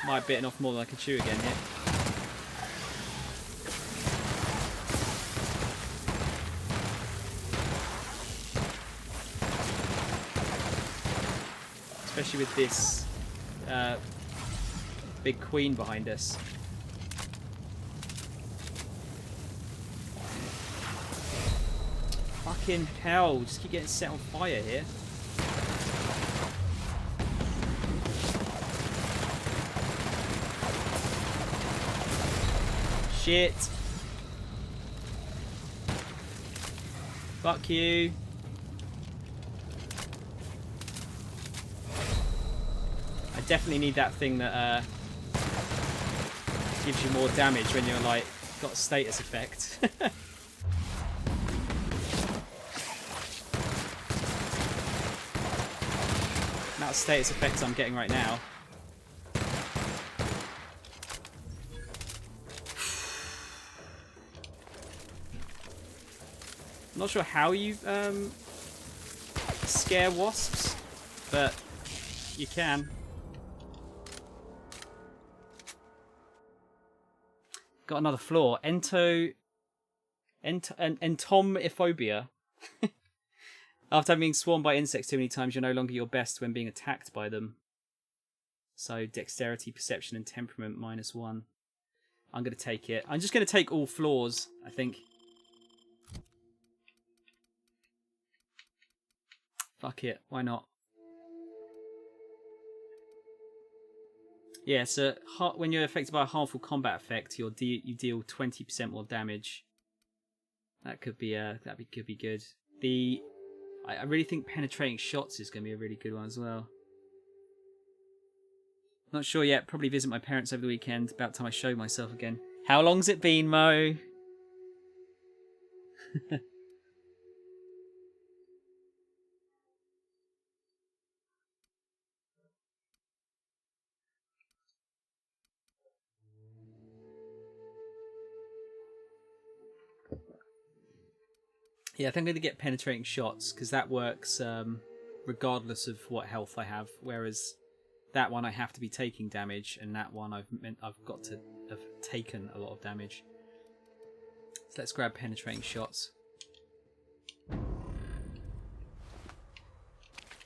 Might have bitten off more than I can chew again here. Especially with this big queen behind us. Fucking hell, just keep getting set on fire here. Shit. Fuck you. I definitely need that thing that gives you more damage when you're like got a status effect. Amount of status effects I'm getting right now. I'm not sure how you scare wasps, but you can. Got another flaw. Entomophobia. After being swarmed by insects too many times, you're no longer your best when being attacked by them. So dexterity, perception, and temperament -1. I'm going to take it. I'm just going to take all flaws, I think. Fuck it, why not? Yeah, so when you're affected by a harmful combat effect, you deal 20% more damage. That could be could be good. I really think penetrating shots is going to be a really good one as well. Not sure yet. Probably visit my parents over the weekend. About time I show myself again. How long's it been, Mo? Yeah, I think I'm going to get penetrating shots because that works regardless of what health I have. Whereas that one I have to be taking damage, and that one I've got to have taken a lot of damage. So let's grab penetrating shots.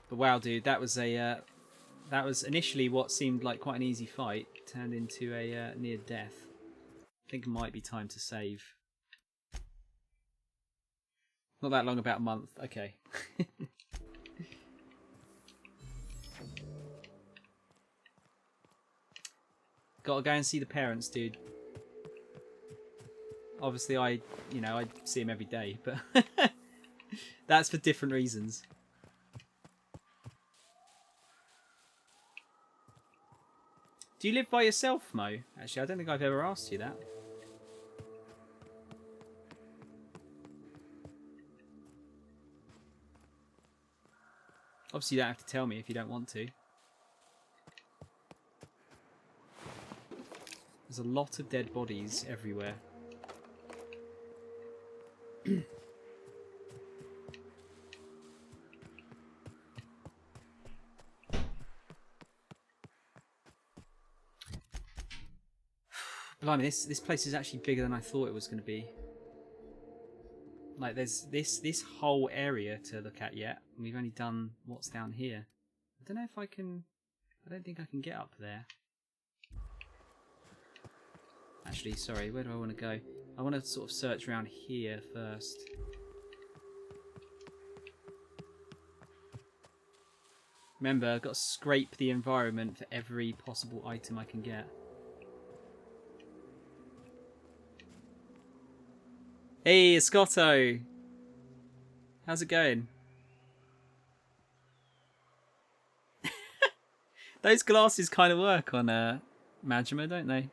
But wow, dude, that was initially what seemed like quite an easy fight turned into a near death. I think it might be time to save. Not that long, about a month. Okay. Gotta go and see the parents, dude. Obviously, I see them every day, but that's for different reasons. Do you live by yourself, Mo? Actually, I don't think I've ever asked you that. Obviously, you don't have to tell me if you don't want to. There's a lot of dead bodies everywhere. Blimey, this place is actually bigger than I thought it was going to be. Like, there's this whole area to look at yet, and we've only done what's down here. I don't know if I can... I don't think I can get up there. Actually, sorry, where do I want to go? I want to sort of search around here first. Remember, I've got to scrape the environment for every possible item I can get. Hey, Scotto! How's it going? Those glasses kind of work on Majima, don't they?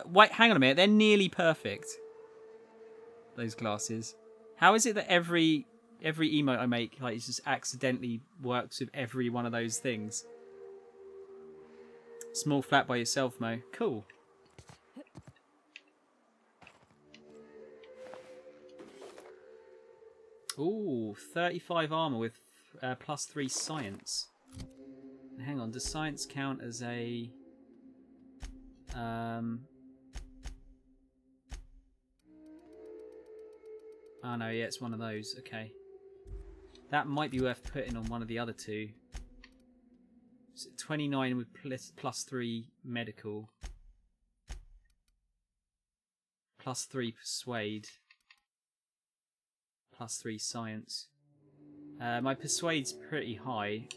Wait, hang on a minute. They're nearly perfect. Those glasses. How is it that every emote I make like it just accidentally works with every one of those things? Small flat by yourself, Mo. Cool. Ooh, 35 armor with +3 science. Hang on, does science count as a... Oh no, yeah, it's one of those. Okay. That might be worth putting on one of the other two. So 29 with plus 3 medical. Plus 3 persuade. Plus 3 science. My persuade's pretty high.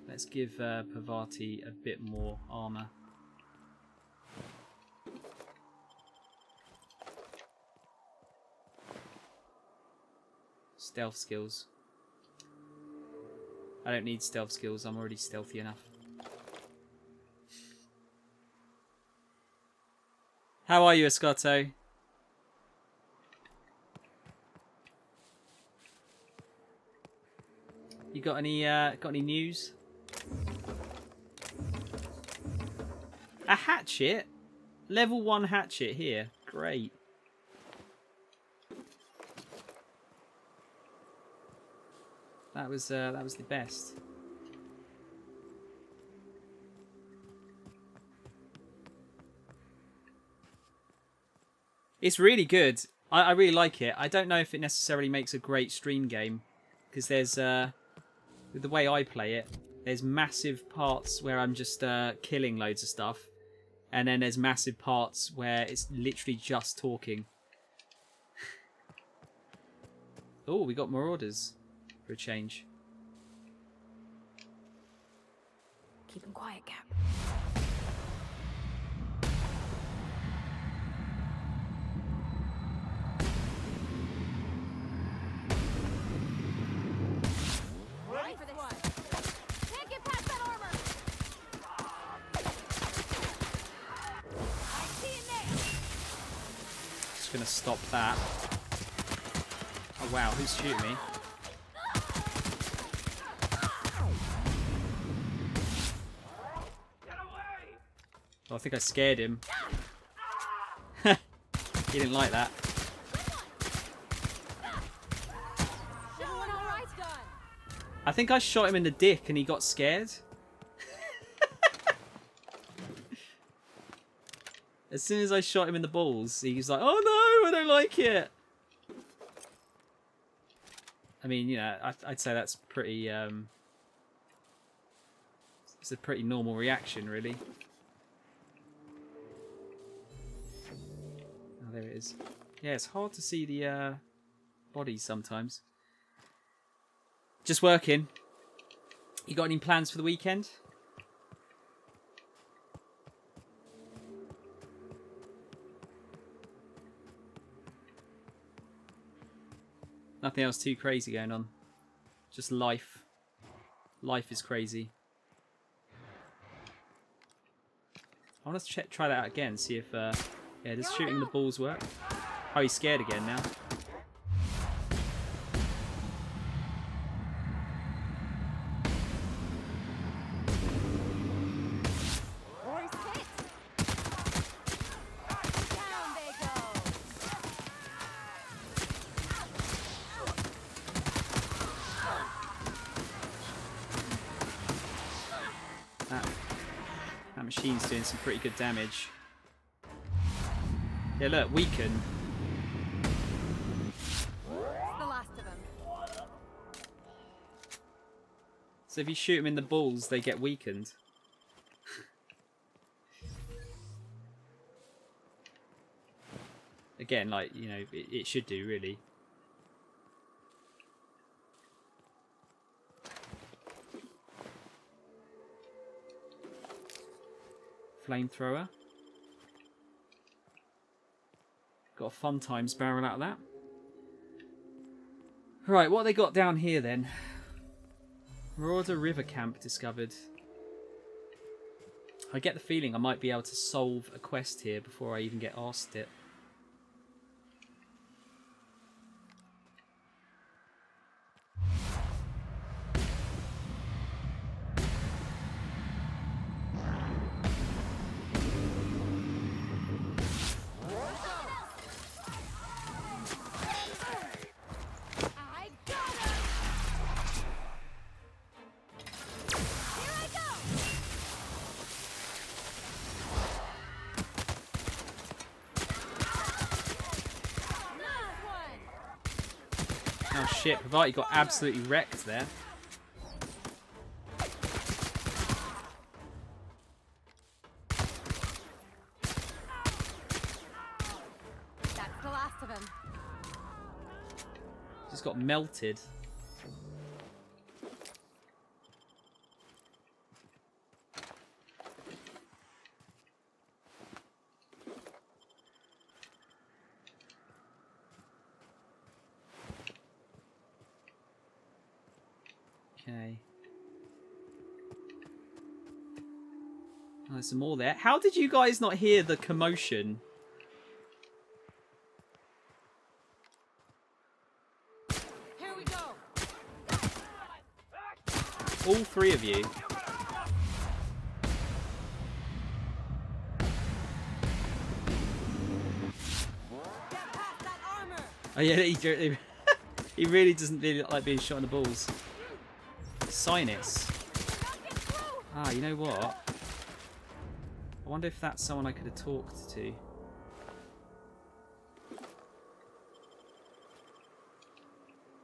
Let's give Parvati a bit more armor. Stealth skills. I don't need stealth skills, I'm already stealthy enough. How are you, Escato? You got any news? A hatchet? Level 1 hatchet here. Great. That was the best. It's really good. I really like it. I don't know if it necessarily makes a great stream game, because there's with the way I play it, there's massive parts where I'm just killing loads of stuff, and then there's massive parts where it's literally just talking. Oh, we got marauders for a change. Keep him quiet, Cap. Right for this one. Can't get past that armor. I see it now. Just gonna stop that. Oh wow, who's shooting me? Oh, I think I scared him. He didn't like that. I think I shot him in the dick and he got scared. As soon as I shot him in the balls, he was like, oh no, I don't like it. I mean, you know, I'd say that's pretty, it's a pretty normal reaction, really. Oh, there it is. Yeah, it's hard to see the bodies sometimes. Just working. You got any plans for the weekend? Nothing else too crazy going on. Just life. Life is crazy. I want to try that out again, see if yeah, does shooting the balls work? Oh, he's scared again now. That machine's doing some pretty good damage. Yeah, look, weaken. The last of them. So if you shoot them in the balls, they get weakened. Again, like, you know, it should do, really. Flamethrower. Got a fun times barrel out of that. Right, what they got down here then? Marauder River Camp discovered. I get the feeling I might be able to solve a quest here before I even get asked it. shit, Pavati got absolutely wrecked there. That's the last of him. Just got melted. Okay. Oh, there's some more there. How did you guys not hear the commotion? Here we go. All three of you. Get past that armor. Oh yeah, he really doesn't really like being shot in the balls. Sinus. Ah, you know what? I wonder if that's someone I could have talked to.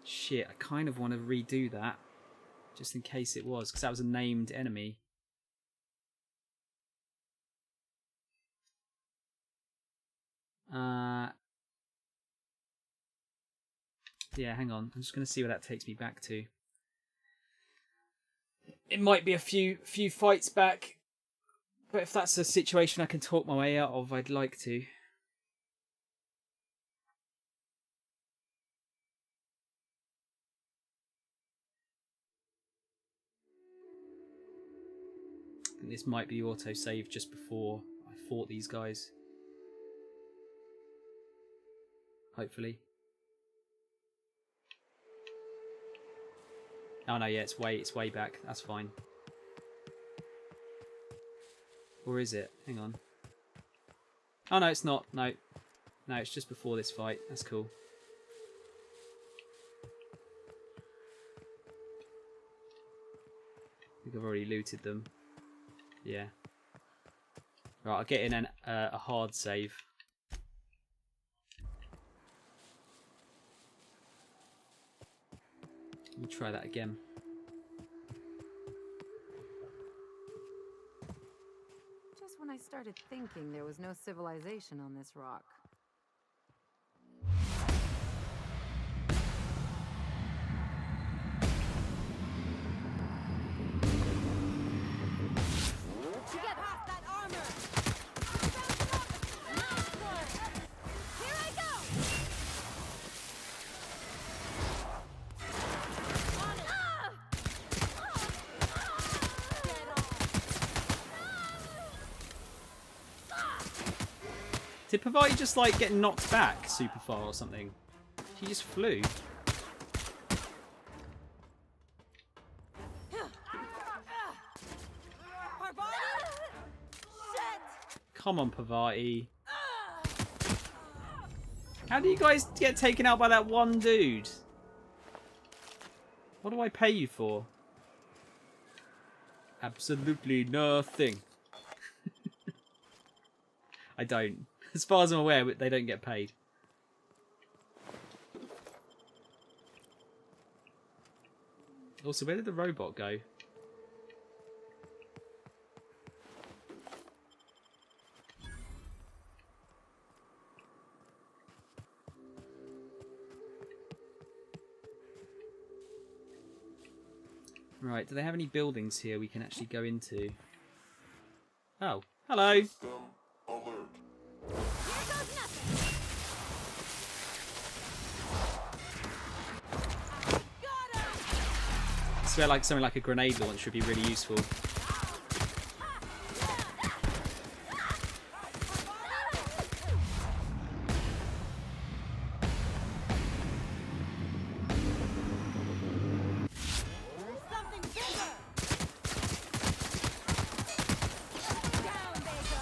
Shit, I kind of want to redo that. Just in case it was, because that was a named enemy. Yeah, hang on. I'm just going to see where that takes me back to. It might be a few fights back. But if that's a situation I can talk my way out of, I'd like to. I think this might be autosave just before I fought these guys. Hopefully. Oh no, yeah, it's way back. That's fine. Or is it? Hang on. Oh no, it's not. No. No, it's just before this fight. That's cool. I think I've already looted them. Yeah. Right, I'll get in a hard save. Let me try that again. Just when I started thinking there was no civilization on this rock. To get past that armor. Nice one. Here I go. On it. Get off. Did Pavati just like get knocked back super far or something? He just flew. Come on, Pavati. How do you guys get taken out by that one dude? What do I pay you for? Absolutely nothing. I don't. As far as I'm aware, they don't get paid. Also, where did the robot go? Right, do they have any buildings here we can actually go into? Oh, hello. System alert. Here goes nothing. Got him. I swear like something like a grenade launch would be really useful. Something bigger. Down they go.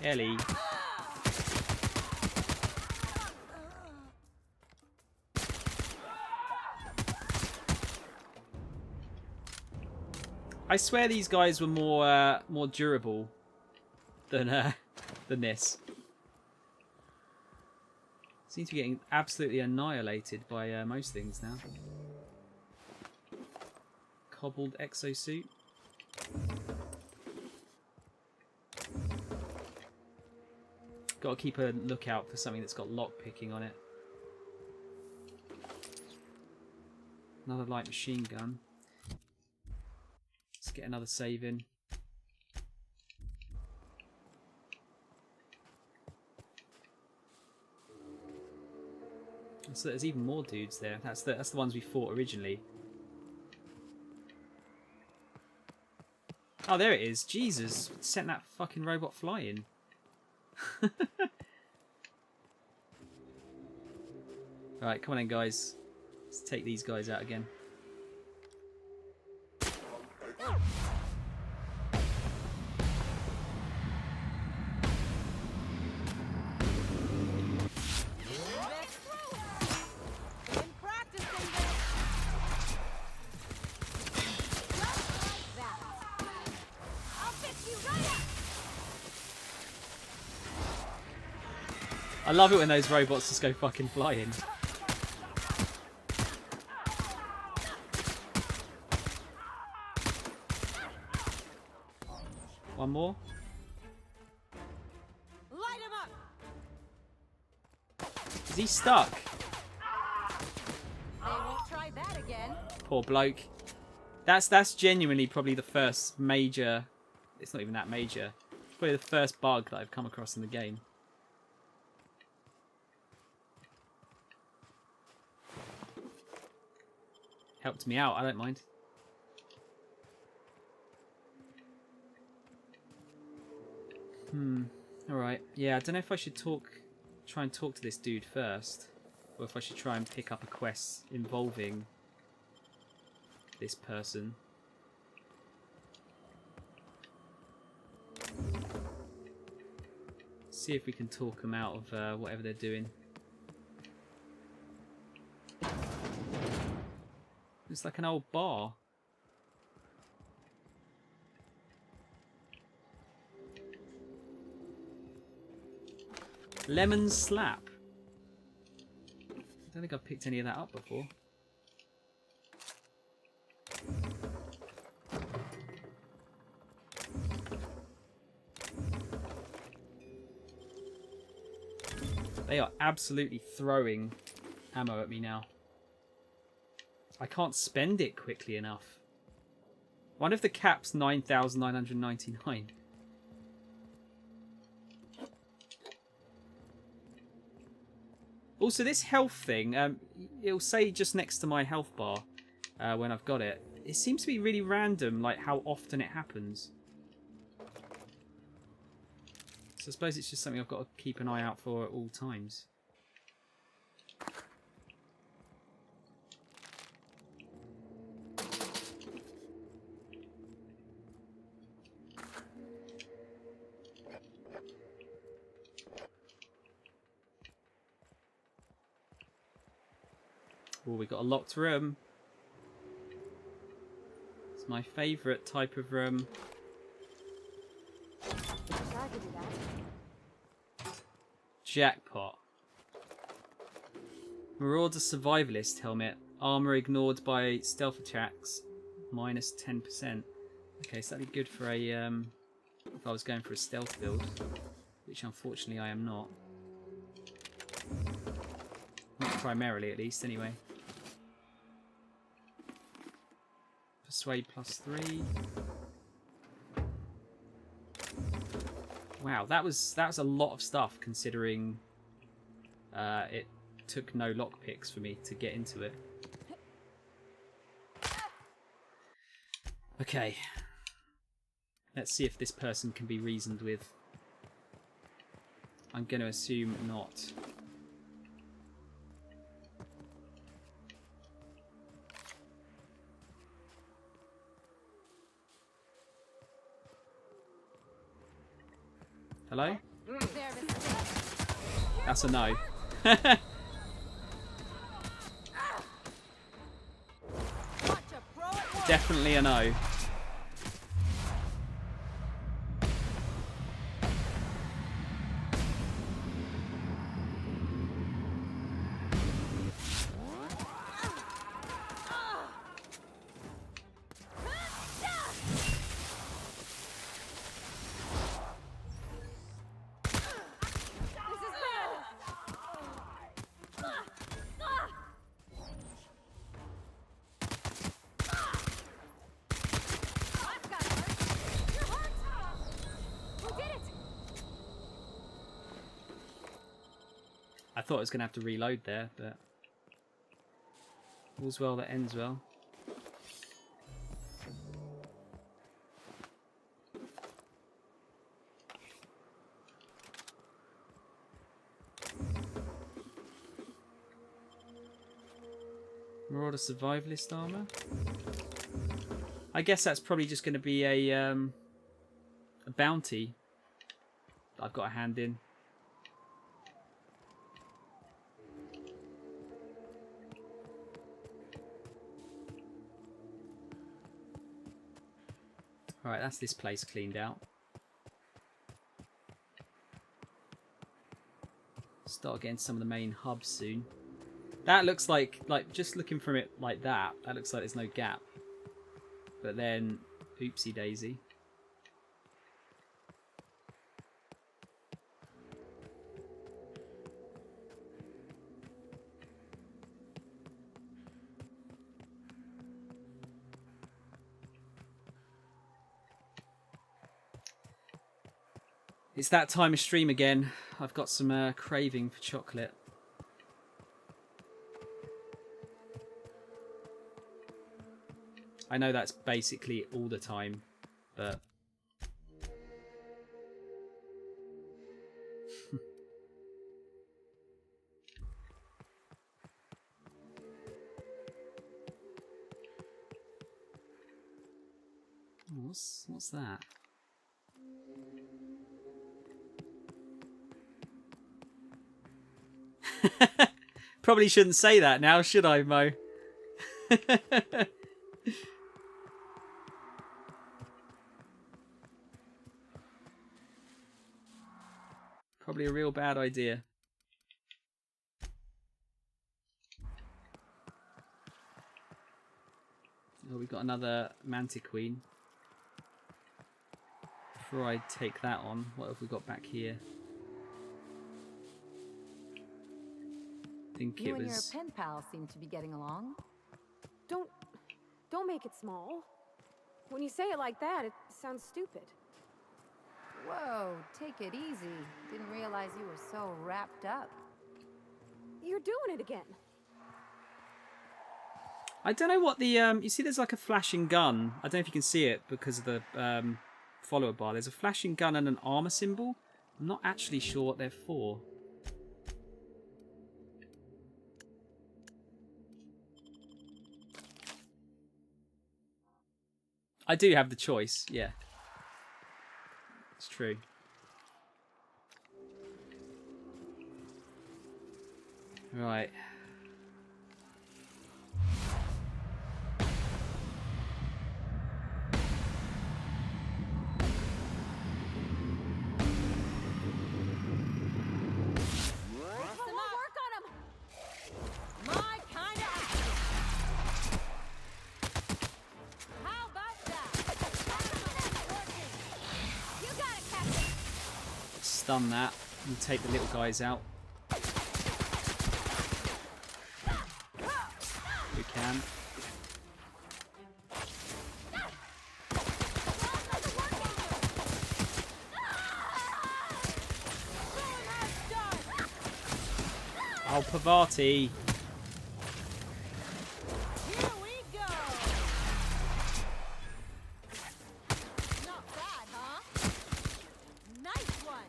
Ellie. I swear these guys were more durable than than this. Seems to be getting absolutely annihilated by most things now. Cobbled exosuit. Got to keep a lookout for something that's got lockpicking on it. Another light machine gun. Let's get another save in. So there's even more dudes there. That's the ones we fought originally. Oh, there it is. Jesus, sent that fucking robot flying. Alright, come on in, guys. Let's take these guys out again. I love it when those robots just go fucking flying. One more. Light him up. Is he stuck? They won't try that again. Poor bloke. That's genuinely probably the first major. It's not even that major. It's probably the first bug that I've come across in the game. Helped me out, I don't mind. Alright. Yeah, I don't know if I should try and talk to this dude first. Or if I should try and pick up a quest involving this person. See if we can talk them out of whatever they're doing. It's like an old bar. Lemon slap. I don't think I've picked any of that up before. They are absolutely throwing ammo at me now. I can't spend it quickly enough. Wonder if the cap's 9,999. Also, this health thing, it'll say just next to my health bar when I've got it. It seems to be really random, like how often it happens. So I suppose it's just something I've got to keep an eye out for at all times. Oh, we got a locked room. It's my favourite type of room. Jackpot. Marauder Survivalist helmet. Armour ignored by stealth attacks. Minus 10%. Okay, so that'd be good for a if I was going for a stealth build, which unfortunately I am not. Not primarily, at least, anyway. Persuade +3. Wow, that was a lot of stuff considering it took no lockpicks for me to get into it. Okay. Let's see if this person can be reasoned with. I'm going to assume not. Hello? That's a no. Definitely a no. thought I was going to have to reload there, but all's well that ends well. Marauder survivalist armor. I guess that's probably just going to be a bounty that I've got a hand in. Alright, that's this place cleaned out. Start getting some of the main hubs soon. That looks like just looking from it like that looks like there's no gap. But then, oopsie daisy. It's that time of stream again. I've got some craving for chocolate. I know that's basically all the time, but... What's that? Probably shouldn't say that now, should I, Mo? Probably a real bad idea. Oh, we've got another Mantiqueen. Before I take that on, what have we got back here? I think You it and your was... pen pal seem to be getting along. Don't make it small. When you say it like that, it sounds stupid. Whoa, take it easy. Didn't realize you were so wrapped up. You're doing it again. I don't know what the... you see there's like a flashing gun. I don't know if you can see it because of the follower bar. There's a flashing gun and an armor symbol. I'm not actually sure what they're for. I do have the choice, yeah. It's true. Right. Stun that and take the little guys out. We can. Oh, Pavati. Here we go. Not bad, huh? Nice one.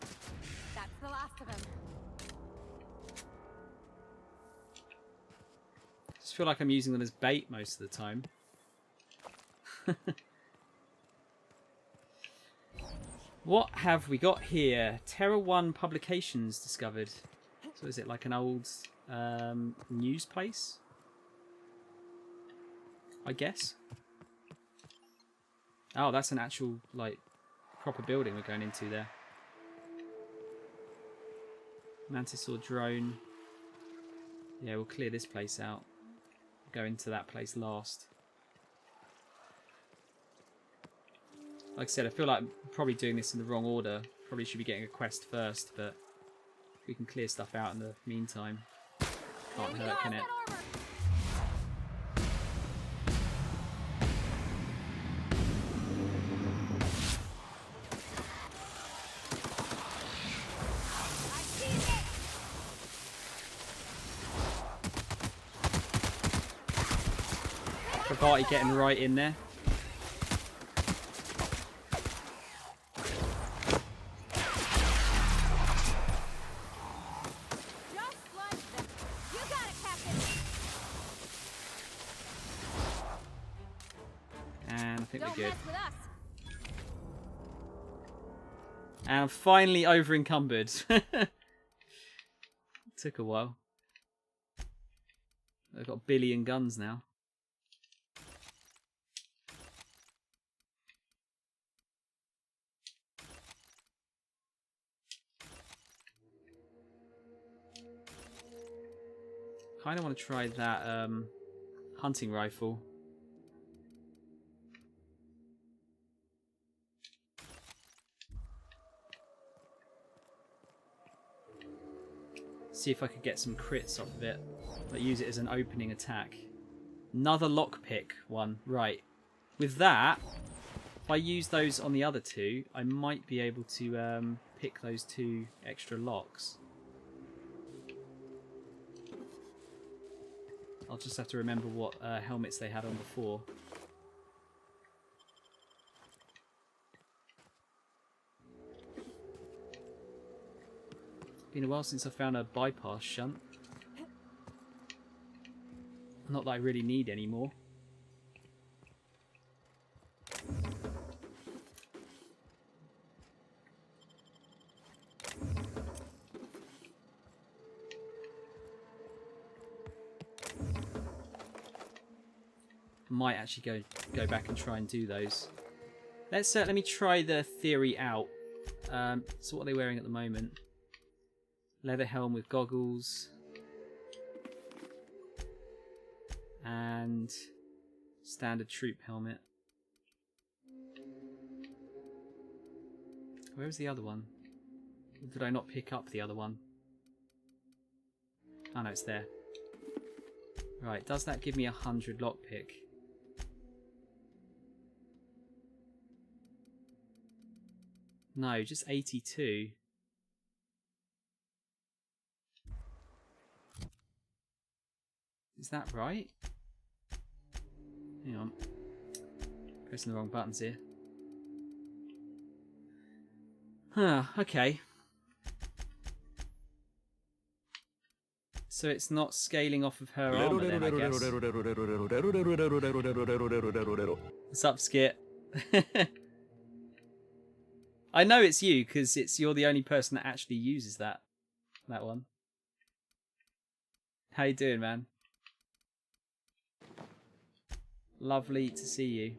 That's the last of him. I just feel like I'm using them as bait most of the time. What have we got here? Terra 1 Publications discovered. So is it like an old news place? I guess. Oh, that's an actual, like, proper building we're going into there. Mantisaur drone. Yeah, we'll clear this place out. Go into that place last. Like I said, I feel like I'm probably doing this in the wrong order. Probably should be getting a quest first, but we can clear stuff out in the meantime. Can't hurt, can it? Pravati getting right in there. Just like that. You got it, Captain. And I think Don't we're good. mess with us. And I'm finally over encumbered. Took a while. I've got a billion guns now. Kind of want to try that hunting rifle. See if I could get some crits off of it. But use it as an opening attack. Another lockpick one. Right. With that, if I use those on the other two, I might be able to pick those 2 extra locks. I'll just have to remember what helmets they had on before. Been a while since I found a bypass shunt. Not that I really need anymore. Might actually go back and try and do those. Let me try the theory out. So what are they wearing at the moment? Leather helm with goggles. And standard troop helmet. Where was the other one? Did I not pick up the other one? Oh no, it's there. Right, does that give me 100 lockpick? No, just 82. Is that right? Hang on. Pressing the wrong buttons here. Huh, okay. So it's not scaling off of her armor then, I guess. What's up, Skit? I know it's you, because you're the only person that actually uses that one. How you doing, man? Lovely to see you.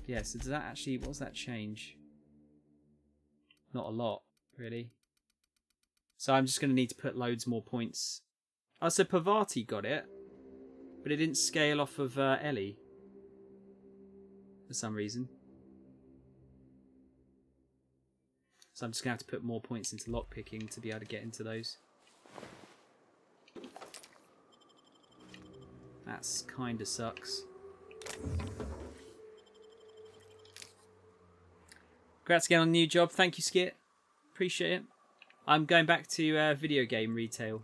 Yeah, so does that actually... What does that change? Not a lot, really. So I'm just going to need to put loads more points. Oh, so Pavati got it, but it didn't scale off of Ellie. For some reason. So I'm just going to have to put more points into lockpicking to be able to get into those. That's kind of sucks. Congrats again on a new job. Thank you, Skit. Appreciate it. I'm going back to video game retail.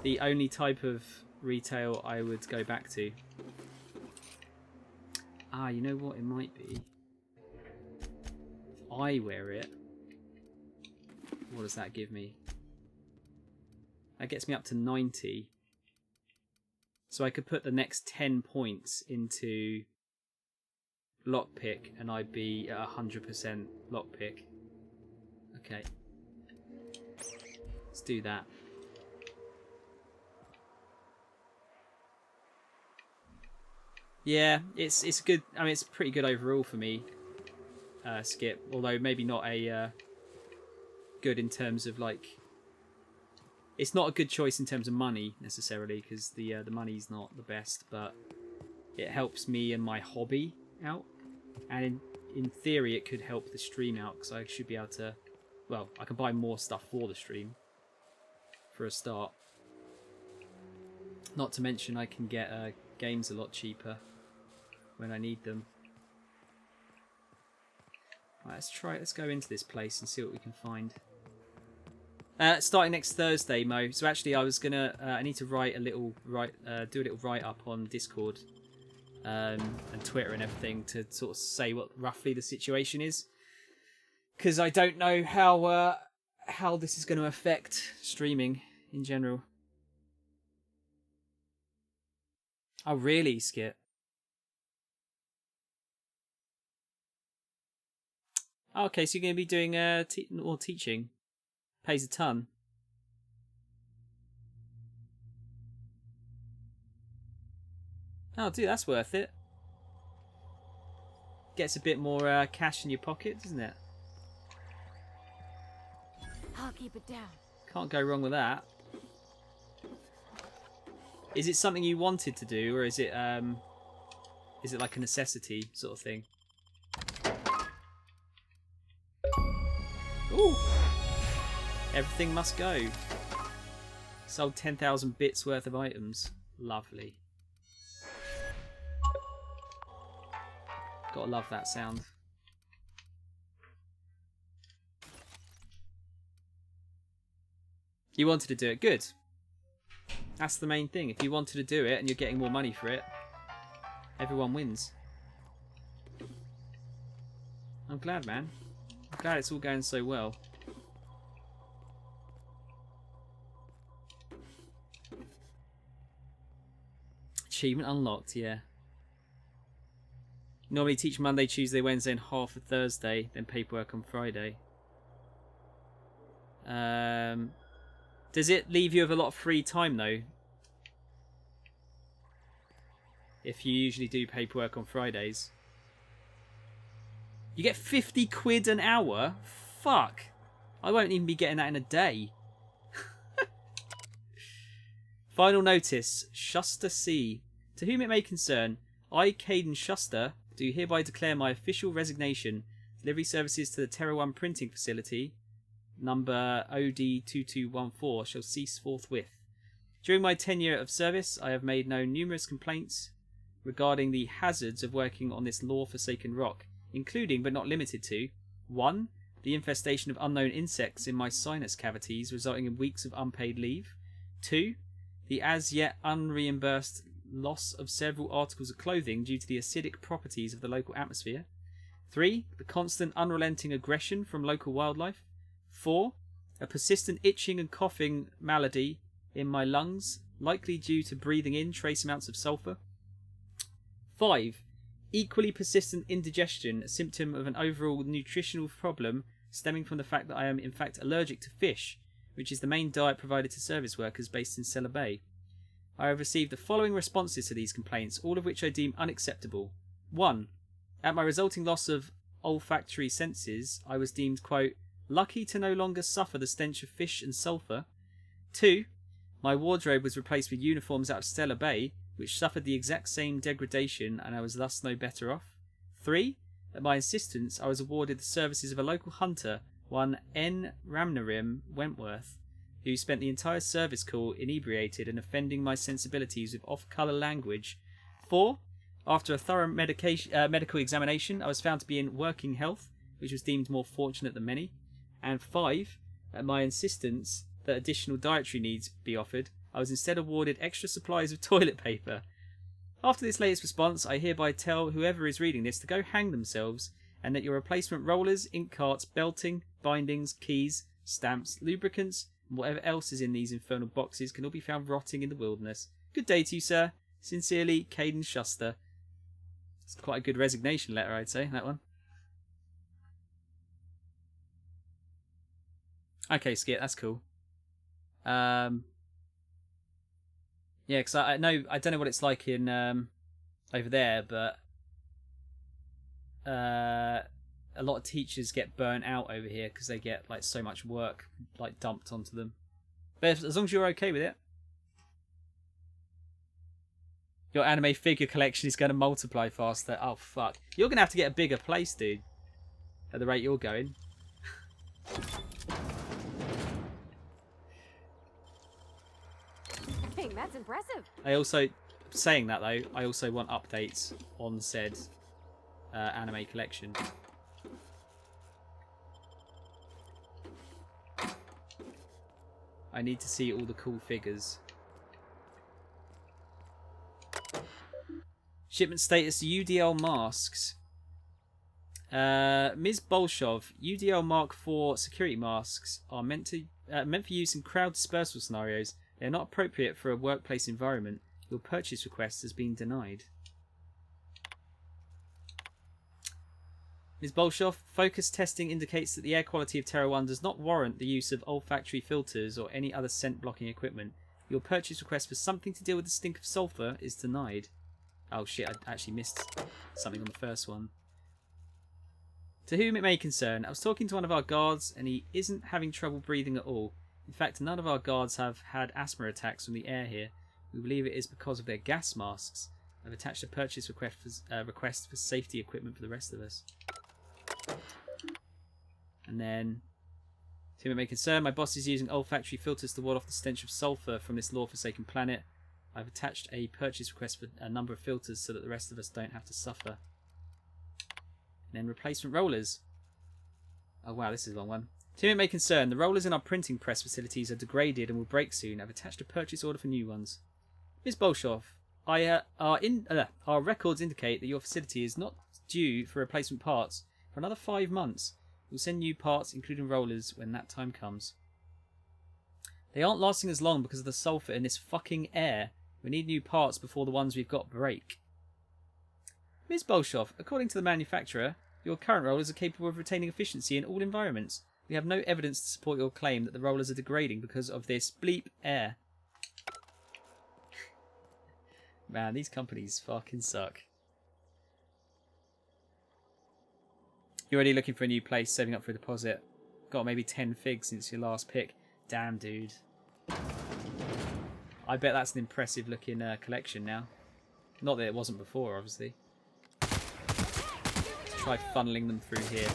The only type of retail I would go back to. Ah, you know what it might be? If I wear it, what does that give me? That gets me up to 90. So I could put the next 10 points into lockpick and I'd be at 100% lockpick. Okay. Let's do that. Yeah, it's good. I mean, it's pretty good overall for me, Skip. Although maybe not a good in terms of like. It's not a good choice in terms of money necessarily because the money's not the best, but it helps me and my hobby out, and in theory it could help the stream out because I should be able to. Well, I can buy more stuff for the stream. For a start. Not to mention I can get games a lot cheaper when I need them. Right, let's go into this place and see what we can find. Starting next Thursday, Mo. So actually, I was gonna. I need to do a little write up on Discord, and Twitter and everything to sort of say what roughly the situation is, because I don't know how this is going to affect streaming in general. Oh, really, Skip? Oh, okay, so you're going to be doing more teaching. Pays a ton. Oh, dude, that's worth it. Gets a bit more cash in your pocket, doesn't it? I'll keep it down. Can't go wrong with that. Is it something you wanted to do, or is it like a necessity sort of thing? Ooh! Everything must go. Sold 10,000 bits worth of items. Lovely. Gotta love that sound. You wanted to do it. Good. That's the main thing. If you wanted to do it and you're getting more money for it, everyone wins. I'm glad, man. I'm glad it's all going so well. Achievement unlocked, yeah. Normally teach Monday, Tuesday, Wednesday, and half of Thursday, then paperwork on Friday. Does it leave you with a lot of free time, though? If you usually do paperwork on Fridays. You get 50 quid an hour? Fuck. I won't even be getting that in a day. Final notice. Shuster C. To whom it may concern, I, Caden Shuster, do hereby declare my official resignation. Delivery services to the Terra 1 printing facility, number OD2214, shall cease forthwith. During my tenure of service, I have made known numerous complaints regarding the hazards of working on this law-forsaken rock, including but not limited to 1. The infestation of unknown insects in my sinus cavities, resulting in weeks of unpaid leave. 2. The as yet unreimbursed loss of several articles of clothing due to the acidic properties of the local atmosphere. 3. The constant unrelenting aggression from local wildlife. 4. A persistent itching and coughing malady in my lungs, likely due to breathing in trace amounts of sulfur. 5. Equally persistent indigestion, a symptom of an overall nutritional problem stemming from the fact that I am in fact allergic to fish, which is the main diet provided to service workers based in Seller Bay. I have received the following responses to these complaints, all of which I deem unacceptable. 1. At my resulting loss of olfactory senses, I was deemed, quote, lucky to no longer suffer the stench of fish and sulphur. 2. My wardrobe was replaced with uniforms out of Stellar Bay, which suffered the exact same degradation, and I was thus no better off. 3. At my insistence, I was awarded the services of a local hunter, one N. Ramnarim Wentworth, who spent the entire service call inebriated and offending my sensibilities with off-colour language. 4. After a thorough medical examination, I was found to be in working health, which was deemed more fortunate than many. And 5. At my insistence that additional dietary needs be offered, I was instead awarded extra supplies of toilet paper. After this latest response, I hereby tell whoever is reading this to go hang themselves, and that your replacement rollers, ink carts, belting, bindings, keys, stamps, lubricants, and whatever else is in these infernal boxes can all be found rotting in the wilderness. Good day to you, sir. Sincerely, Caden Shuster. It's quite a good resignation letter, I'd say, that one. Okay, Skit, that's cool. Yeah, because I know, I don't know what it's like in over there, but a lot of teachers get burnt out over here because they get like so much work like dumped onto them. But as long as you're okay with it, your anime figure collection is going to multiply faster. Oh fuck, you're going to have to get a bigger place, dude. At the rate you're going. Dang, that's impressive. I also, saying that though, I also want updates on said anime collection. I need to see all the cool figures. Shipment status UDL masks. Ms. Bolshov, UDL Mark IV security masks are meant for use in crowd dispersal scenarios. They are not appropriate for a workplace environment. Your purchase request has been denied. Ms. Bolshov, focus testing indicates that the air quality of Terra 1 does not warrant the use of olfactory filters or any other scent blocking equipment. Your purchase request for something to deal with the stink of sulfur is denied. Oh shit, I actually missed something on the first one. To whom it may concern, I was talking to one of our guards and he isn't having trouble breathing at all. In fact, none of our guards have had asthma attacks from the air here. We believe it is because of their gas masks. I've attached a purchase request for safety equipment for the rest of us. And then, to whom it may concern, my boss is using olfactory filters to ward off the stench of sulfur from this law-forsaken planet. I've attached a purchase request for a number of filters so that the rest of us don't have to suffer. And then replacement rollers. Oh wow, this is a long one. To whom it may concern, the rollers in our printing press facilities are degraded and will break soon. I've attached a purchase order for new ones. Ms. Bolshov, our records indicate that your facility is not due for replacement parts for another 5 months. We'll send new parts, including rollers, when that time comes. They aren't lasting as long because of the sulfur in this fucking air. We need new parts before the ones we've got break. Ms. Bolshov, according to the manufacturer, your current rollers are capable of retaining efficiency in all environments. We have no evidence to support your claim that the rollers are degrading because of this bleep air. Man, these companies fucking suck. You're already looking for a new place, saving up for a deposit. Got maybe 10 figs since your last pick. Damn, dude. I bet that's an impressive looking collection now. Not that it wasn't before, obviously. Let's try funneling them through here.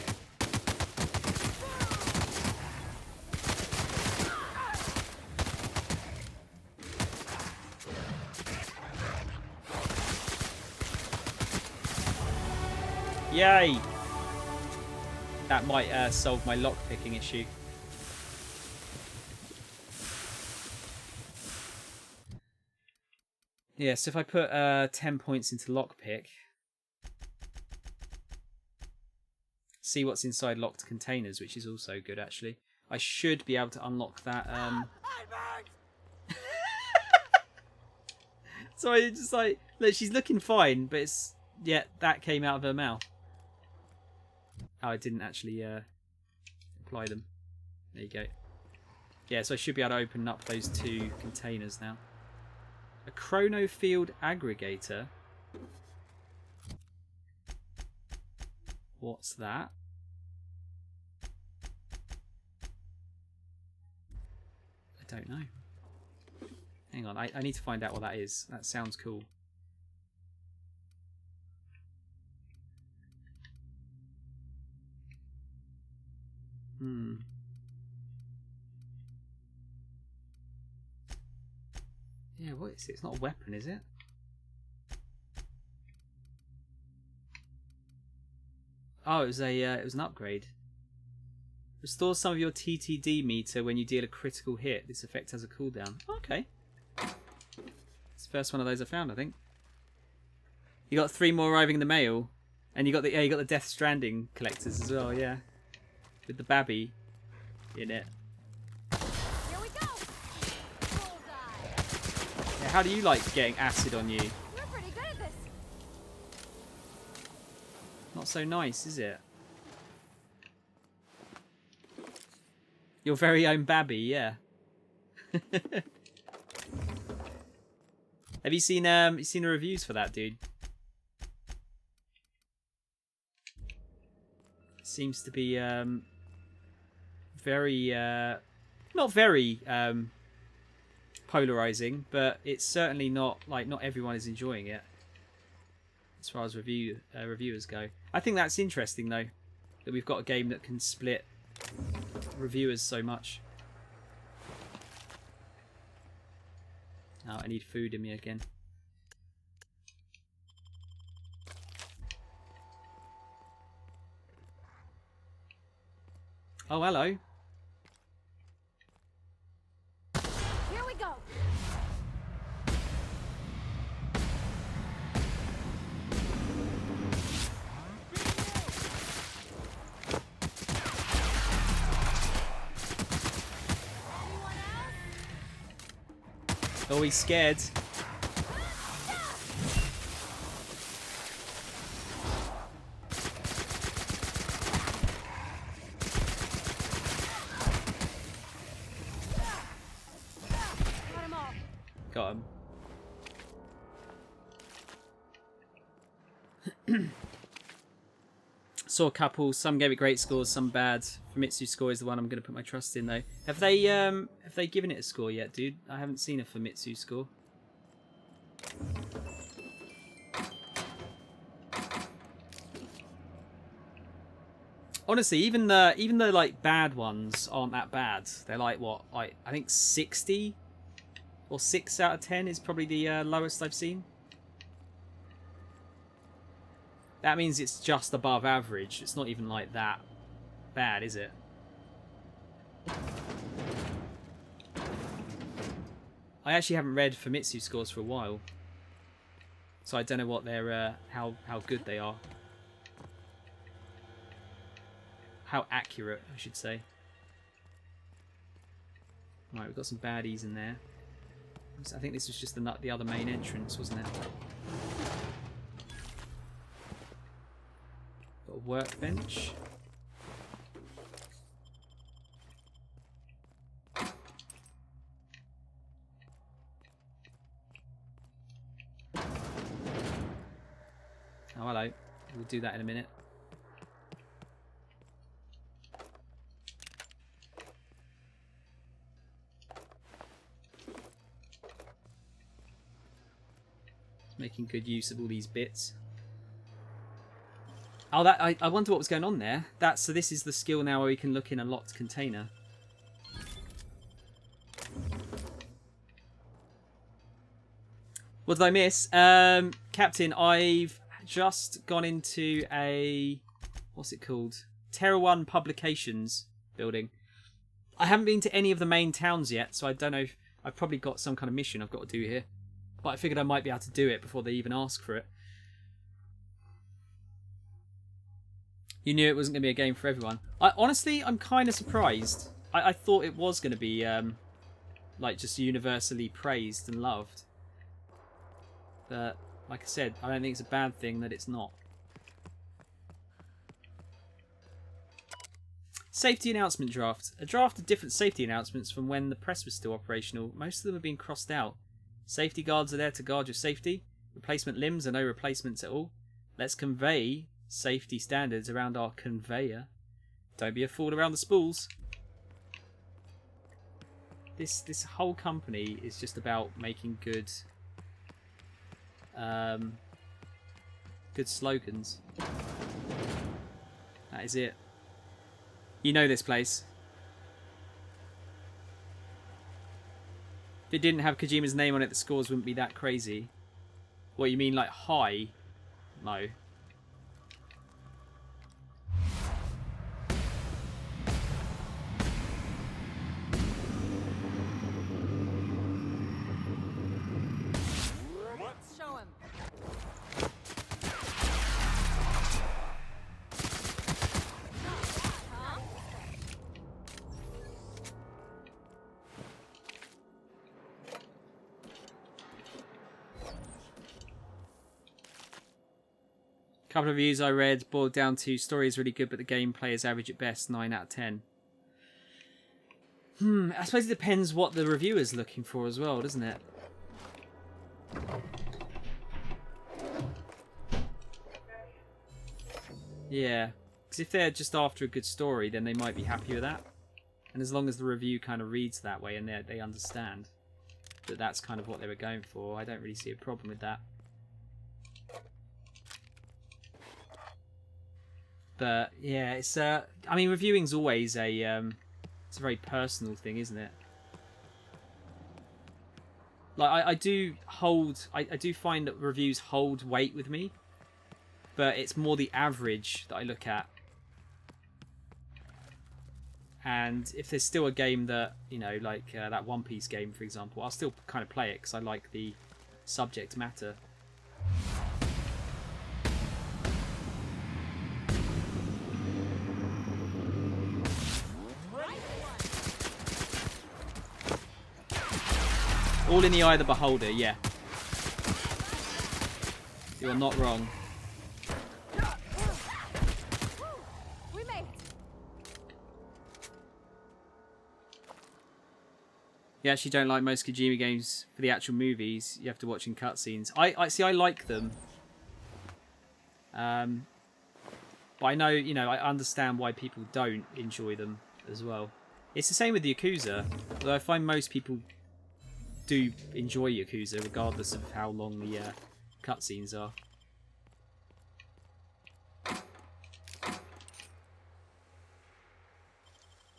Yay! That might solve my lockpicking issue. Yeah, so if I put 10 points into lockpick, see what's inside locked containers, which is also good actually. I should be able to unlock that. Sorry, just like, look, she's looking fine, but it's, yeah, that came out of her mouth. Oh, I didn't actually apply them. There you go. Yeah, so I should be able to open up those 2 containers now. A chrono field aggregator. What's that? I don't know. Hang on, I need to find out what that is. That sounds cool. Yeah, what is it? It's not a weapon, is it? Oh, it was an upgrade. Restores some of your TTD meter when you deal a critical hit. This effect has a cooldown. Okay. It's the first one of those I found, I think. You got 3 more arriving in the mail, and you got the Death Stranding collectors as well, yeah, with the babby in it. Here we go. Yeah, how do you like getting acid on you? You're pretty good at this. Not so nice, is it? Your very own babby, yeah. Have you seen the reviews for that, dude? Seems to be very not very polarizing, but it's certainly not everyone is enjoying it as far as reviewers go. I think that's interesting though, that we've got a game that can split reviewers so much. Oh, I need food in me again. Oh, hello. go. Anyone else? Oh, he's scared. Got 'em all. Got him. Saw a couple. Some gave it great scores, some bad. Famitsu's score is the one I'm going to put my trust in, though. Have they given it a score yet, dude? I haven't seen a Famitsu score. Honestly, even the like bad ones aren't that bad. They're like what? Like I think 60 or 6 out of 10 is probably the lowest I've seen. That means it's just above average. It's not even like that bad, is it? I actually haven't read Famitsu scores for a while, so I don't know what they're how good they are. How accurate, I should say. Right, we've got some baddies in there. I think this was just the other main entrance, wasn't it? Got a workbench. Oh, hello. We'll do that in a minute. Making good use of all these bits. Oh, that I wonder what was going on there. So this is the skill now where we can look in a locked container. What did I miss? Captain, I've just gone into a... what's it called? Terra 1 Publications building. I haven't been to any of the main towns yet, so I don't know if... I've probably got some kind of mission I've got to do here. But I figured I might be able to do it before they even ask for it. You knew it wasn't going to be a game for everyone. Honestly, I'm kind of surprised. I thought it was going to be like just universally praised and loved. But like I said, I don't think it's a bad thing that it's not. Safety announcement draft. A draft of different safety announcements from when the press was still operational. Most of them have been crossed out. Safety guards are there to guard your safety. Replacement limbs are no replacements at all. Let's convey safety standards around our conveyor. Don't be a fool around the spools. This whole company is just about making good good slogans. That is it. You know this place. If it didn't have Kojima's name on it, the scores wouldn't be that crazy. What, you mean like high? No. Show him. Huh? Couple of reviews I read boiled down to story is really good, but the gameplay is average at best, 9 out of 10. I suppose it depends what the reviewer's looking for as well, doesn't it? Yeah, because if they're just after a good story, then they might be happy with that. And as long as the review kind of reads that way and they understand that that's kind of what they were going for, I don't really see a problem with that. But yeah, it's I mean, reviewing's always a it's a very personal thing, isn't it? Like I do find that reviews hold weight with me, but it's more the average that I look at. And if there's still a game that, you know, like that One Piece game, for example, I'll still kind of play it because I like the subject matter. All in the eye of the beholder, yeah. You're not wrong. We made it. You actually don't like most Kojima games for the actual movies. You have to watch in cutscenes. I see. I like them, but I know, you know, I understand why people don't enjoy them as well. It's the same with Yakuza, although I find most people do enjoy Yakuza regardless of how long the cutscenes are.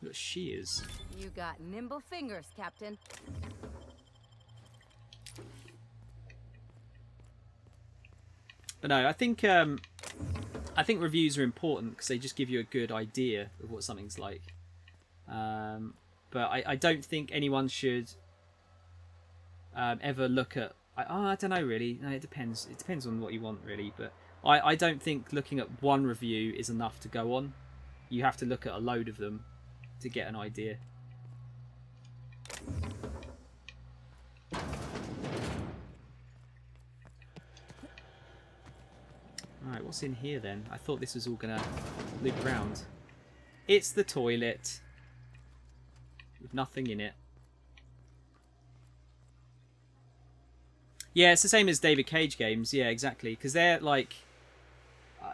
Look, shears. You got nimble fingers, Captain. But no, I think reviews are important because they just give you a good idea of what something's like. But I don't think anyone should ever look at... I don't know, really. No, it depends. It depends on what you want, really. But I don't think looking at one review is enough to go on. You have to look at a load of them to get an idea. Alright, what's in here then? I thought this was all going to loop round. It's the toilet. With nothing in it. Yeah, it's the same as David Cage games. Yeah, exactly. Because they're like...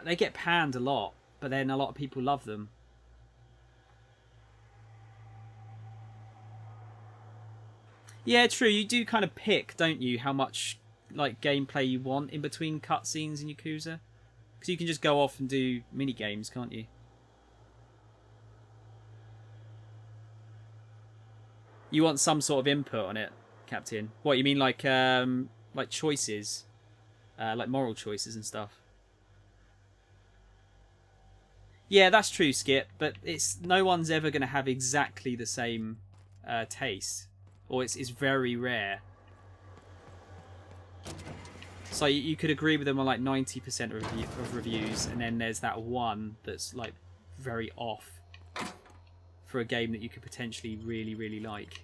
they get panned a lot, but then a lot of people love them. Yeah, true. You do kind of pick, don't you, how much like gameplay you want in between cutscenes in Yakuza? Because you can just go off and do mini games, can't you? You want some sort of input on it, Captain. What, you mean like choices? Like moral choices and stuff? Yeah, that's true, Skip, but it's no one's ever going to have exactly the same taste. Or it's very rare. So you could agree with them on like 90% of reviews, and then there's that one that's like very off for a game that you could potentially really, really like.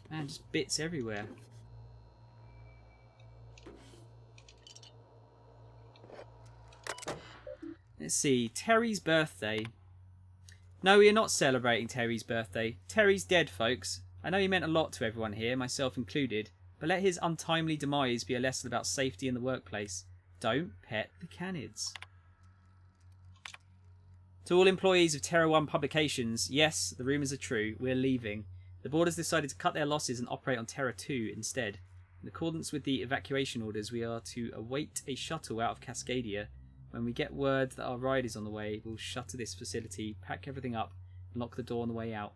Man, just bits everywhere. Let's see, Terry's birthday. No, we are not celebrating Terry's birthday. Terry's dead, folks. I know he meant a lot to everyone here, myself included, but let his untimely demise be a lesson about safety in the workplace. Don't pet the canids. To all employees of Terror One Publications, yes, the rumours are true. We're leaving. The board has decided to cut their losses and operate on Terror 2 instead. In accordance with the evacuation orders, we are to await a shuttle out of Cascadia. When we get word that our ride is on the way, we'll shutter this facility, pack everything up, and lock the door on the way out.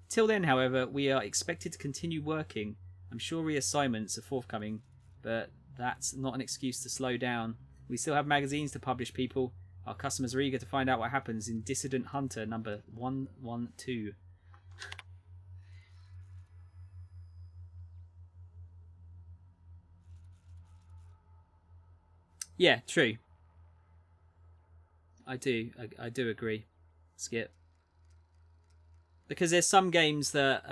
Till then, however, we are expected to continue working. I'm sure reassignments are forthcoming, but that's not an excuse to slow down. We still have magazines to publish, people. Our customers are eager to find out what happens in Dissident Hunter number 112. Yeah, true. I do agree, Skip. Because there's some games that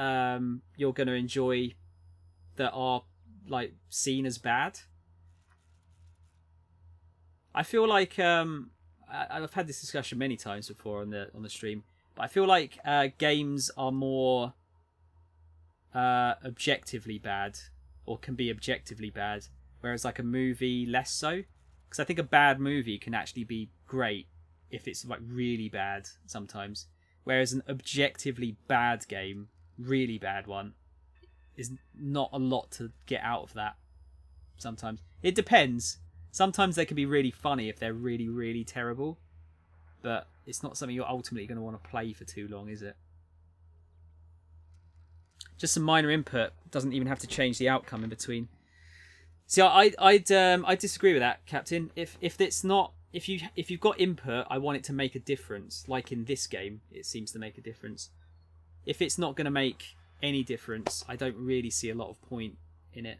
you're going to enjoy that are like seen as bad. I feel like I've had this discussion many times before on the stream, but I feel like games are more objectively bad, or can be objectively bad, whereas like a movie less so. Because I think a bad movie can actually be great if it's like really bad sometimes, whereas an objectively bad game, really bad one, is not a lot to get out of that. Sometimes it depends. Sometimes they can be really funny if they're really, really terrible, but it's not something you're ultimately going to want to play for too long, is it? Just some minor input, doesn't even have to change the outcome in between. See, I disagree with that, Captain. If it's not, if you've got input, I want it to make a difference. Like in this game, it seems to make a difference. If it's not going to make any difference, I don't really see a lot of point in it,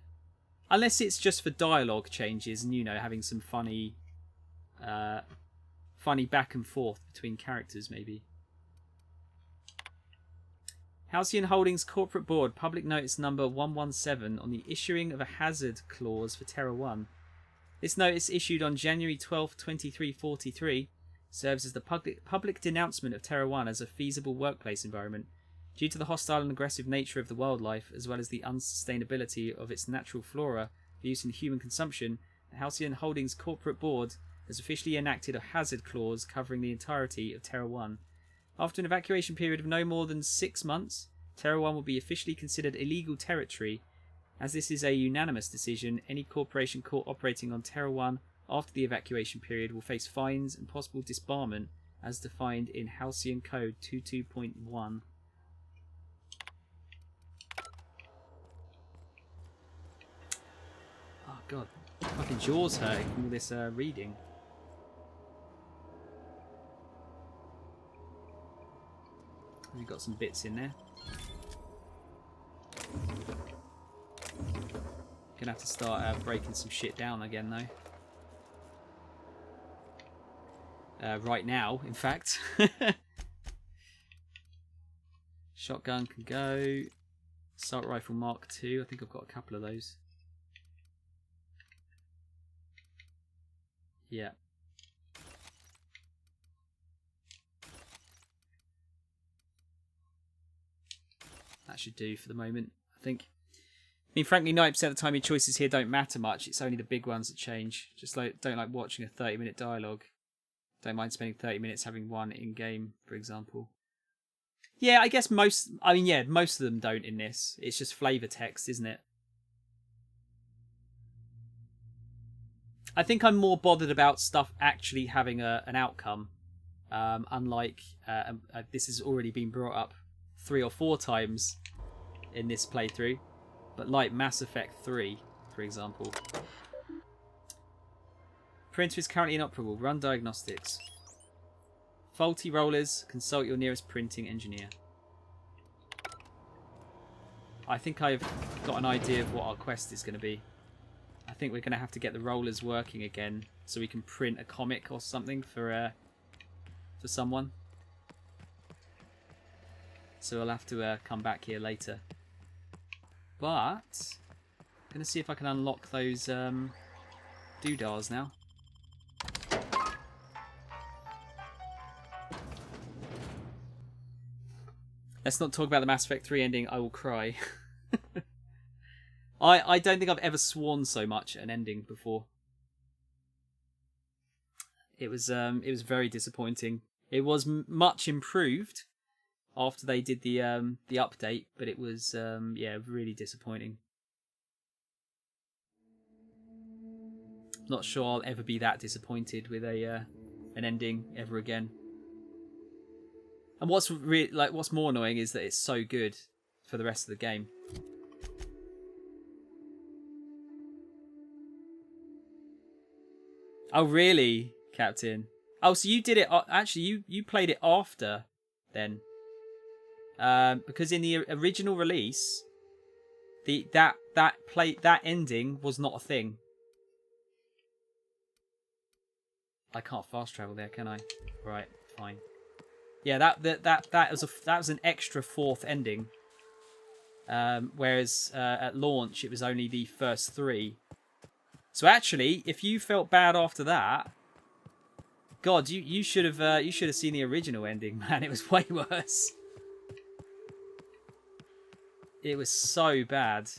unless it's just for dialogue changes and having some funny back and forth between characters, maybe. Halcyon Holdings Corporate Board, Public Notice Number 117 on the issuing of a hazard clause for Terra 1. This notice, issued on January 12, 2343, serves as the public denouncement of Terra 1 as a feasible workplace environment. Due to the hostile and aggressive nature of the wildlife, as well as the unsustainability of its natural flora for use in human consumption, the Halcyon Holdings Corporate Board has officially enacted a hazard clause covering the entirety of Terra 1. After an evacuation period of no more than 6 months, Terra 1 will be officially considered illegal territory. As this is a unanimous decision, any corporation caught operating on Terra 1 after the evacuation period will face fines and possible disbarment as defined in Halcyon Code 22.1. Oh god, fucking jaw's hurting from all this reading. We've got some bits in there. Gonna have to start breaking some shit down again, though. Right now, in fact. Shotgun can go. Assault rifle Mark II. I think I've got a couple of those. Yeah. That should do for the moment, I think. I mean, frankly, 90% of the time your choices here don't matter much. It's only the big ones that change. Just don't like watching a 30-minute dialogue. Don't mind spending 30 minutes having one in-game, for example. Yeah, I guess most of them don't in this. It's just flavor text, isn't it? I think I'm more bothered about stuff actually having an outcome. Unlike, this has already been brought up 3 or 4 times in this playthrough, but like Mass Effect 3, for example. Printer is currently inoperable. Run diagnostics. Faulty rollers. Consult your nearest printing engineer. I think I've got an idea of what our quest is going to be. I think we're going to have to get the rollers working again so we can print a comic or something for someone. So I'll have to come back here later. But I'm going to see if I can unlock those doodahs now. Let's not talk about the Mass Effect 3 ending. I will cry. I don't think I've ever sworn so much at an ending before. It was very disappointing. It was much improved after they did the update, but it was really disappointing. Not sure I'll ever be that disappointed with an ending ever again. And what's more annoying is that it's so good for the rest of the game. Oh really, Captain? Oh, so you did it? Actually, you played it after then, because in the original release, that ending was not a thing. I can't fast travel there, can I? Right, fine. Yeah, that was an extra 4th ending. Whereas at launch it was only the first 3. So actually, if you felt bad after that, God, you should have seen the original ending, man. It was way worse. It was so bad.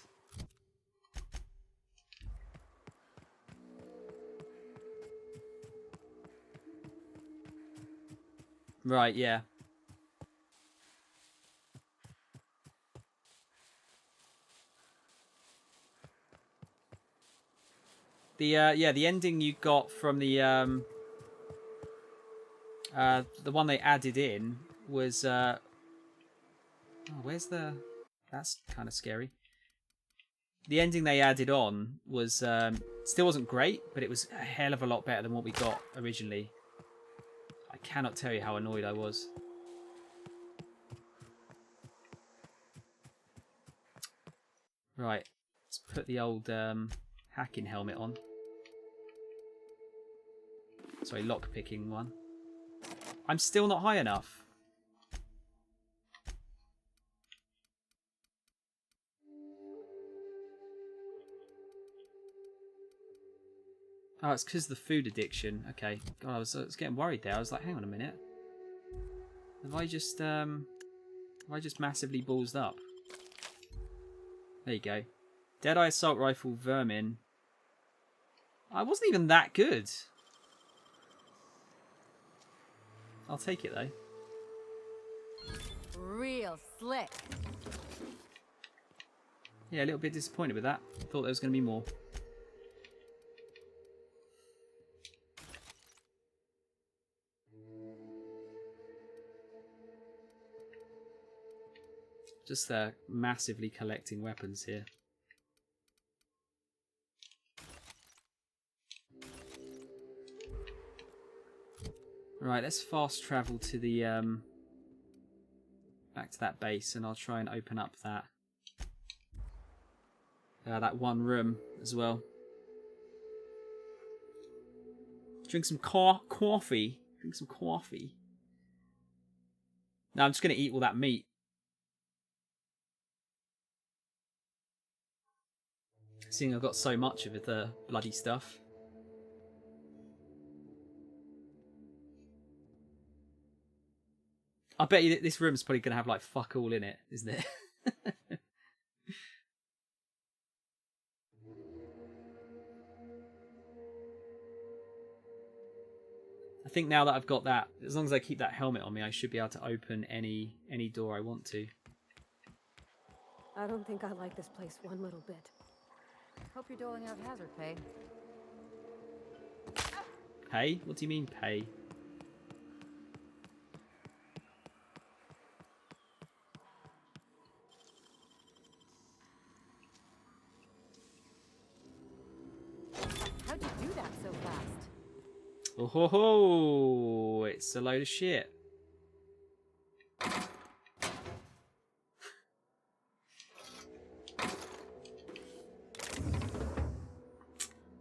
Right, yeah. The ending you got from the one they added in was where's the... That's kind of scary. the ending they added on was still wasn't great, but it was a hell of a lot better than what we got originally. I cannot tell you how annoyed I was. Right, let's put the old hacking helmet on. Sorry, lock-picking one. I'm still not high enough. Oh, it's because of the food addiction. Okay. God, I was getting worried there. I was like, hang on a minute. Have I just massively ballsed up? There you go. Deadeye assault rifle vermin. I wasn't even that good. I'll take it though. Real slick. Yeah, a little bit disappointed with that. Thought there was going to be more. Just massively collecting weapons here. Right, let's fast travel to the back to that base, and I'll try and open up that one room as well. Drink some coffee. Drink some coffee. No, I'm just going to eat all that meat. Seeing I've got so much of the bloody stuff. I bet you that this room's probably going to have like fuck all in it, isn't it? I think now that I've got that, as long as I keep that helmet on me, I should be able to open any door I want to. I don't think I like this place one little bit. Hope you're doling out hazard pay. Pay? What do you mean pay? How'd you do that so fast? Oh ho ho! It's a load of shit.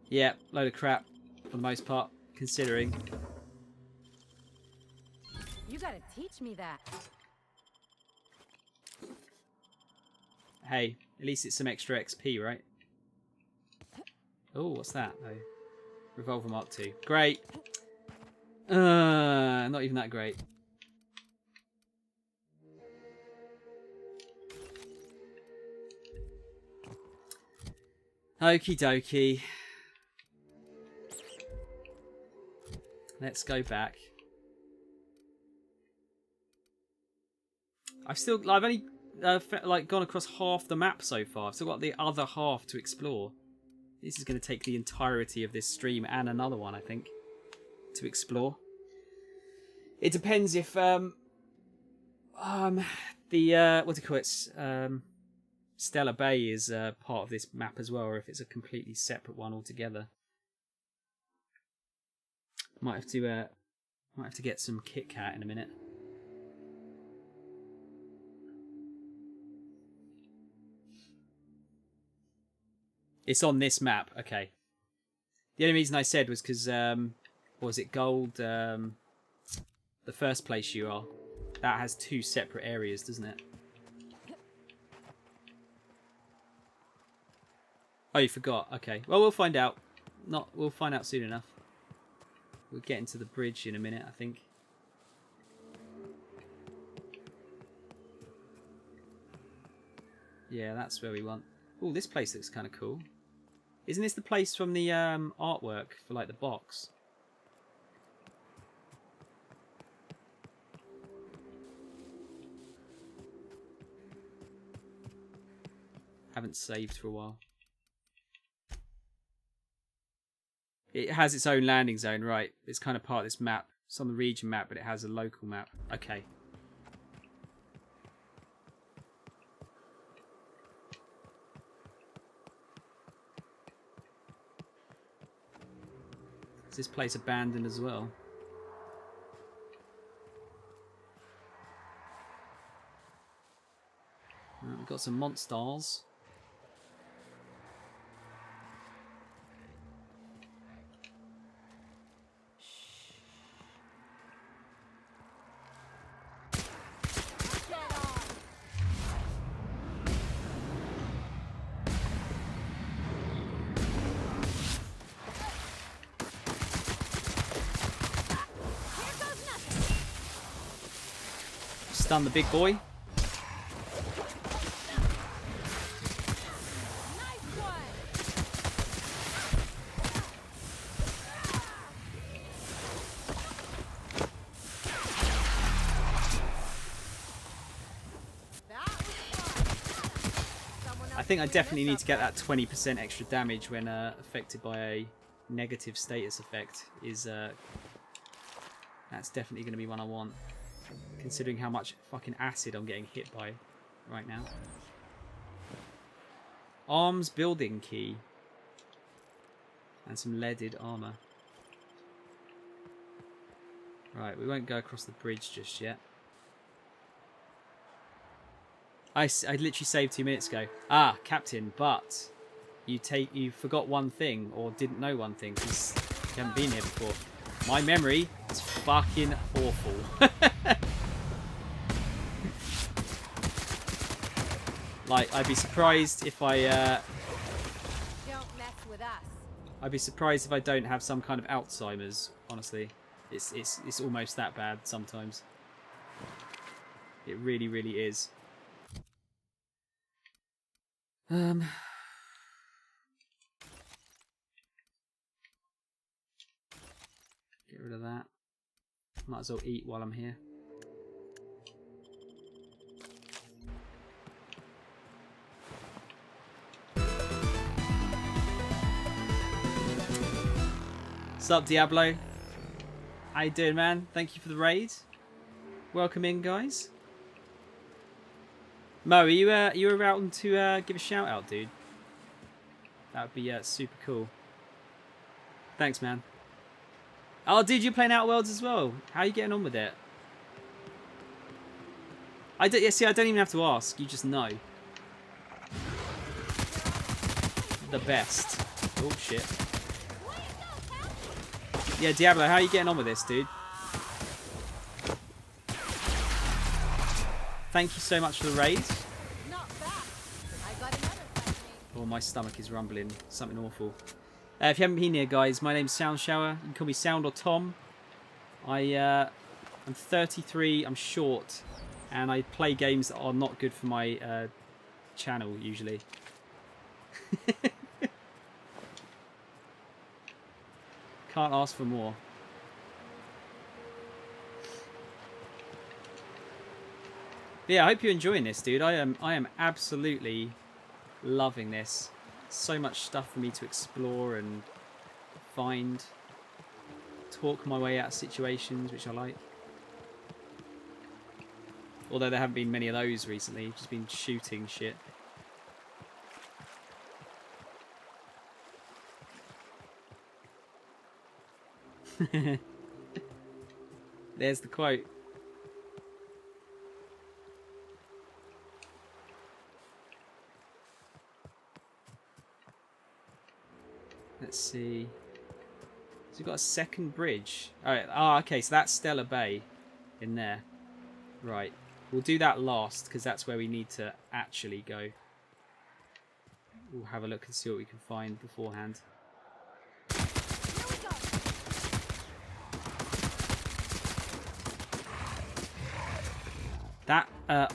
Yeah, load of crap for the most part, considering. You gotta teach me that. Hey, at least it's some extra XP, right? Oh, what's that though? Revolver Mark II. Great. Not even that great. Okie dokie. Let's go back. I've only like gone across half the map so far. I've still got the other half to explore. This is going to take the entirety of this stream and another one, I think, to explore. It depends if the what do you call it? Stellar Bay is part of this map as well, or if it's a completely separate one altogether. Might have to get some Kit Kat in a minute. It's on this map, okay. The only reason I said was because, was it Gold? The first place you are, that has two separate areas, doesn't it? Oh, you forgot. Okay. Well, we'll find out. We'll find out soon enough. We'll get into the bridge in a minute, I think. Yeah, that's where we want. Oh, this place looks kind of cool. Isn't this the place from the artwork for like the box? Haven't saved for a while. It has its own landing zone, right? It's kind of part of this map. It's on the region map, but it has a local map. Okay. Is this place abandoned as well? We've got some monsters. Stun the big boy. I think I definitely need to get that 20% extra damage when affected by a negative status effect. That's definitely going to be one I want, considering how much fucking acid I'm getting hit by right now. Arms building key and some leaded armor. Right, we won't go across the bridge just yet. I literally saved 2 minutes ago. Ah, Captain, but you forgot one thing, or didn't know one thing, because you haven't been here before. My memory is fucking awful. Like, I'd be surprised if I... Don't mess with us. I'd be surprised if I don't have some kind of Alzheimer's, honestly. It's almost that bad sometimes. It really, really is. Get rid of that. Might as well eat while I'm here. What's up, Diablo? How you doing, man? Thank you for the raid. Welcome in, guys. Mo, are you around to give a shout out, dude? That would be super cool. Thanks, man. Oh, dude, you're playing Outer Worlds as well. How are you getting on with it? See, I don't even have to ask. You just know. The best. Oh, shit. Yeah, Diablo, how are you getting on with this, dude? Thank you so much for the raid. Oh, my stomach is rumbling. Something awful. If you haven't been here, guys, my name's Soundshower. You can call me Sound or Tom. I'm 33, I'm short, and I play games that are not good for my channel, usually. Can't ask for more. But yeah, I hope you're enjoying this, dude. I am absolutely loving this. So much stuff for me to explore and find. Talk my way out of situations, which I like. Although there haven't been many of those recently. Just been shooting shit. There's the quote. Let's see. So we've got a second bridge. Alright, okay, so that's Stellar Bay in there. Right. We'll do that last, because that's where we need to actually go. We'll have a look and see what we can find beforehand. That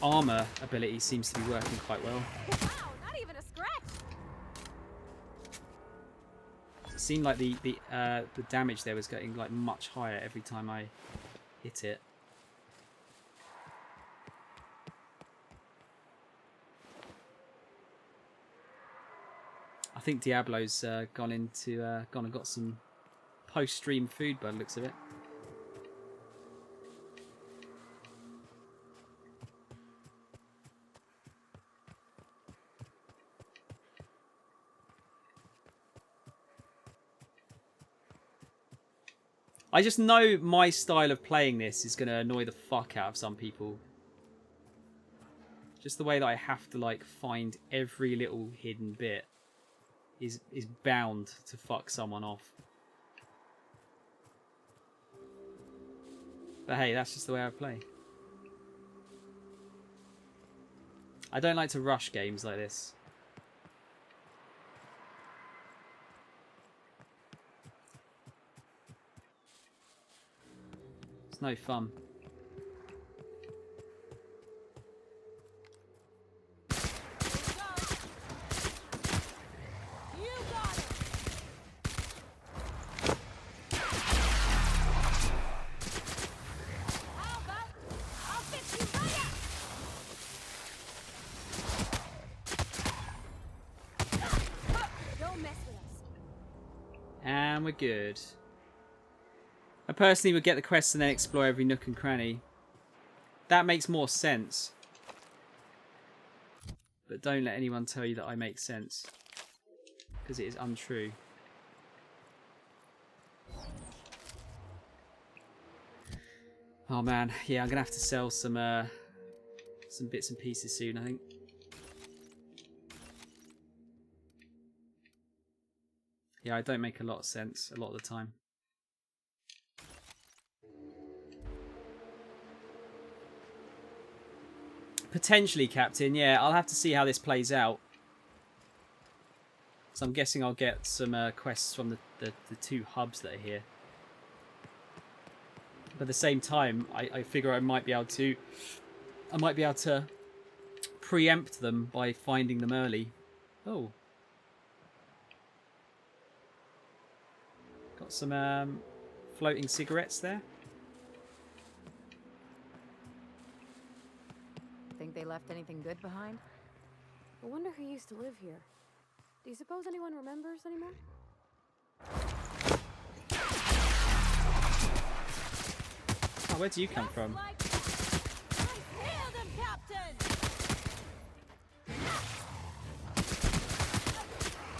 armor ability seems to be working quite well. Wow, not even a scratch. It seemed like the damage there was getting like much higher every time I hit it. I think Diablo's gone and got some post-stream food by the looks of it. I just know my style of playing this is going to annoy the fuck out of some people. Just the way that I have to like find every little hidden bit is bound to fuck someone off. But hey, that's just the way I play. I don't like to rush games like this. It's no fun. And we're good. I personally would get the quests and then explore every nook and cranny. That makes more sense. But don't let anyone tell you that I make sense. Because it is untrue. Oh man, yeah, I'm going to have to sell some bits and pieces soon, I think. Yeah, I don't make a lot of sense a lot of the time. Potentially, Captain. Yeah, I'll have to see how this plays out. So I'm guessing I'll get some quests from the two hubs that are here. But at the same time, I figure I might be able to preempt them by finding them early. Oh. Got some floating cigarettes there. Think they left anything good behind? I wonder who used to live here. Do you suppose anyone remembers anymore? Oh, where do you come from?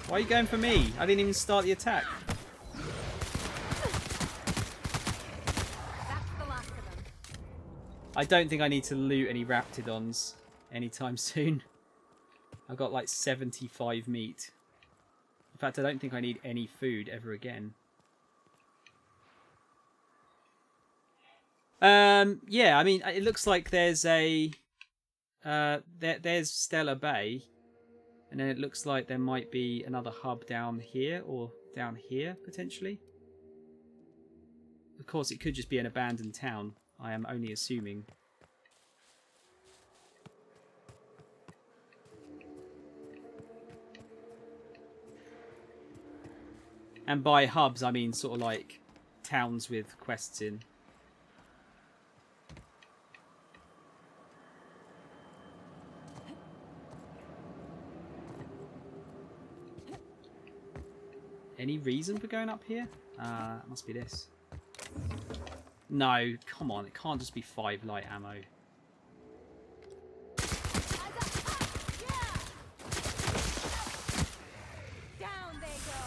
Why are you going for me? I didn't even start the attack. I don't think I need to loot any Raptidons anytime soon. I've got like 75 meat. In fact, I don't think I need any food ever again. Yeah, I mean, it looks like there's a... there's Stellar Bay. And then it looks like there might be another hub down here or down here, potentially. Of course, it could just be an abandoned town. I am only assuming. And by hubs, I mean sort of like towns with quests in. Any reason for going up here? It must be this. No, come on. It can't just be 5 light ammo. Down they go.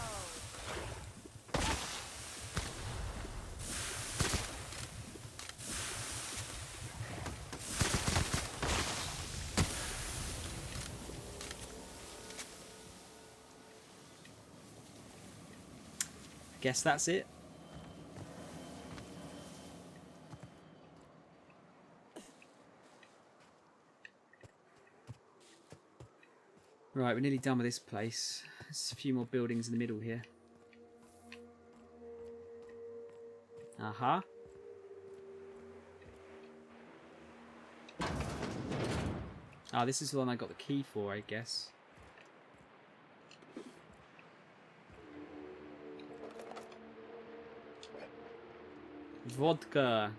Guess that's it. Right, we're nearly done with this place. There's a few more buildings in the middle here. Aha. Ah, this is the one I got the key for, I guess. Vodka.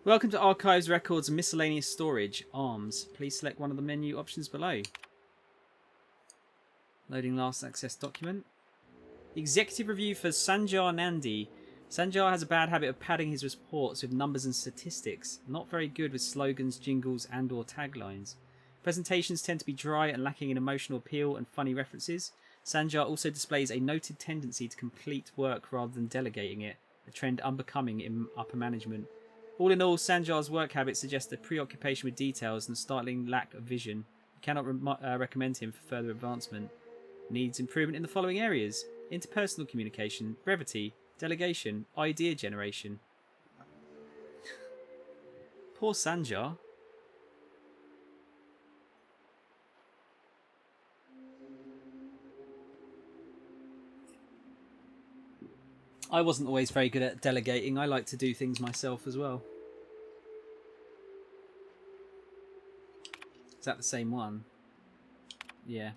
Welcome to Archives, Records and Miscellaneous Storage. Arms. Please select one of the menu options below. Loading last access document. Executive review for Sanjar Nandi, Sanjar has a bad habit of padding his reports with numbers and statistics, not very good with slogans, jingles, and or taglines. Presentations tend to be dry and lacking in emotional appeal and funny references. Sanjar also displays a noted tendency to complete work rather than delegating it, a trend unbecoming in upper management. All in all, Sanjar's work habits suggest a preoccupation with details and a startling lack of vision. You cannot recommend him for further advancement. Needs improvement in the following areas: interpersonal communication, brevity, delegation, idea generation. Poor Sanjar. I wasn't always very good at delegating. I like to do things myself as well. Is that the same one? Yeah.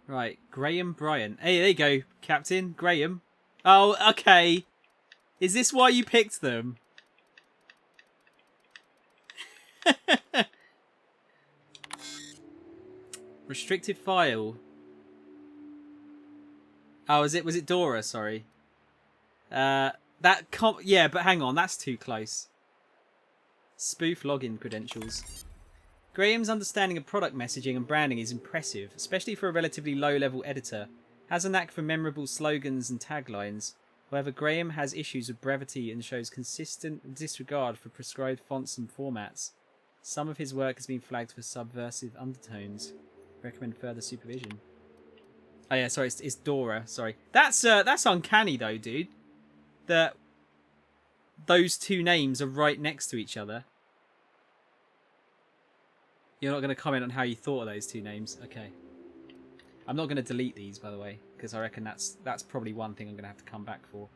Right. Graham Bryant. Hey, there you go, Captain. Graham. Oh, okay. Is this why you picked them? Restricted file. Oh, was it Dora? Sorry. Yeah, but hang on, that's too close. Spoof login credentials. Graham's understanding of product messaging and branding is impressive, especially for a relatively low-level editor. Has a knack for memorable slogans and taglines. However, Graham has issues with brevity and shows consistent disregard for prescribed fonts and formats. Some of his work has been flagged for subversive undertones. Recommend further supervision. Oh yeah, sorry, it's Dora. Sorry, that's uncanny though, dude. That those two names are right next to each other. You're not going to comment on how you thought of those two names, okay? I'm not going to delete these, by the way, because I reckon that's probably one thing I'm going to have to come back for.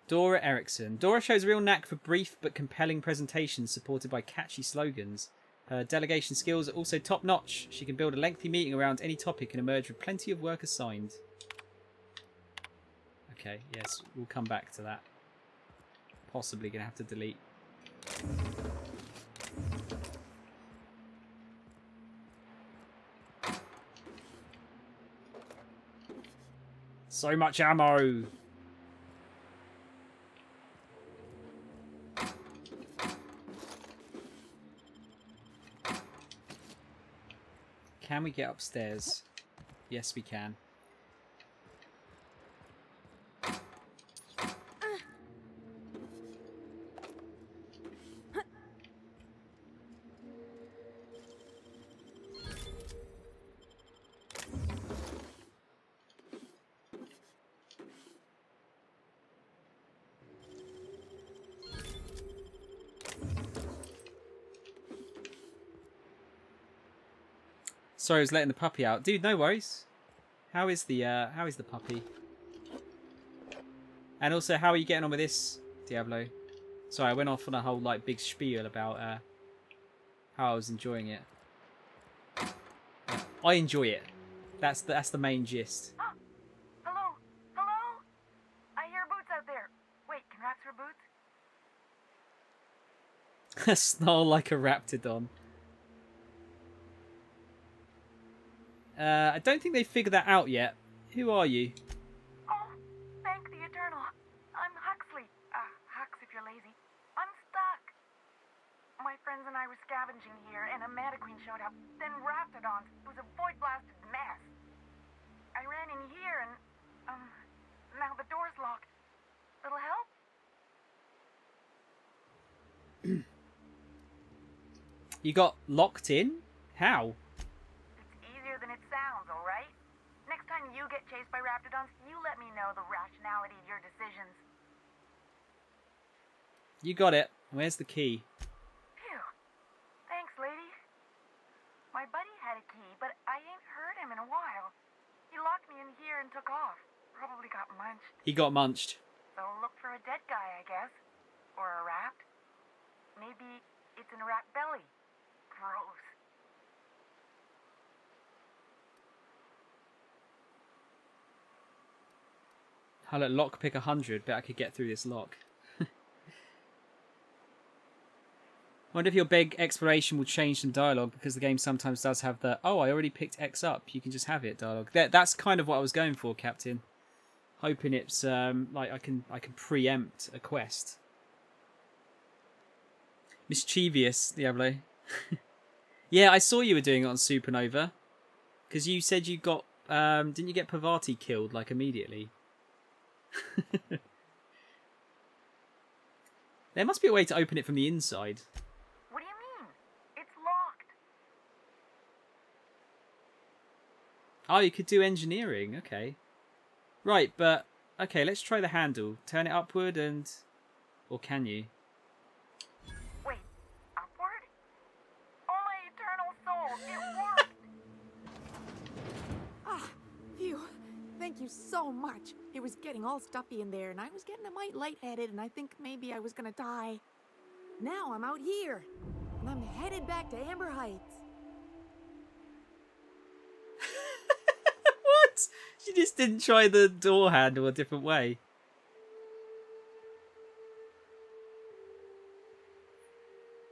Dora Erickson. Dora shows a real knack for brief but compelling presentations supported by catchy slogans. Her delegation skills are also top-notch. She can build a lengthy meeting around any topic and emerge with plenty of work assigned. Okay, yes, we'll come back to that. Possibly going to have to delete. So much ammo! Can we get upstairs? Yes, we can. Sorry, I was letting the puppy out. Dude, no worries. How is the puppy? And also, how are you getting on with this, Diablo? Sorry, I went off on a whole like big spiel about how I was enjoying it. I enjoy it. That's the main gist. Oh, hello, hello. I hear boots out there. Wait, can rats wear boots? Snarl like a raptidon. I don't think they've figured that out yet. Who are you? Oh, thank the Eternal. I'm Huxley. Hux if you're lazy. I'm stuck. My friends and I were scavenging here, and a Meta Queen showed up. Then Raptidons. It was a void-blasted mess. I ran in here, and, now the door's locked. Little help? You got locked in? How? Than it sounds, alright? Next time you get chased by Raptidons, you let me know the rationality of your decisions. You got it. Where's the key? Phew. Thanks, lady. My buddy had a key, but I ain't heard him in a while. He locked me in here and took off. Probably got munched. He got munched. So look for a dead guy, I guess. Or a rat. Maybe it's in a rat belly. Gross. I'll let lockpick 100, bet I could get through this lock. Wonder if your big exploration will change some dialogue, because the game sometimes does have the, oh, I already picked X up, you can just have it dialogue. That's kind of what I was going for, Captain. Hoping it's like I can preempt a quest. Mischievous, Diablo. Yeah, I saw you were doing it on Supernova. Because you said you got... didn't you get Pavati killed, like, immediately? There must be a way to open it from the inside. What do you mean? It's locked. Oh, you could do engineering. Okay. Right, but... Okay, let's try the handle. Turn it upward and... Or can you? Wait, upward? Oh my eternal soul, it worked! Ah, phew. Thank you so much. It was getting all stuffy in there, and I was getting a mite lightheaded, and I think maybe I was gonna die. Now I'm out here, and I'm headed back to Amber Heights. What? She just didn't try the door handle a different way.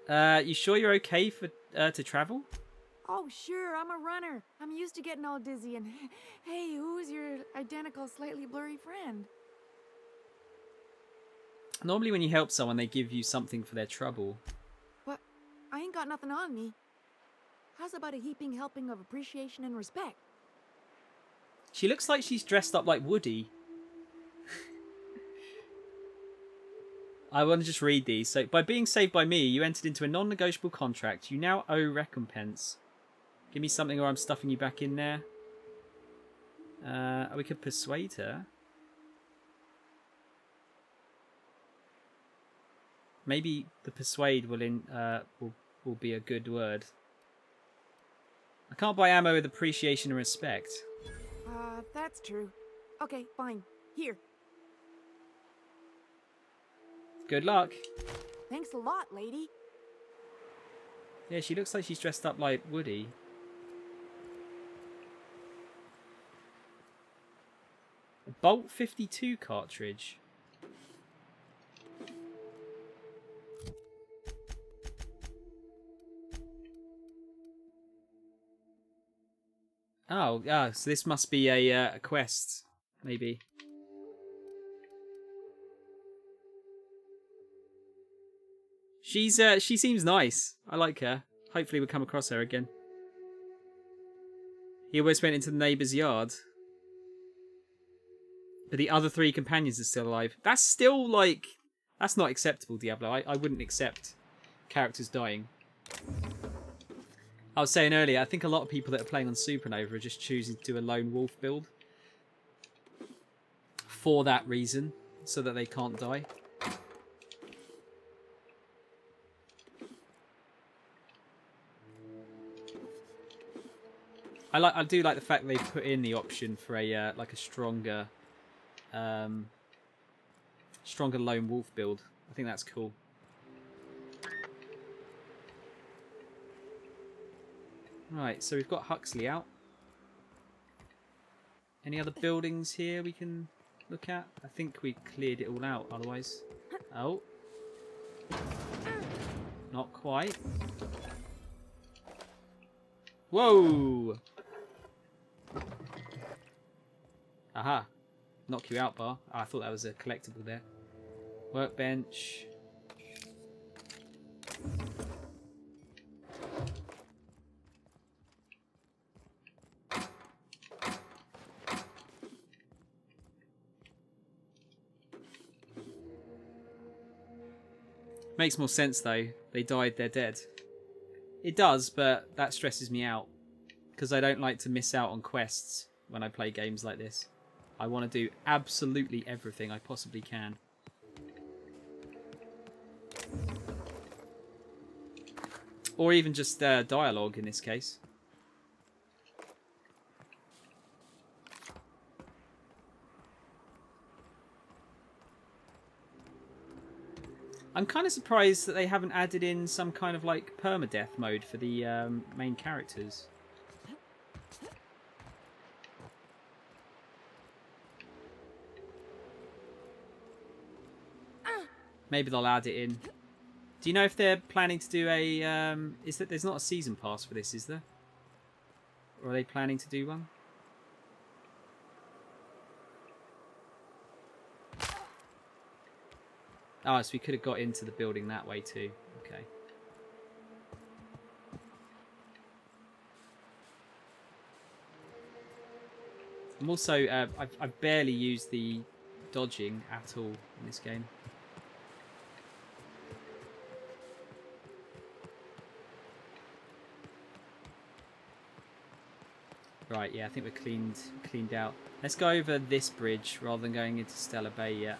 You sure you're okay for to travel? Oh, sure, I'm a runner. I'm used to getting all dizzy, and hey, who's your identical, slightly blurry friend? Normally when you help someone, they give you something for their trouble. But I ain't got nothing on me. How's about a heaping helping of appreciation and respect? She looks like she's dressed up like Woody. I want to just read these. So, by being saved by me, you entered into a non-negotiable contract. You now owe recompense. Give me something or I'm stuffing you back in there. We could persuade her. Maybe the persuade will be a good word. I can't buy ammo with appreciation and respect. That's true. Okay, fine. Here. Good luck. Thanks a lot, lady. Yeah, she looks like she's dressed up like Woody. A Bolt 52 cartridge. Oh, so this must be a quest, maybe. She seems nice. I like her. Hopefully we'll come across her again. He always went into the neighbour's yard. But the other 3 companions are still alive. That's still, like... That's not acceptable, Diablo. I wouldn't accept characters dying. I was saying earlier, I think a lot of people that are playing on Supernova are just choosing to do a lone wolf build. For that reason. So that they can't die. I do like the fact they put in the option for a like a stronger lone wolf build. I think that's cool. Right, so we've got Huxley out. Any other buildings here we can look at? I think we cleared it all out otherwise. Oh. Not quite. Whoa! Aha. Knock you out bar. Oh, I thought that was a collectible there. Workbench. Makes more sense though. They died, they're dead. It does, but that stresses me out. Because I don't like to miss out on quests when I play games like this. I want to do absolutely everything I possibly can. Or even just dialogue in this case. I'm kind of surprised that they haven't added in some kind of like permadeath mode for the main characters. Maybe they'll add it in. Do you know if they're planning to do a... is that there's not a season pass for this, is there? Or are they planning to do one? Oh, so we could have got into the building that way too. Okay. I'm also, I've barely used the dodging at all in this game. Right, yeah, I think we're cleaned out. Let's go over this bridge rather than going into Stellar Bay yet.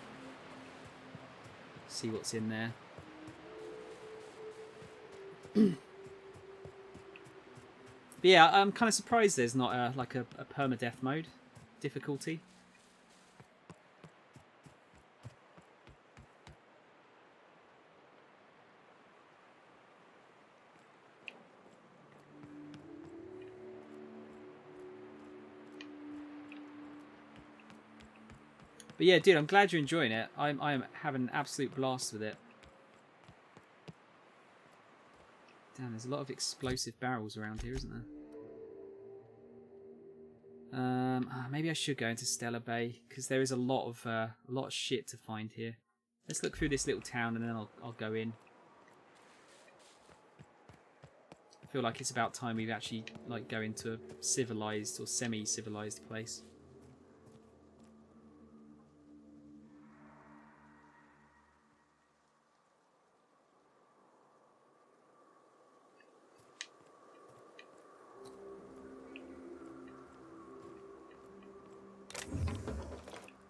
See what's in there. But yeah, I'm kind of surprised there's not a permadeath mode difficulty. But yeah, dude, I'm glad you're enjoying it. I'm having an absolute blast with it. Damn, there's a lot of explosive barrels around here, isn't there? Maybe I should go into Stellar Bay because there is a lot of shit to find here. Let's look through this little town and then I'll go in. I feel like it's about time we actually like go into a civilized or semi-civilized place.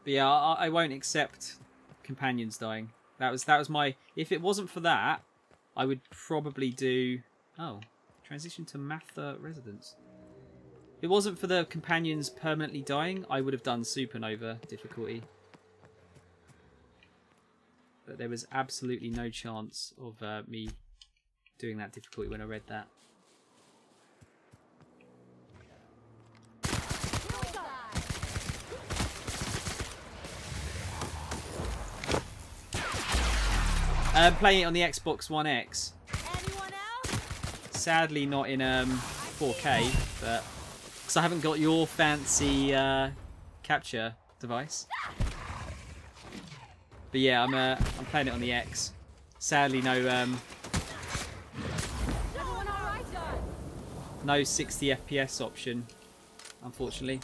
But yeah, I won't accept companions dying. That was my. If it wasn't for that, I would probably do. Oh, transition to Mather residence. If it wasn't for the companions permanently dying, I would have done Supernova difficulty. But there was absolutely no chance of me doing that difficulty when I read that. Playing it on the Xbox One X. Anyone else? Sadly not in 4K, but because I haven't got your fancy capture device. But yeah, I'm playing it on the X. Sadly, no Everyone all right, John? no 60 FPS option, unfortunately.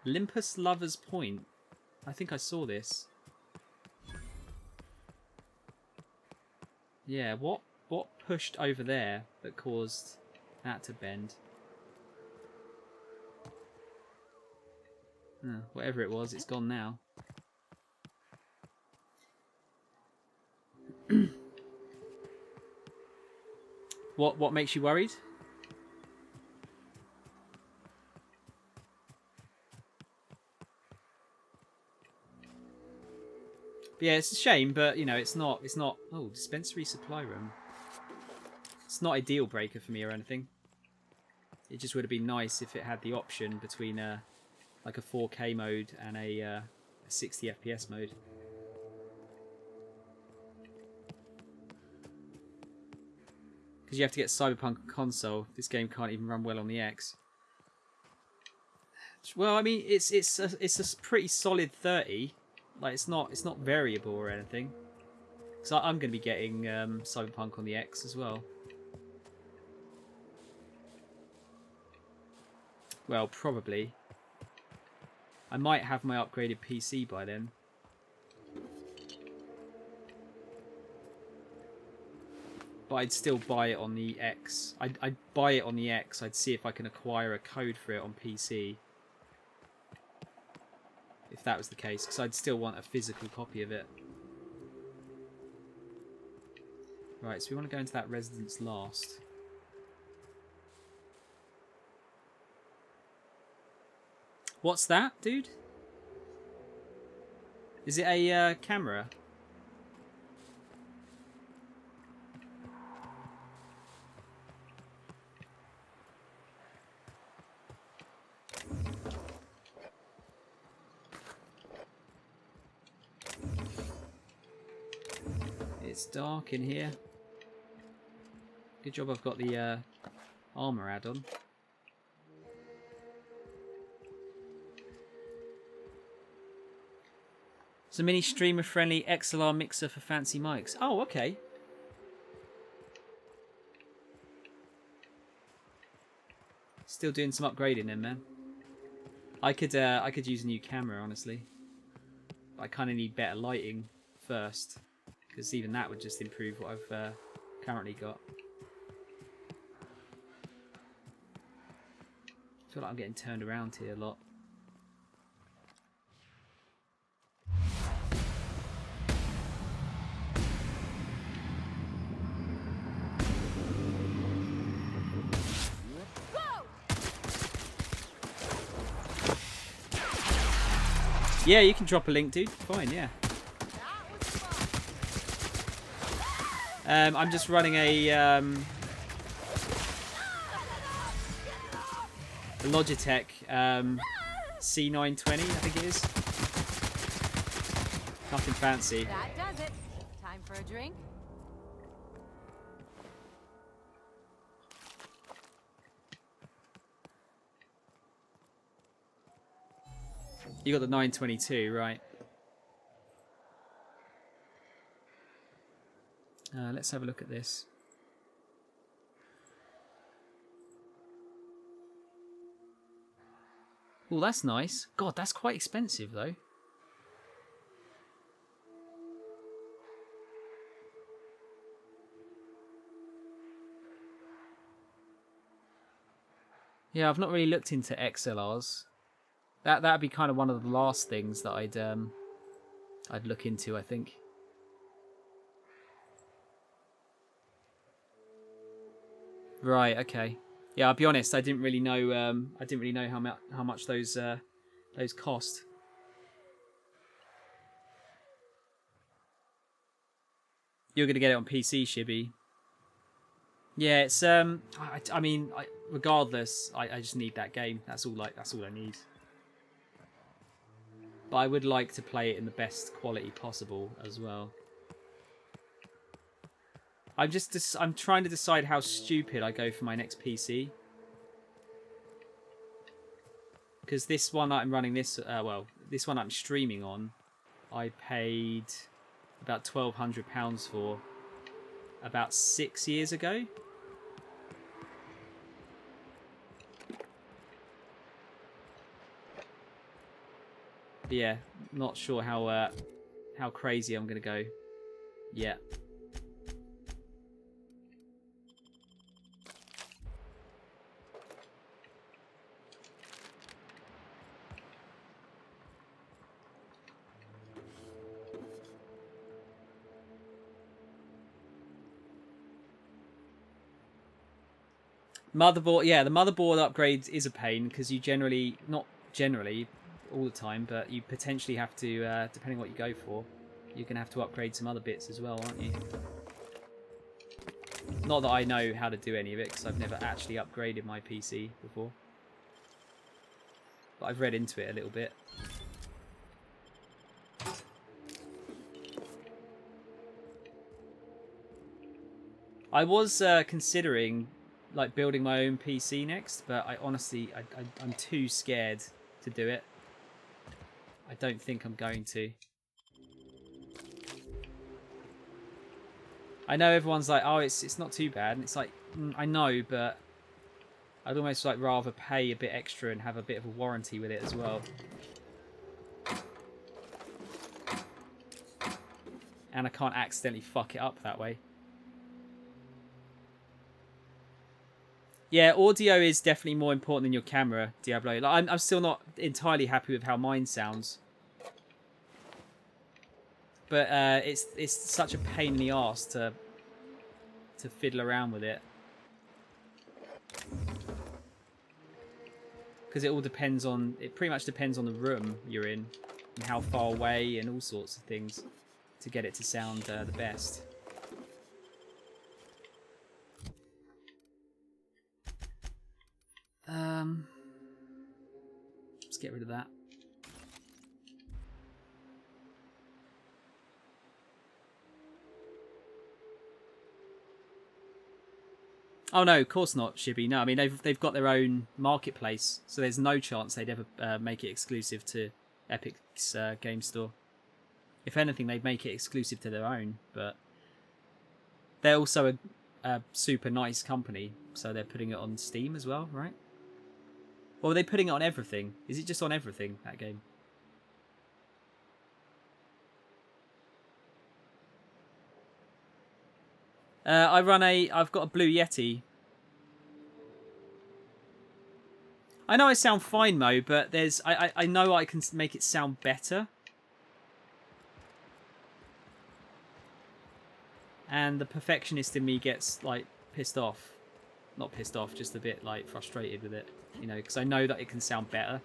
Olympus Lovers Point. I think I saw this. Yeah, what pushed over there that caused that to bend? Whatever it was, it's gone now. What makes you worried? Yeah, it's a shame, but you know, it's not. Oh, dispensary supply room. It's not a deal breaker for me or anything. It just would have been nice if it had the option between like a 4K mode and a 60 FPS mode. Because you have to get Cyberpunk console. This game can't even run well on the X. Well, I mean, it's a pretty solid 30. Like it's not variable or anything. Because I'm going to be getting Cyberpunk on the X as well. Well, probably. I might have my upgraded PC by then. But I'd still buy it on the X. I'd buy it on the X. I'd see if I can acquire a code for it on PC. If that was the case, because I'd still want a physical copy of it. Right, so we want to go into that residence last. What's that, dude? Is it a camera? It's dark in here. Good job I've got the armor add-on. It's a mini streamer-friendly XLR mixer for fancy mics. Oh, okay. Still doing some upgrading then, man. I could use a new camera, honestly. But I kind of need better lighting first, because even that would just improve what I've currently got. I feel like I'm getting turned around here a lot. Yeah, you can drop a link, dude. Fine, yeah. I'm just running a Logitech C920, I think it is. Nothing fancy. That does it. Time for a drink? You got the 922, right? Let's have a look at this. Oh, that's nice. God, that's quite expensive, though. Yeah, I've not really looked into XLRs. That'd be kind of one of the last things that I'd look into, I think. Right. Okay. Yeah, I'll be honest. I didn't really know. I didn't really know how much those cost. You're gonna get it on PC, Shibby. Yeah, it's I mean, regardless, I just need that game. That's all I need. But I would like to play it in the best quality possible as well. I'm trying to decide how stupid I go for my next PC. Because this one I'm running this one I'm streaming on, I paid about £1,200 for about 6 years ago. But yeah, not sure how crazy I'm gonna go yet. Motherboard, yeah, the motherboard upgrade is a pain because you not generally all the time, but you potentially have to, depending on what you go for, you're going to have to upgrade some other bits as well, aren't you? Not that I know how to do any of it because I've never actually upgraded my PC before. But I've read into it a little bit. I was considering like building my own PC next, but I'm too scared to do it. I don't think I'm going to. I know everyone's like, oh, it's not too bad, and it's like, I know, but I'd almost like rather pay a bit extra and have a bit of a warranty with it as well. And I can't accidentally fuck it up that way. Yeah, audio is definitely more important than your camera, Diablo. Like, I'm still not entirely happy with how mine sounds. But it's such a pain in the arse to fiddle around with it. Because it pretty much depends on the room you're in and how far away and all sorts of things to get it to sound the best. Let's get rid of that. Oh no, of course not, Shibby. No, I mean they've got their own marketplace, so there's no chance they'd ever make it exclusive to Epic's game store. If anything, they'd make it exclusive to their own, but they're also a super nice company, so they're putting it on Steam as well, right? Or are they putting it on everything? Is it just on everything, that game? I've got a Blue Yeti. I know I sound fine, Mo, but I know I can make it sound better. And the perfectionist in me gets, like, pissed off. Not pissed off, just a bit, like, frustrated with it. You know, because I know that it can sound better.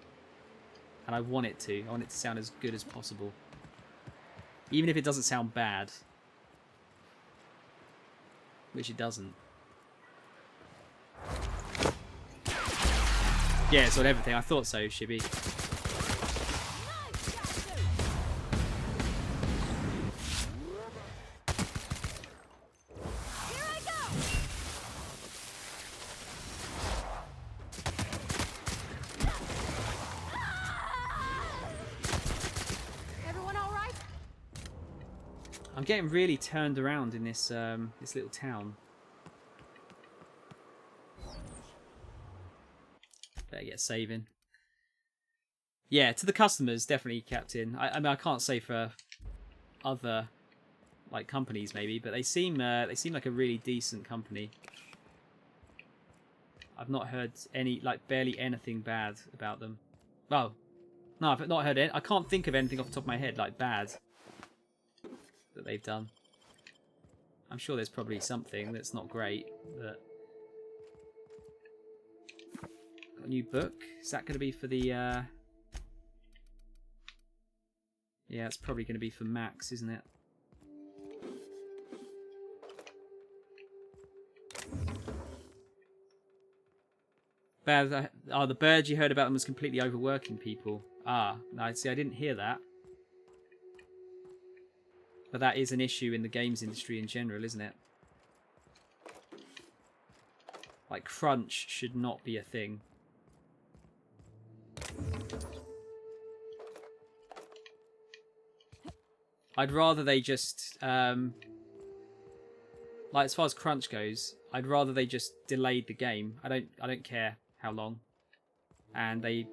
And I want it to. I want it to sound as good as possible. Even if it doesn't sound bad. Which it doesn't. Yeah, it's on everything. I thought so, Shibby. I'm getting really turned around in this this little town. Better get saving. Yeah, to the customers, definitely, Captain. I mean, I can't say for other like companies maybe, but they seem like a really decent company. I've not heard any, like, barely anything bad about them. Oh, no, I've not heard it. I can't think of anything off the top of my head like bad that they've done. I'm sure there's probably something that's not great, but... Got a new book. Is that going to be for the... Yeah, it's probably going to be for Max, isn't it? Bad. Oh, the bird you heard about them was completely overworking people. Ah, no, see, I didn't hear that. But that is an issue in the games industry in general, isn't it? Like, crunch should not be a thing. I'd rather they just, like, as far as crunch goes, I'd rather they just delayed the game. I don't care how long. And they,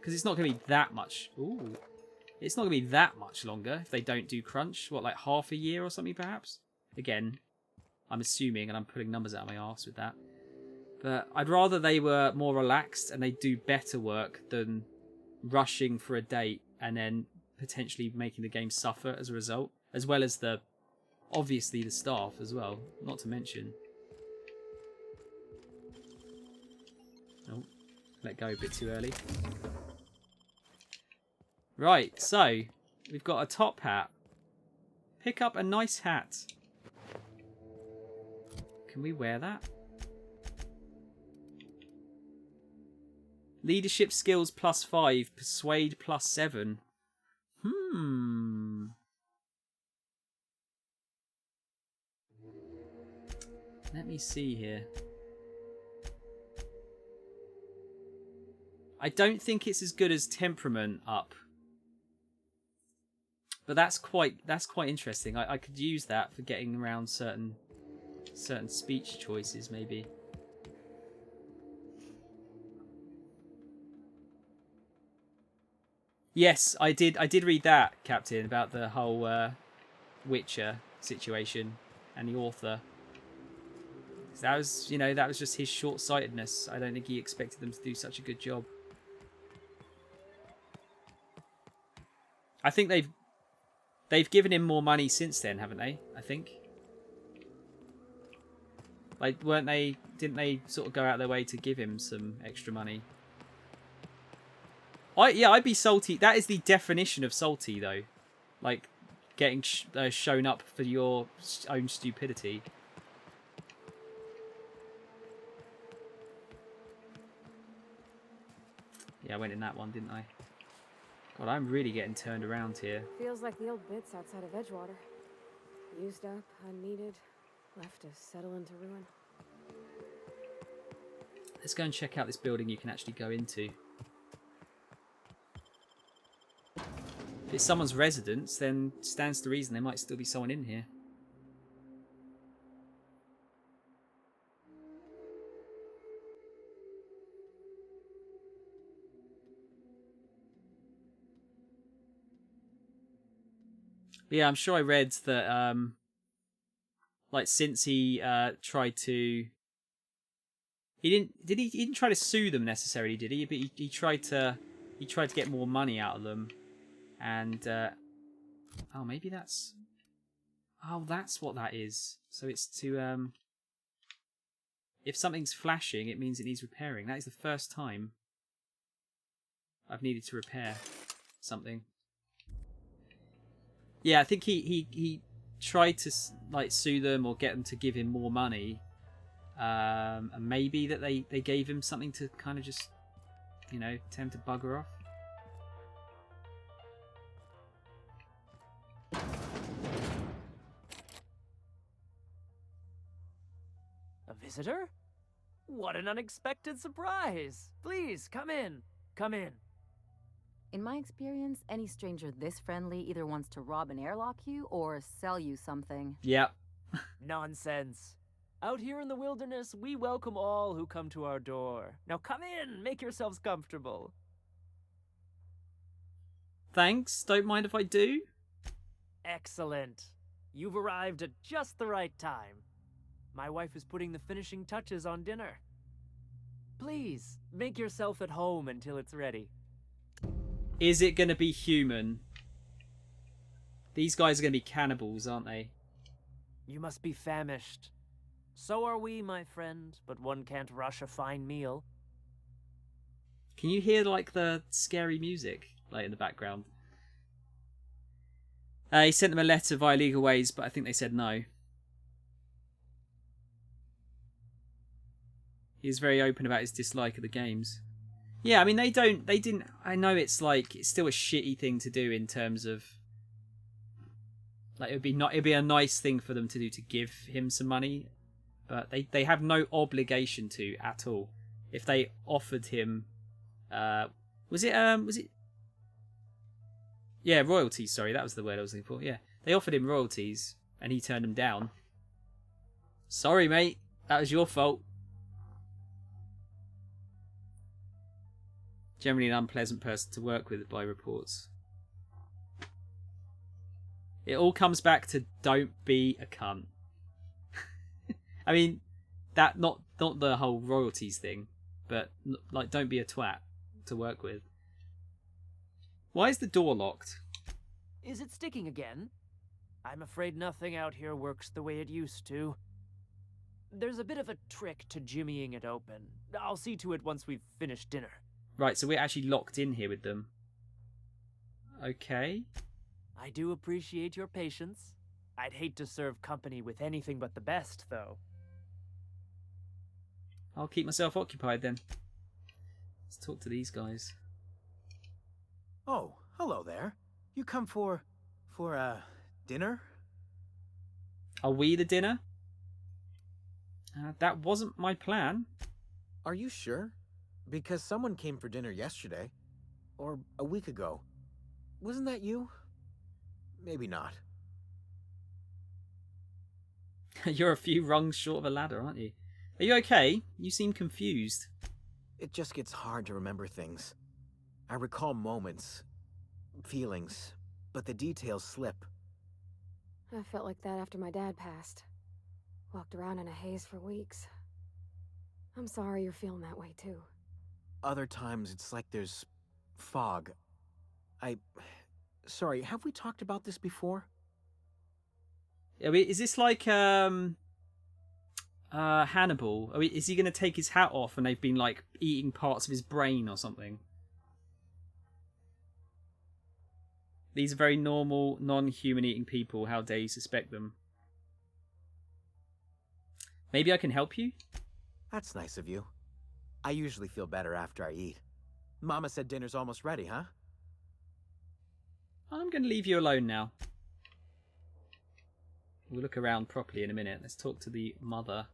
because it's not going to be that much. Ooh. It's not going to be that much longer if they don't do crunch. What, like half a year or something, perhaps? Again, I'm assuming, and I'm putting numbers out of my arse with that. But I'd rather they were more relaxed and they do better work than rushing for a date and then potentially making the game suffer as a result. As well as the, obviously, the staff as well, not to mention. Oh, let go a bit too early. Right, so we've got a top hat. Pick up a nice hat. Can we wear that? Leadership skills +5, persuade +7. Let me see here. I don't think it's as good as temperament up. But that's quite interesting. I could use that for getting around certain speech choices, maybe. Yes, I did read that, Captain, about the whole Witcher situation and the author. That was, you know, that was just his short-sightedness. I don't think he expected them to do such a good job. I think they've given him more money since then, haven't they? I think. Like, didn't they sort of go out of their way to give him some extra money? I'd be salty. That is the definition of salty, though. Like, getting shown up for your own stupidity. Yeah, I went in that one, didn't I? God, I'm really getting turned around here. Feels like the old bits outside of Edgewater. Used up, unneeded, left to settle into ruin. Let's go and check out this building you can actually go into. If it's someone's residence, then stands to reason there might still be someone in here. But yeah, I'm sure I read that, like, since he tried to, he didn't try to sue them necessarily, did he? But he tried to get more money out of them, and oh, maybe that's what that is. So it's to if something's flashing, it means it needs repairing. That is the first time I've needed to repair something. Yeah, I think he tried to like sue them or get them to give him more money, and maybe that they gave him something to kind of just, you know, tell him to bugger off. A visitor? What an unexpected surprise! Please, come in. Come in. In my experience, any stranger this friendly either wants to rob and airlock you or sell you something. Yep. Nonsense. Out here in the wilderness, we welcome all who come to our door. Now come in, make yourselves comfortable. Thanks. Don't mind if I do. Excellent. You've arrived at just the right time. My wife is putting the finishing touches on dinner. Please, make yourself at home until it's ready. Is it going to be human? These guys are going to be cannibals, aren't they? You must be famished. So are we, my friend, but one can't rush a fine meal. Can you hear like the scary music like in the background? He sent them a letter via legal ways, but I think they said no. He's very open about his dislike of the games. Yeah, I mean they didn't. I know it's like it's still a shitty thing to do in terms of like it'd be a nice thing for them to do to give him some money, but they have no obligation to at all. If they offered him, was it yeah, royalties. Sorry, that was the word I was looking for. Yeah, they offered him royalties and he turned them down. Sorry, mate, that was your fault. Generally an unpleasant person to work with by reports. It all comes back to don't be a cunt. I mean, that not the whole royalties thing, but like don't be a twat to work with. Why is the door locked? Is it sticking again? I'm afraid nothing out here works the way it used to. There's a bit of a trick to jimmying it open. I'll see to it once we've finished dinner. Right, so we're actually locked in here with them. Okay. I do appreciate your patience. I'd hate to serve company with anything but the best, though. I'll keep myself occupied then. Let's talk to these guys. Oh, hello there. You come for dinner? Are we the dinner? That wasn't my plan. Are you sure? Because someone came for dinner yesterday. Or a week ago. Wasn't that you? Maybe not. You're a few rungs short of a ladder, aren't you? Are you okay? You seem confused. It just gets hard to remember things. I recall moments, feelings, but the details slip. I felt like that after my dad passed. Walked around in a haze for weeks. I'm sorry you're feeling that way too. Other times it's like there's fog. Sorry, have we talked about this before? I mean, is this like Hannibal? I mean, is he going to take his hat off and they've been like eating parts of his brain or something? These are very normal, non-human eating people. How dare you suspect them? Maybe I can help you? That's nice of you. I usually feel better after I eat. Mama said dinner's almost ready, huh? I'm going to leave you alone now. We'll look around properly in a minute. Let's talk to the mother.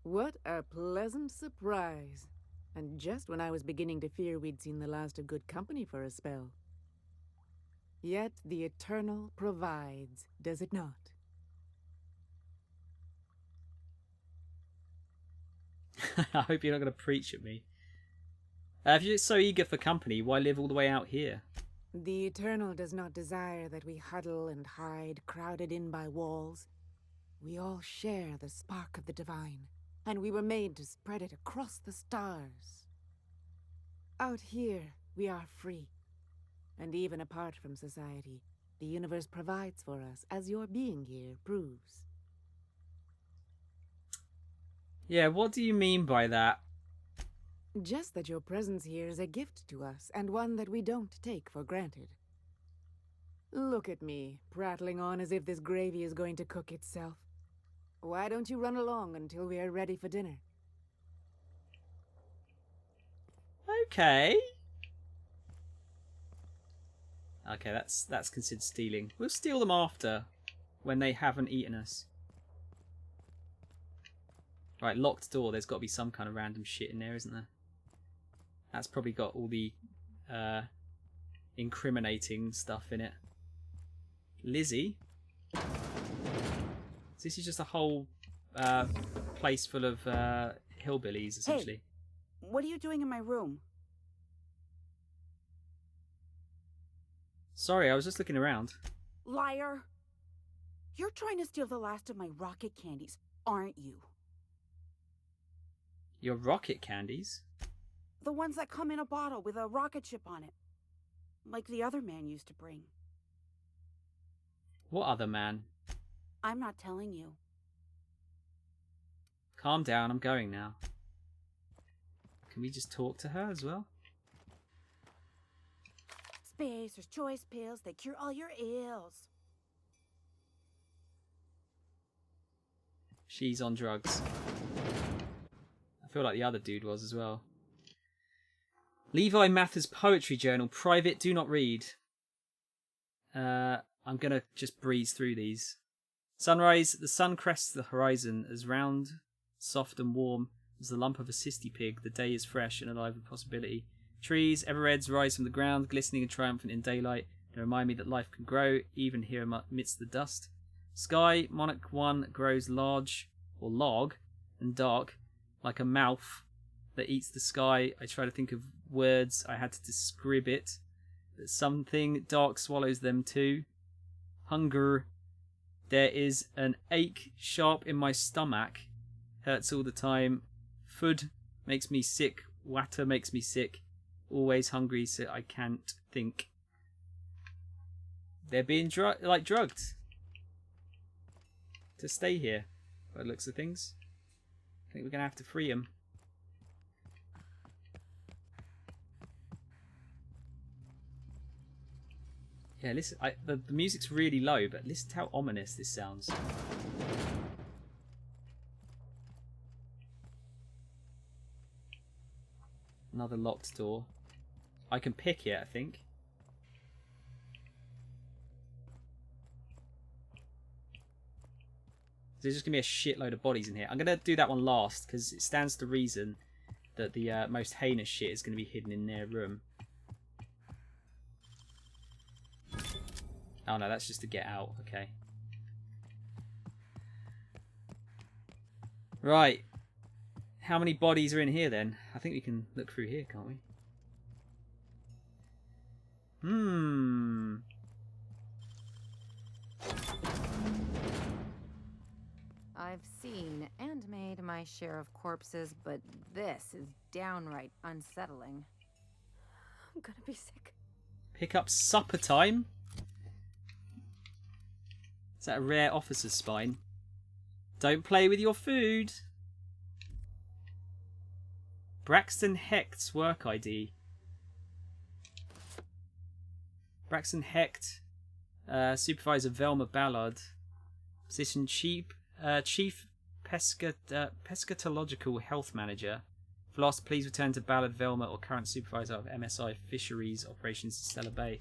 What a pleasant surprise. And just when I was beginning to fear we'd seen the last of good company for a spell. Yet the Eternal provides, does it not? I hope you're not going to preach at me. If you're so eager for company, why live all the way out here? The Eternal does not desire that we huddle and hide, crowded in by walls. We all share the spark of the divine, and we were made to spread it across the stars. Out here, we are free. And even apart from society, the universe provides for us, as your being here proves. Yeah, what do you mean by that? Just that your presence here is a gift to us, and one that we don't take for granted. Look at me, prattling on as if this gravy is going to cook itself. Why don't you run along until we are ready for dinner? Okay. Okay, that's considered stealing. We'll steal them after, when they haven't eaten us. Right, locked door. There's got to be some kind of random shit in there, isn't there? That's probably got all the incriminating stuff in it. Lizzie? This is just a whole place full of hillbillies, essentially. Hey, what are you doing in my room? Sorry, I was just looking around. Liar! You're trying to steal the last of my rocket candies, aren't you? Your rocket candies? The ones that come in a bottle with a rocket ship on it. Like the other man used to bring. What other man? I'm not telling you. Calm down, I'm going now. Can we just talk to her as well? Spacer's choice pills, they cure all your ills. She's on drugs. I feel like the other dude was as well. Levi Mather's Poetry Journal. Private, do not read. I'm going to just breeze through these. Sunrise. The sun crests the horizon as round, soft and warm as the lump of a cysty pig. The day is fresh and alive with possibility. Trees, ever-reds, rise from the ground, glistening and triumphant in daylight. They remind me that life can grow, even here amidst the dust. Sky, Monarch 1 grows large, or log, and dark, like a mouth that eats the sky. I try to think of words I had to describe it. But something dark swallows them too. Hunger. There is an ache sharp in my stomach. Hurts all the time. Food makes me sick. Water makes me sick. Always hungry, so I can't think. They're being drugged to stay here, by the looks of things. I think we're going to have to free them. Yeah, listen. The music's really low, but listen to how ominous this sounds. Another locked door. I can pick it, I think. There's just going to be a shitload of bodies in here. I'm going to do that one last, because it stands to reason that the most heinous shit is going to be hidden in their room. Oh no, that's just to get out. Okay. Right. How many bodies are in here then? I think we can look through here, can't we? I've seen and made my share of corpses, but this is downright unsettling. I'm gonna be sick. Pick up supper time? Is that a rare officer's spine? Don't play with your food. Braxton Hecht's work ID. Braxton Hecht, Supervisor Velma Ballard, Position Chief Pescatological Health Manager. If lost, please return to Ballard Velma or current Supervisor of MSI Fisheries Operations in Stellar Bay.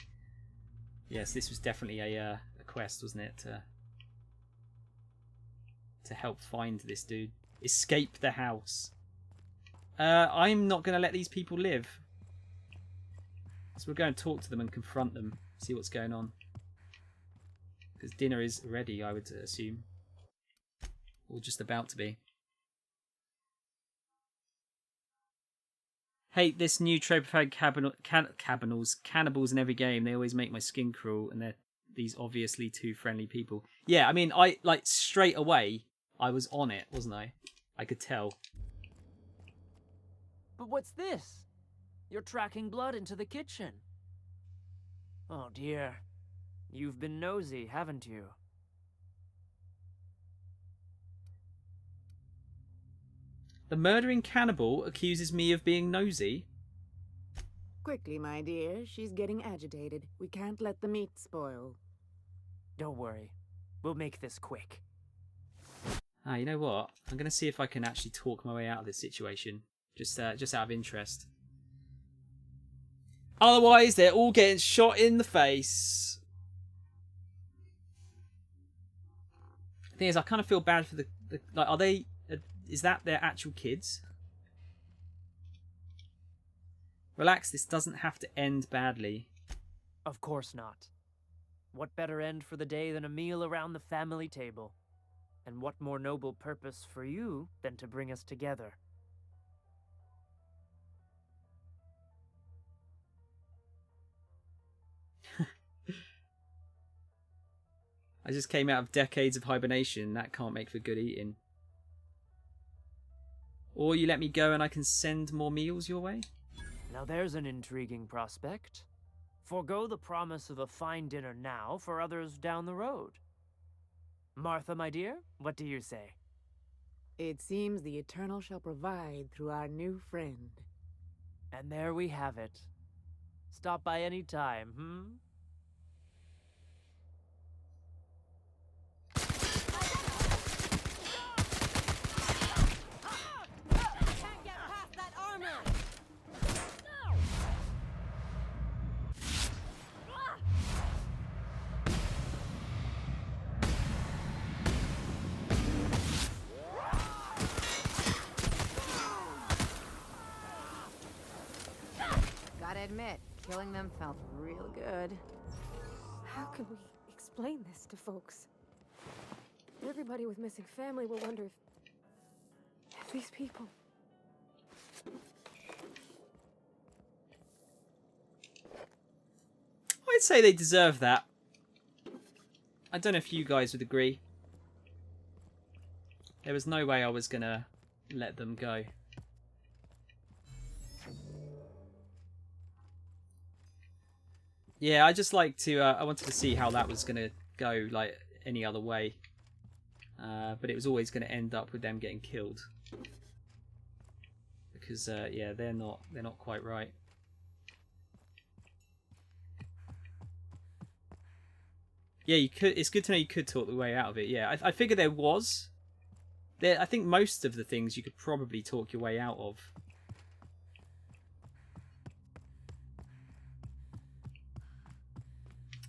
Yes, this was definitely a quest, wasn't it? To help find this dude. Escape the house. I'm not going to let these people live. So we'll go and talk to them and confront them. See what's going on. Because dinner is ready, I would assume. Or just about to be. Hate this new tropified cannibals in every game. They always make my skin crawl, and they're these obviously too friendly people. Yeah, I mean, I like straight away, I was on it, wasn't I? I could tell. But what's this? You're tracking blood into the kitchen. Oh dear. You've been nosy, haven't you? The murdering cannibal accuses me of being nosy. Quickly, my dear. She's getting agitated. We can't let the meat spoil. Don't worry. We'll make this quick. Ah, you know what? I'm going to see if I can actually talk my way out of this situation. Just out of interest. Otherwise, they're all getting shot in the face. The thing is, I kind of feel bad for the like, are they... is that their actual kids? Relax, this doesn't have to end badly. Of course not. What better end for the day than a meal around the family table? And what more noble purpose for you than to bring us together? I just came out of decades of hibernation. That can't make for good eating. Or you let me go and I can send more meals your way? Now there's an intriguing prospect. Forgo the promise of a fine dinner now for others down the road. Martha, my dear, what do you say? It seems the Eternal shall provide through our new friend. And there we have it. Stop by any time, hmm? Can't get past that armor! Gotta admit, killing them felt real good. How can we explain this to folks? Everybody with missing family will wonder if these people... I'd say they deserve that. I don't know if you guys would agree. There was no way I was gonna let them go. Yeah, I just like to... I wanted to see how that was gonna go, like, any other way. But it was always gonna end up with them getting killed. Because, yeah, they're not quite right. Yeah, you could. It's good to know you could talk the way out of it. Yeah, I figured there was. I think most of the things you could probably talk your way out of.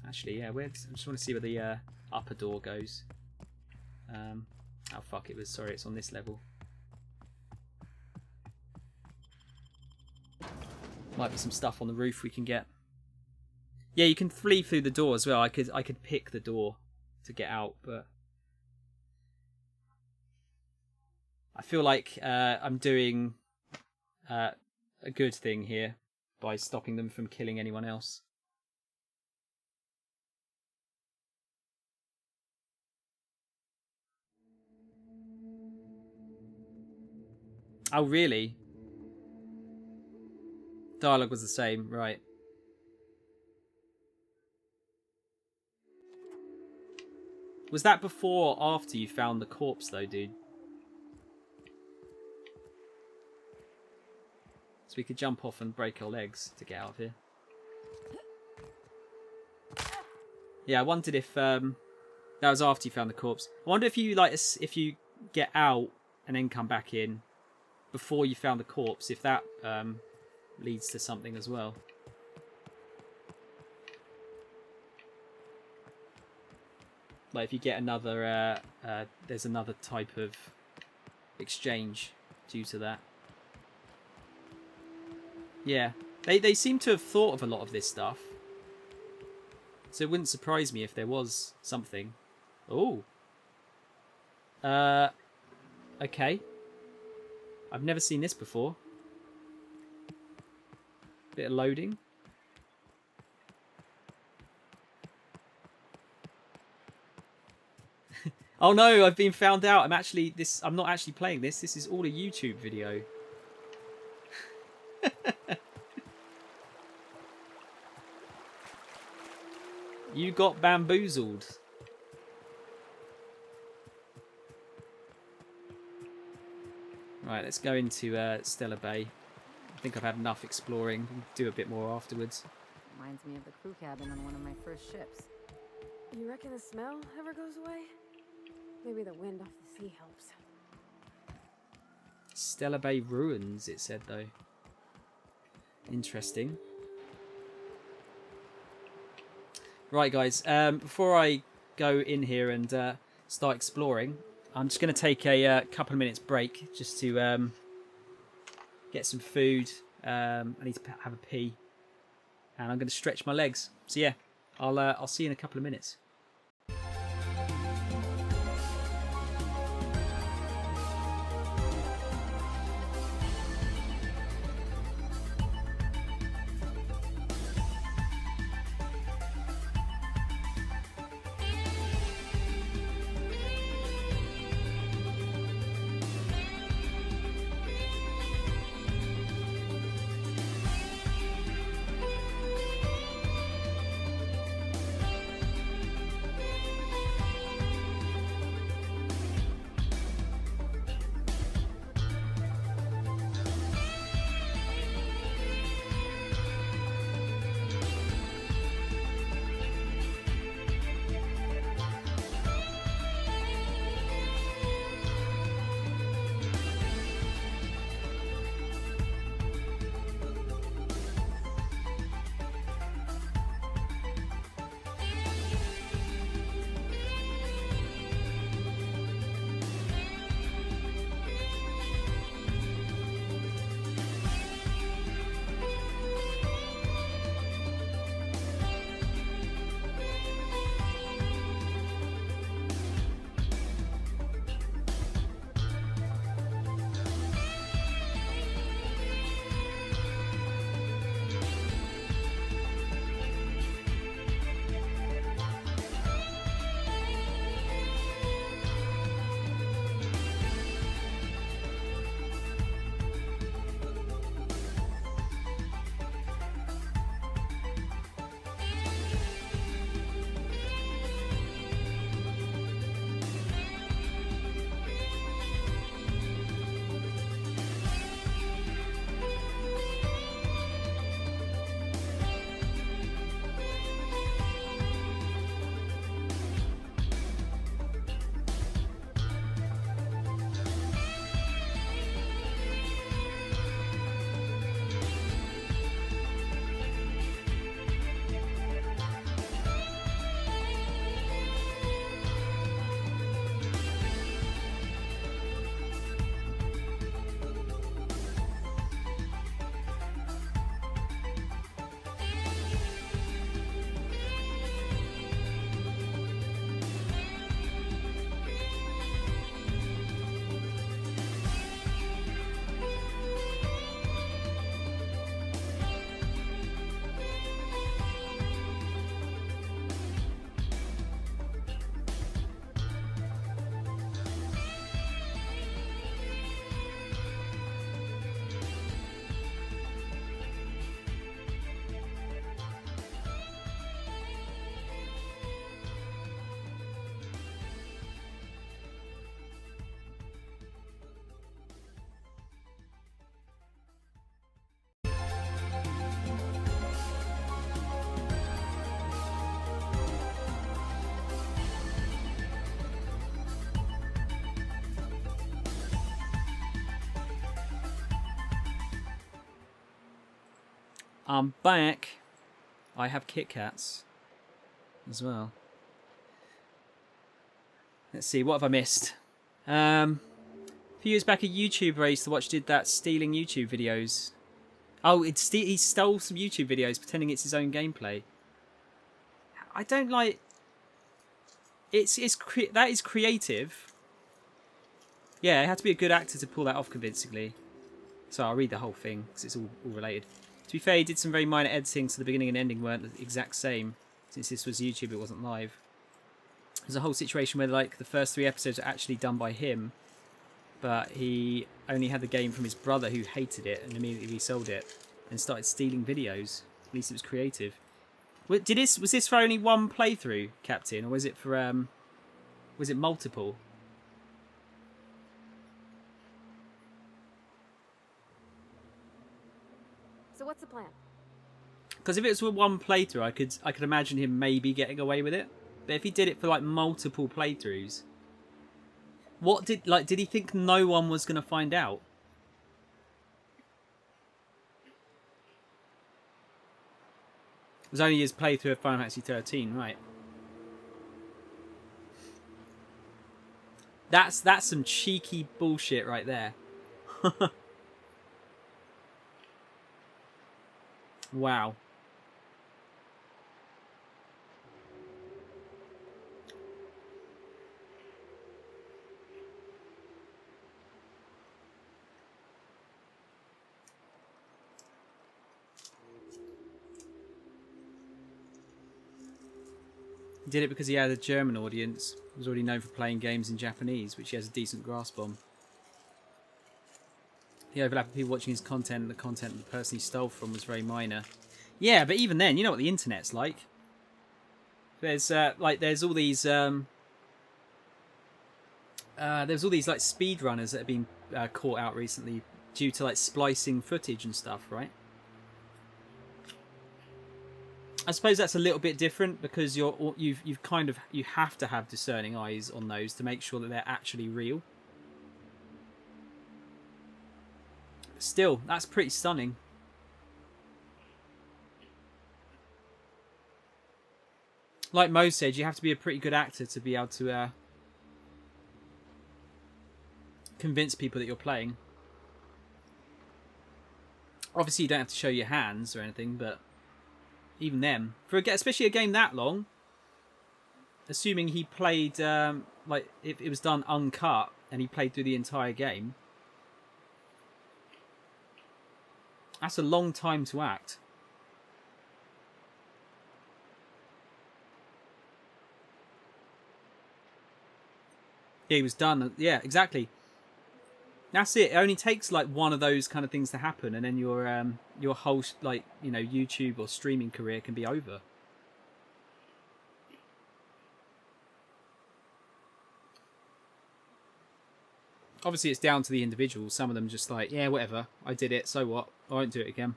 Actually, yeah. I just want to see where the upper door goes. Oh fuck! Sorry, it's on this level. Might be some stuff on the roof we can get. Yeah, you can flee through the door as well. I could pick the door to get out, but I feel like I'm doing a good thing here by stopping them from killing anyone else. Oh, really? Dialogue was the same, right. Was that before or after you found the corpse, though, dude? So we could jump off and break our legs to get out of here. Yeah, I wondered if that was after you found the corpse. I wonder if you if you get out and then come back in before you found the corpse, if that leads to something as well. Like if you get another, there's another type of exchange due to that. Yeah, they seem to have thought of a lot of this stuff. So it wouldn't surprise me if there was something. Oh. Okay. I've never seen this before. Bit of loading. Oh no, I've been found out. I'm not actually playing this. This is all a YouTube video. You got bamboozled. Right, let's go into Stellar Bay. I think I've had enough exploring. We'll do a bit more afterwards. Reminds me of the crew cabin on one of my first ships. You reckon the smell ever goes away? Maybe the wind off the sea helps. Stellar Bay ruins, it said though. Interesting. Right, guys. Before I go in here and start exploring, I'm just going to take a couple of minutes break just to get some food. I need to have a pee, and I'm going to stretch my legs. So yeah, I'll see you in a couple of minutes. I'm back. I have Kit Kats as well. Let's see, what have I missed? A few years back, a YouTuber I used to watch did that stealing YouTube videos. Oh, he stole some YouTube videos pretending it's his own gameplay. I don't like. That is creative. Yeah, it had to be a good actor to pull that off convincingly. So I'll read the whole thing because it's all related. To be fair, he did some very minor editing, so the beginning and ending weren't the exact same. Since this was YouTube, it wasn't live. There's a whole situation where like the first 3 episodes are actually done by him, but he only had the game from his brother who hated it and immediately resold it and started stealing videos. At least it was creative. Was this for only one playthrough, Captain, or was it for was it multiple? So what's the plan? Because if it was for one playthrough, I could imagine him maybe getting away with it. But if he did it for like multiple playthroughs, did he think no one was going to find out? It was only his playthrough of Final Fantasy 13, right? That's some cheeky bullshit right there. Wow. He did it because he had a German audience. He was already known for playing games in Japanese, which he has a decent grasp on. The overlap of people watching his content and the content the person he stole from was very minor. Yeah, but even then, you know what the internet's like. There's there's all these like speedrunners that have been caught out recently due to like splicing footage and stuff, right? I suppose that's a little bit different because you have to have discerning eyes on those to make sure that they're actually real. Still, that's pretty stunning. Like Mo said, you have to be a pretty good actor to be able to convince people that you're playing. Obviously, you don't have to show your hands or anything, but even them, especially a game that long, assuming he played like if it was done uncut and he played through the entire game, that's a long time to act. Yeah, he was done. Yeah, exactly. That's it. It only takes like one of those kind of things to happen, and then your whole YouTube or streaming career can be over. Obviously, it's down to the individual. Some of them just like, yeah, whatever. I did it. So what? I won't do it again.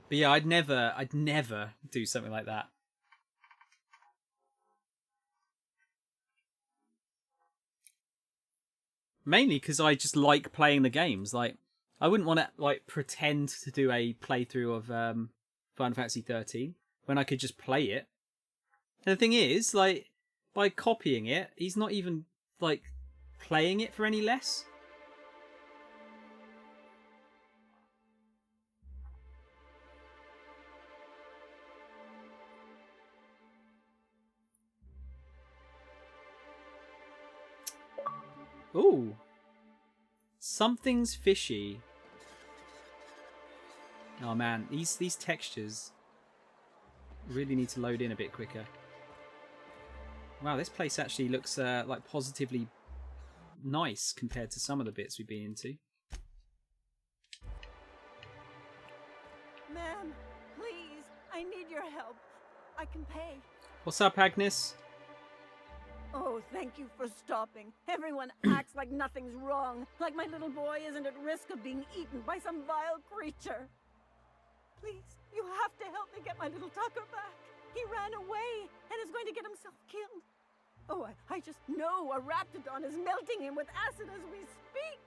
But yeah, I'd never do something like that. Mainly because I just like playing the games. Like, I wouldn't want to like pretend to do a playthrough of Final Fantasy 13 when I could just play it. And the thing is, like, by copying it, he's not even like playing it for any less. Ooh. Something's fishy. Oh man, these textures really need to load in a bit quicker. Wow, this place actually looks like positively nice compared to some of the bits we've been into. Ma'am, please, I need your help. I can pay. What's up, Agnes? Oh, thank you for stopping. Everyone acts like nothing's wrong, like my little boy isn't at risk of being eaten by some vile creature. Please, you have to help me get my little Tucker back. He ran away and is going to get himself killed. Oh, I just know a raptidon is melting him with acid as we speak.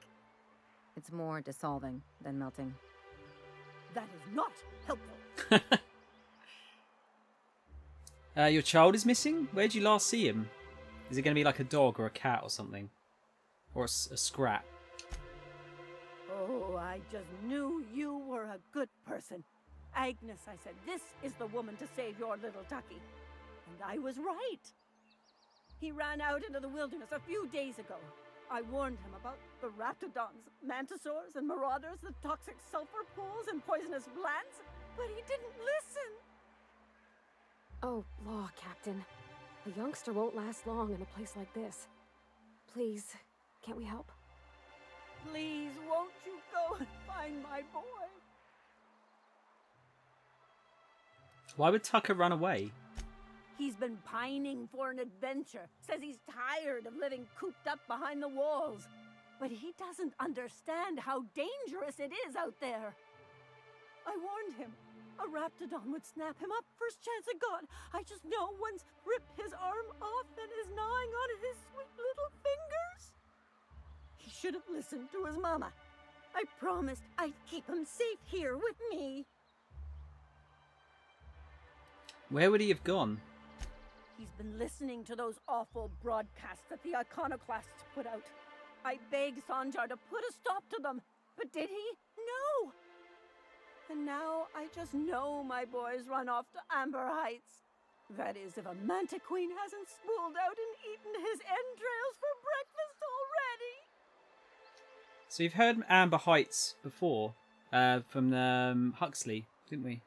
It's more dissolving than melting. That is not helpful. Your child is missing? Where'd you last see him? Is it going to be like a dog or a cat or something? Or a scrap? Oh, I I just knew you were a good person. Agnes, I said, this is the woman to save your little ducky. And I was right. He ran out into the wilderness a few days ago. I warned him about the raptidons, mantisaurs, and marauders, the toxic sulfur pools, and poisonous plants, but he didn't listen. Oh, law, Captain. A youngster won't last long in a place like this. Please, can't we help? Please, won't you go and find my boy? Why would Tucker run away? He's been pining for an adventure. Says he's tired of living cooped up behind the walls. But he doesn't understand how dangerous it is out there. I warned him. A raptidon would snap him up first chance it got. I just know one's ripped his arm off and is gnawing on his sweet little fingers. He should have listened to his mama. I promised I'd keep him safe here with me. Where would he have gone? He's been listening to those awful broadcasts that the iconoclasts put out. I begged Sanjar to put a stop to them, but did he? No! And now I just know my boy's run off to Amber Heights. That is, if a manta queen hasn't spooled out and eaten his entrails for breakfast already. So we've heard Amber Heights before from Huxley, didn't we?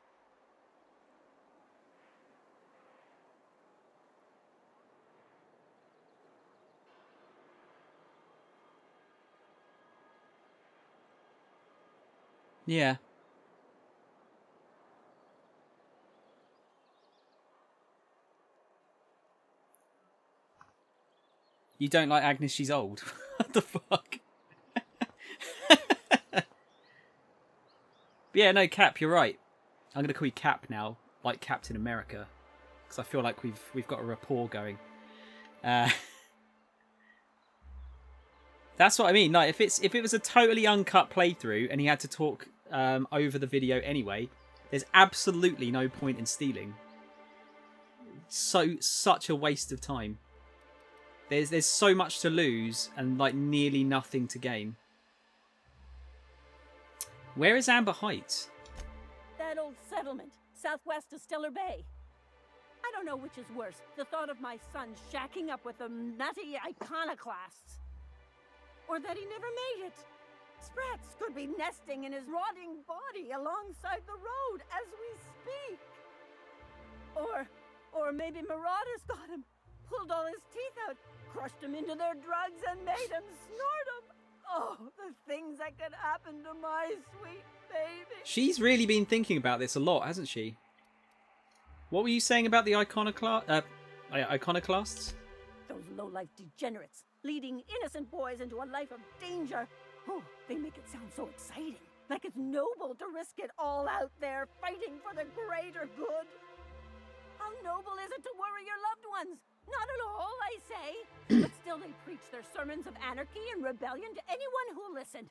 Yeah. You don't like Agnes, she's old. What the fuck? Yeah, no, Cap, you're right. I'm going to call you Cap now, like Captain America. Because I feel like we've got a rapport going. That's what I mean. Like, if it was a totally uncut playthrough and he had to talk over the video anyway, there's absolutely no point in stealing. Such a waste of time. There's so much to lose and like nearly nothing to gain. Where is Amber Heights? That old settlement, southwest of Stellar Bay. I don't know which is worse, the thought of my son shacking up with the nutty iconoclasts, or that he never made it. Sprats could be nesting in his rotting body alongside the road as we speak. Or maybe marauders got him, pulled all his teeth out, crushed him into their drugs and made him snort them. Oh, the things that could happen to my sweet baby. She's really been thinking about this a lot, hasn't she? What were you saying about the iconoclasts? Those low-life degenerates, leading innocent boys into a life of danger. Oh, they make it sound so exciting. Like it's noble to risk it all out there, fighting for the greater good. How noble is it to worry your loved ones? Not at all, I say. But still they preach their sermons of anarchy and rebellion to anyone who'll listen.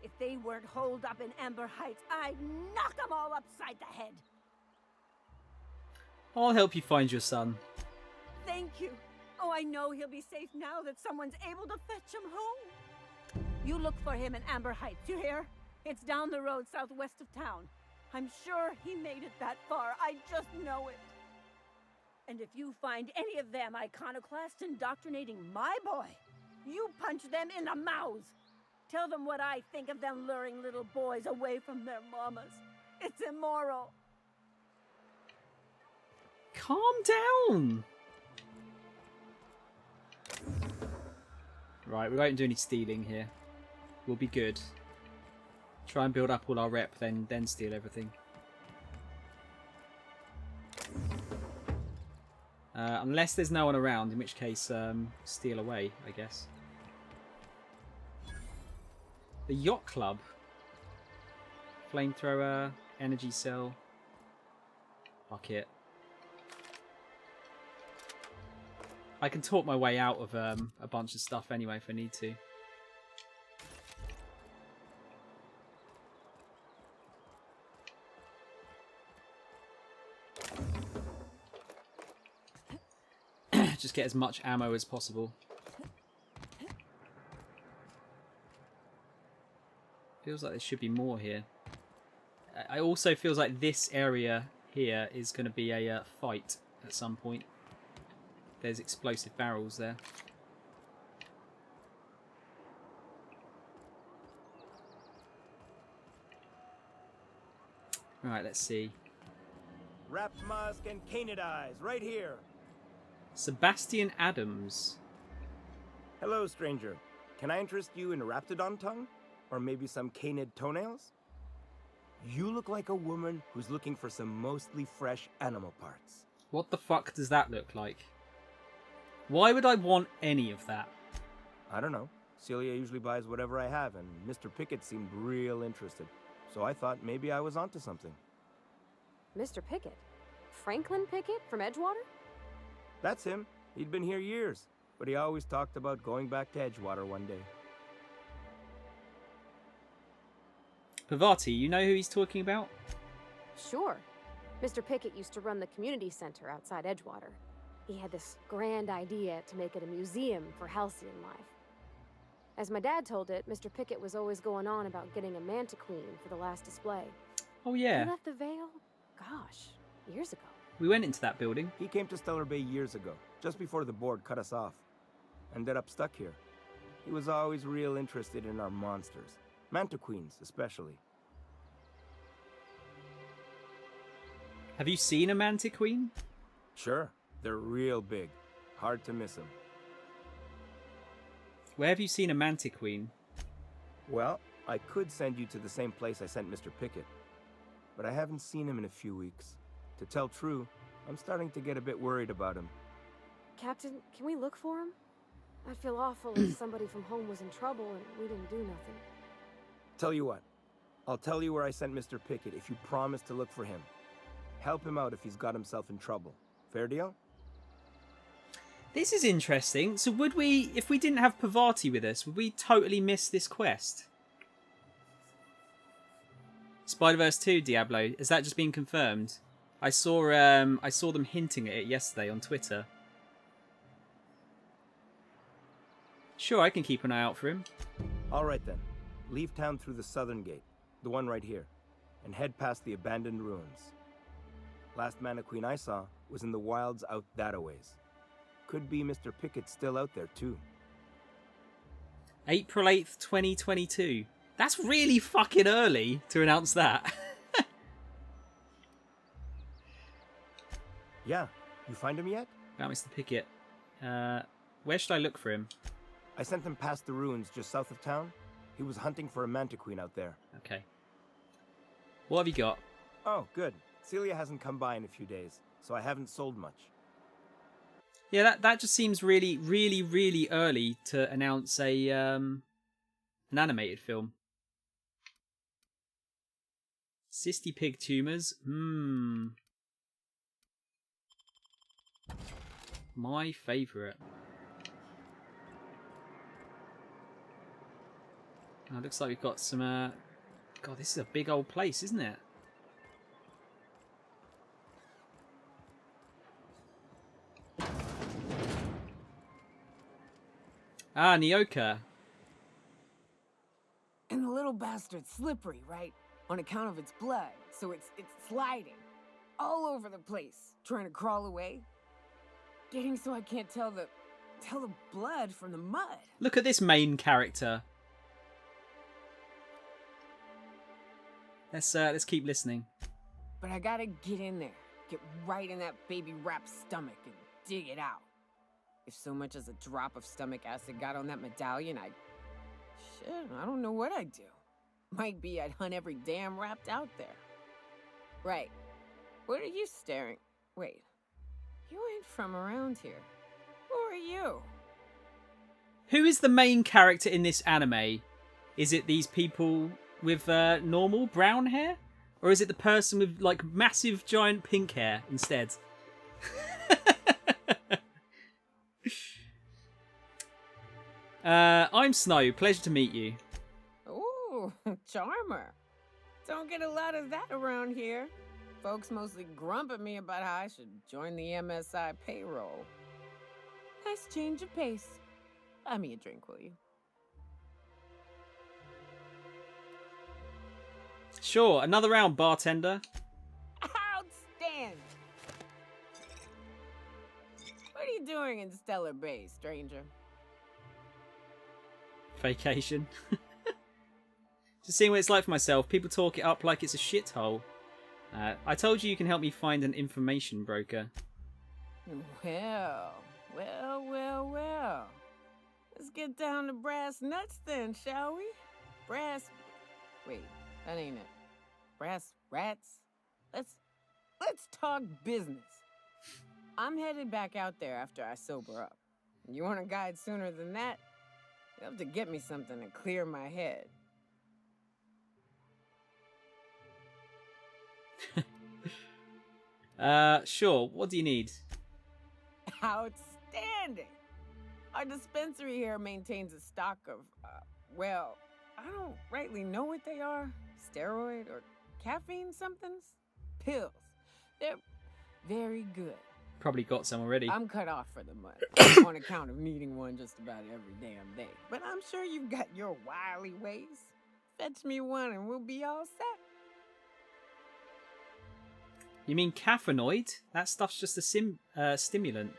If they weren't holed up in Amber Heights, I'd knock them all upside the head. I'll help you find your son. Thank you. Oh, I know he'll be safe now that someone's able to fetch him home. You look for him in Amber Heights, you hear? It's down the road southwest of town. I'm sure he made it that far. I just know it. And if you find any of them iconoclasts indoctrinating my boy, you punch them in the mouths. Tell them what I think of them luring little boys away from their mamas. It's immoral. Calm down. Right, we won't do any stealing here. We'll be good. Try and build up all our rep, then steal everything. Unless there's no one around, in which case steal away, I guess. The Yacht Club. Flamethrower, energy cell. Fuck it. I can talk my way out of a bunch of stuff anyway if I need to. Just get as much ammo as possible. Feels like there should be more here. It also feels like this area here is going to be a fight at some point. There's explosive barrels there. Right, let's see. Wrapped musk and canid eyes, right here. Sebastian Adams. Hello, stranger. Can I interest you in raptidon tongue? Or maybe some canid toenails? You look like a woman who's looking for some mostly fresh animal parts. What the fuck does that look like? Why would I want any of that? I don't know. Celia usually buys whatever I have, and Mr. Pickett seemed real interested. So I thought maybe I was onto something. Mr. Pickett? Franklin Pickett from Edgewater? That's him. He'd been here years, but he always talked about going back to Edgewater one day. Pavati, you know who he's talking about? Sure. Mr. Pickett used to run the community center outside Edgewater. He had this grand idea to make it a museum for halcyon life. As my dad told it, Mr. Pickett was always going on about getting a manta queen for the last display. Oh yeah. He left the Vale, gosh, years ago. We went into that building. He came to Stellar Bay years ago, just before the board cut us off. Ended up stuck here. He was always real interested in our monsters. Manta queens, especially. Have you seen a manta queen? Sure. They're real big. Hard to miss them. Where have you seen a manta queen? Well, I could send you to the same place I sent Mr. Pickett. But I haven't seen him in a few weeks. To tell true, I'm starting to get a bit worried about him. Captain, can we look for him? I'd feel awful if somebody from home was in trouble and we didn't do nothing. Tell you what, I'll tell you where I sent Mr. Pickett if you promise to look for him. Help him out if he's got himself in trouble. Fair deal? This is interesting. So would we, if we didn't have Pavati with us, would we totally miss this quest? Spider-Verse 2, Diablo, has that just been confirmed? I saw them hinting at it yesterday on Twitter. Sure, I can keep an eye out for him. All right then. Leave town through the southern gate, the one right here, and head past the abandoned ruins. Last Mana Queen I saw was in the wilds out that-a-ways. Could be Mr. Pickett still out there too. April 8th, 2022. That's really fucking early to announce that. Yeah, you find him yet? About Mr. Pickett. Where should I look for him? I sent him past the ruins just south of town. He was hunting for a manta queen out there. Okay. What have you got? Oh, good. Celia hasn't come by in a few days, so I haven't sold much. Yeah, that just seems really, really, really early to announce a an animated film. Cysty pig tumors. My favourite. Oh, looks like we've got some... God, this is a big old place, isn't it? Ah, Nyoka. And the little bastard's slippery, right? On account of its blood, so it's sliding. All over the place, trying to crawl away. Getting so I can't tell the blood from the mud. Look at this main character. Let's keep listening. But I gotta get in there, get right in that baby rap's stomach and dig it out. If so much as a drop of stomach acid got on that medallion, I don't know what I'd do. Might be I'd hunt every damn wrapped out there. Right. What are you staring? Wait. You ain't from around here. Who are you? Who is the main character in this anime? Is it these people with normal brown hair? Or is it the person with like massive giant pink hair instead? I'm Snow. Pleasure to meet you. Ooh, charmer. Don't get a lot of that around here. Folks mostly grump at me about how I should join the MSI payroll. Nice change of pace. Buy me a drink, will you? Sure, another round, bartender. Outstanding! What are you doing in Stellar Bay, stranger? Vacation. Just seeing what it's like for myself. People talk it up like it's a shithole. I told you can help me find an information broker. Well. Let's get down to brass nuts then, shall we? Wait, that ain't it. Brass rats? Let's talk business. I'm headed back out there after I sober up. You want a guide sooner than that? You'll have to get me something to clear my head. Sure. What do you need? Outstanding! Our dispensary here maintains a stock of, well, I don't rightly know what they are. Steroid or caffeine somethings? Pills. They're very good. Probably got some already. I'm cut off for the month on account of needing one just about every damn day. But I'm sure you've got your wily ways. Fetch me one and we'll be all set. You mean caffeinoid? That stuff's just a stimulant.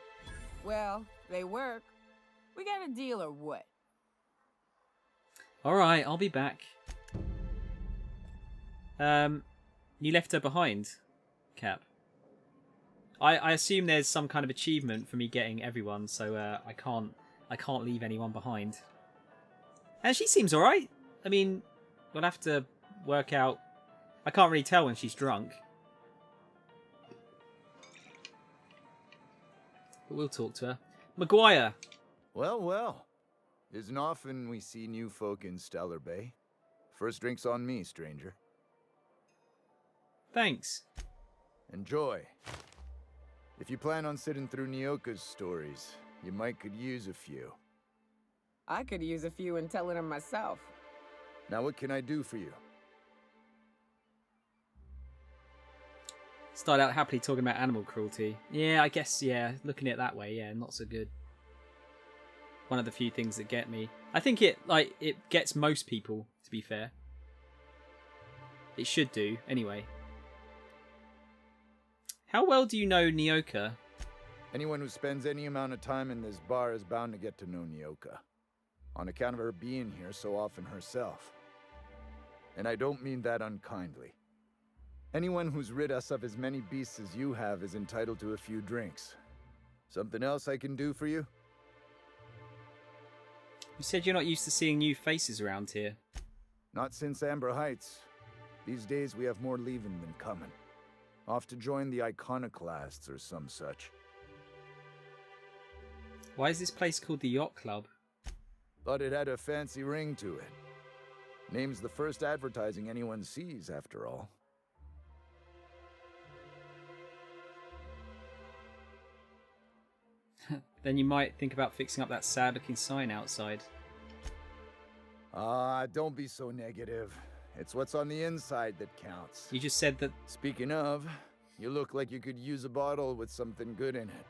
Well, they work. We got a deal or what? Alright, I'll be back. You left her behind, Cap. I assume there's some kind of achievement for me getting everyone, so I can't leave anyone behind. And she seems alright. I mean, we'll have to work out. I can't really tell when she's drunk. But we'll talk to her. Maguire. Well. Isn't often we see new folk in Stellar Bay. First drink's on me, stranger. Thanks. Enjoy. If you plan on sitting through Nyoka's stories, you might could use a few. I could use a few and telling them myself. Now what can I do for you? Start out happily talking about animal cruelty. Yeah, I guess, yeah, looking at it that way, yeah, not so good. One of the few things that get me. I think it gets most people, to be fair. It should do, anyway. How well do you know Nyoka? Anyone who spends any amount of time in this bar is bound to get to know Nyoka. On account of her being here so often herself. And I don't mean that unkindly. Anyone who's rid us of as many beasts as you have is entitled to a few drinks. Something else I can do for you? You said you're not used to seeing new faces around here. Not since Amber Heights. These days we have more leaving than coming. Off to join the Iconoclasts or some such. Why is this place called the Yacht Club? Thought it had a fancy ring to it. Name's the first advertising anyone sees, after all. Then you might think about fixing up that sad-looking sign outside. Don't be so negative. It's what's on the inside that counts. You just said that... Speaking of, you look like you could use a bottle with something good in it.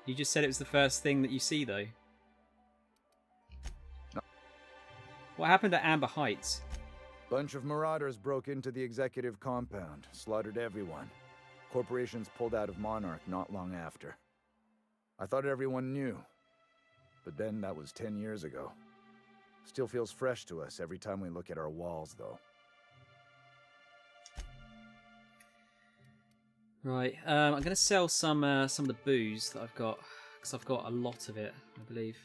You just said it was the first thing that you see, though. No. What happened at Amber Heights? Bunch of marauders broke into the executive compound, slaughtered everyone. Corporations pulled out of Monarch not long after. I thought everyone knew. But then that was 10 years ago. Still feels fresh to us every time we look at our walls, though. Right, I'm going to sell some of the booze that I've got, because I've got a lot of it, I believe.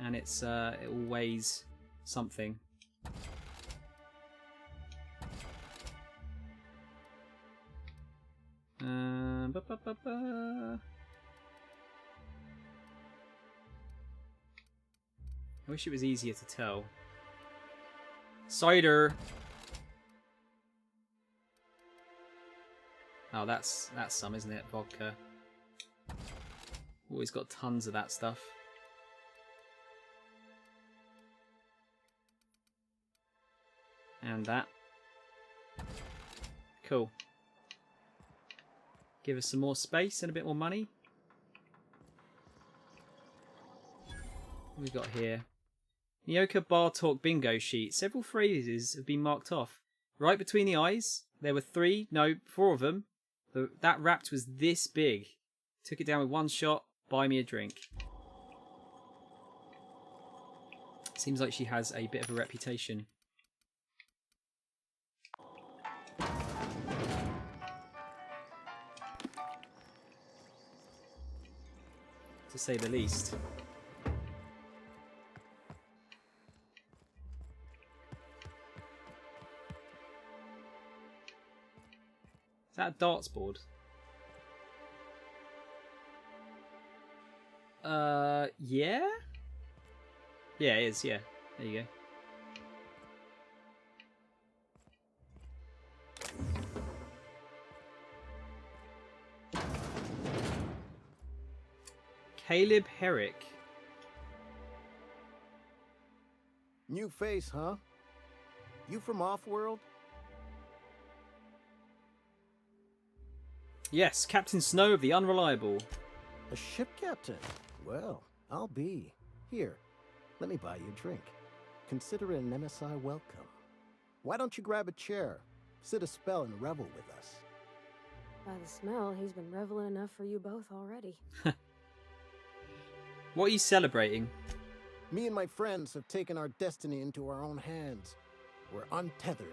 And it all weighs something. I wish it was easier to tell. Cider. Oh, that's some, isn't it? Vodka. Always got tons of that stuff. And that. Cool. Give us some more space and a bit more money. What we got here? Nyoka Bar Talk bingo sheet. Several phrases have been marked off. Right between the eyes, there were 4 of them. That rapt was this big. Took it down with one shot. Buy me a drink. Seems like she has a bit of a reputation. To say the least. Is that a darts board? Yeah? Yeah, it is, yeah. There you go. Caleb Herrick. New face, huh? You from Offworld? Yes, Captain Snow of the Unreliable. A ship captain? Well, I'll be. Here, let me buy you a drink. Consider it an MSI welcome. Why don't you grab a chair, sit a spell, and revel with us? By the smell, he's been reveling enough for you both already. What are you celebrating? Me and my friends have taken our destiny into our own hands. We're untethered,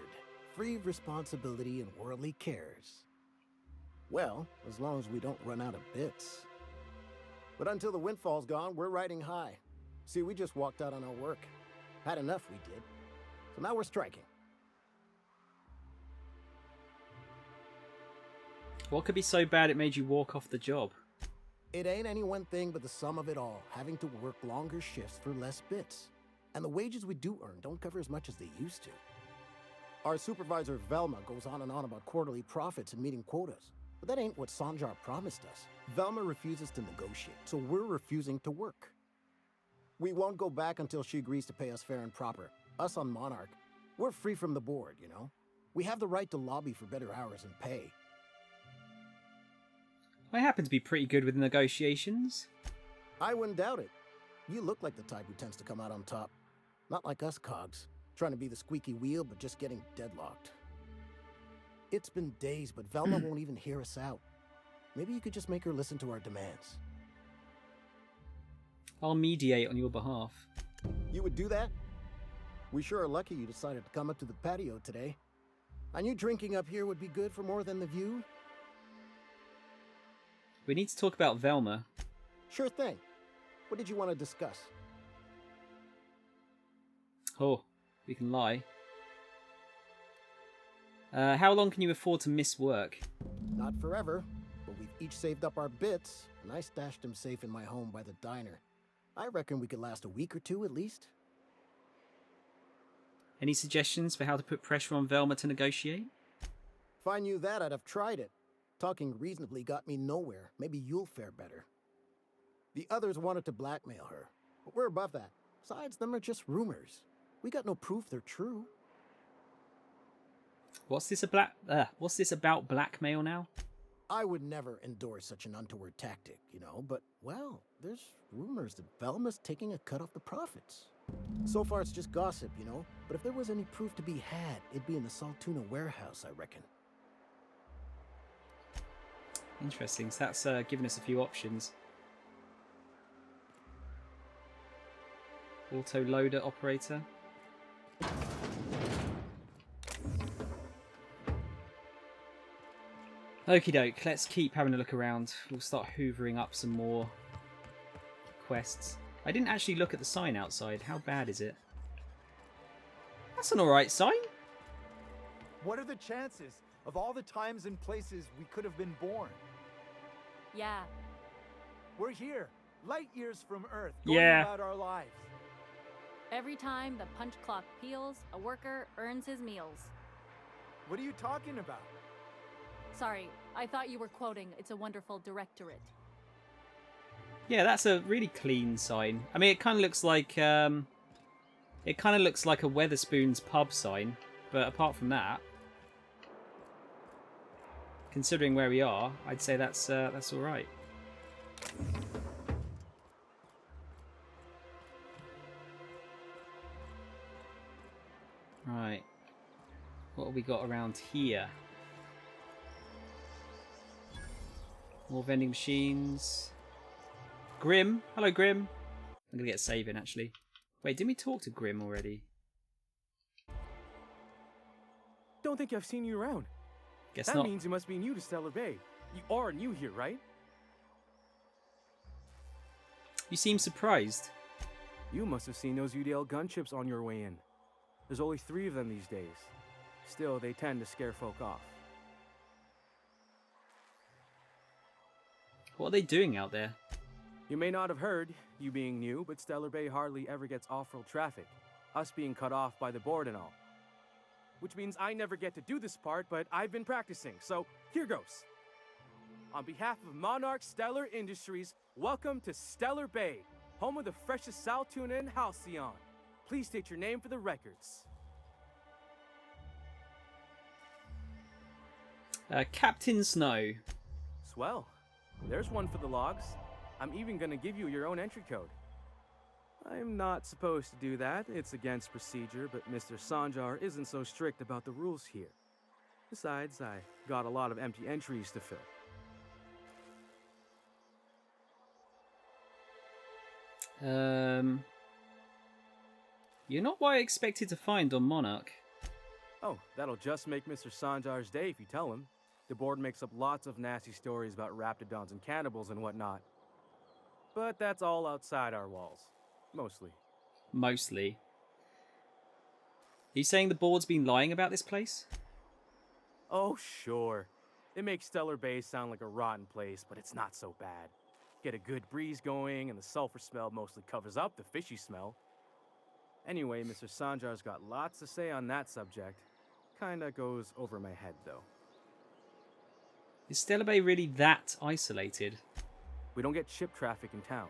free of responsibility and worldly cares. Well, as long as we don't run out of bits. But until the windfall's gone, we're riding high. See, we just walked out on our work. Had enough, we did. So now we're striking. What could be so bad it made you walk off the job? It ain't any one thing but the sum of it all, having to work longer shifts for less bits. And the wages we do earn don't cover as much as they used to. Our supervisor, Velma, goes on and on about quarterly profits and meeting quotas. But that ain't what Sanjar promised us. Velma refuses to negotiate, so we're refusing to work. We won't go back until she agrees to pay us fair and proper. Us on Monarch, we're free from the board, you know? We have the right to lobby for better hours and pay. I happen to be pretty good with negotiations. I wouldn't doubt it. You look like the type who tends to come out on top. Not like us cogs, trying to be the squeaky wheel but just getting deadlocked. It's been days, but Velma won't even hear us out. Maybe you could just make her listen to our demands. I'll mediate on your behalf. You would do that? We sure are lucky you decided to come up to the patio today. I knew drinking up here would be good for more than the view. We need to talk about Velma. Sure thing. What did you want to discuss? Oh, we can lie. How long can you afford to miss work? Not forever, but we've each saved up our bits, and I stashed them safe in my home by the diner. I reckon we could last a week or two at least. Any suggestions for how to put pressure on Velma to negotiate? If I knew that, I'd have tried it. Talking reasonably got me nowhere. Maybe you'll fare better. The others wanted to blackmail her, but we're above that. Besides, them are just rumors. We got no proof they're true. What's this about blackmail now? I would never endorse such an untoward tactic, you know, but, well, there's rumors that Velma's taking a cut off the profits. So far it's just gossip, you know, but if there was any proof to be had, it'd be in the Saltuna warehouse, I reckon. Interesting, so that's given us a few options. Auto loader operator. Okie doke, let's keep having a look around. We'll start hoovering up some more quests. I didn't actually look at the sign outside. How bad is it? That's an alright sign. What are the chances of all the times and places we could have been born? Yeah. We're here, light years from Earth, going about our lives. Every time the punch clock peals, a worker earns his meals. What are you talking about? Sorry, I thought you were quoting It's a Wonderful Directorate. Yeah, that's a really clean sign. I mean, it kind of looks like a Weatherspoon's pub sign, but apart from that, considering where we are, I'd say that's all right. Right. What have we got around here? More vending machines. Grim. Hello, Grim. I'm going to get saving, actually. Wait, didn't we talk to Grim already? Don't think I've seen you around. Guess that not. means you must be new to Stellar Bay. You are new here, right? You seem surprised. You must have seen those UDL gunships on your way in. There's only 3 of them these days. Still, they tend to scare folk off. What are they doing out there? You may not have heard, you being new, but Stellar Bay hardly ever gets off-road traffic. Us being cut off by the board and all. Which means I never get to do this part, but I've been practicing, so here goes. On behalf of Monarch Stellar Industries, welcome to Stellar Bay, home of the freshest sal tuna in Halcyon. Please state your name for the records. Captain Snow. Swell. There's one for the logs. I'm even gonna give you your own entry code. I'm not supposed to do that. It's against procedure, but Mr. Sanjar isn't so strict about the rules here. Besides, I got a lot of empty entries to fill. You're not what I expected to find on Monarch. Oh, that'll just make Mr. Sanjar's day if you tell him. The board makes up lots of nasty stories about raptidons and cannibals and whatnot. But that's all outside our walls. Mostly. Mostly. Are you saying the board's been lying about this place? Oh, sure. They make Stellar Bay sound like a rotten place, but it's not so bad. Get a good breeze going, and the sulfur smell mostly covers up the fishy smell. Anyway, Mr. Sanjar's got lots to say on that subject. Kinda goes over my head, though. Is Stellar Bay really that isolated? We don't get ship traffic in town.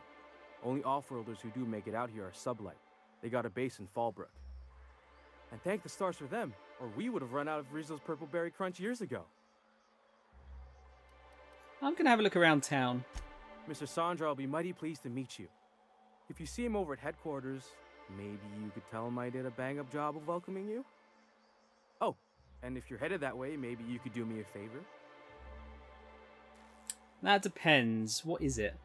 Only off-worlders who do make it out here are sublight. They got a base in Fallbrook. And thank the stars for them, or we would have run out of Rizzo's Purple Berry Crunch years ago. I'm going to have a look around town. Mr. Sandra will be mighty pleased to meet you. If you see him over at headquarters, maybe you could tell him I did a bang-up job of welcoming you? Oh, and if you're headed that way, maybe you could do me a favor? That depends. What is it?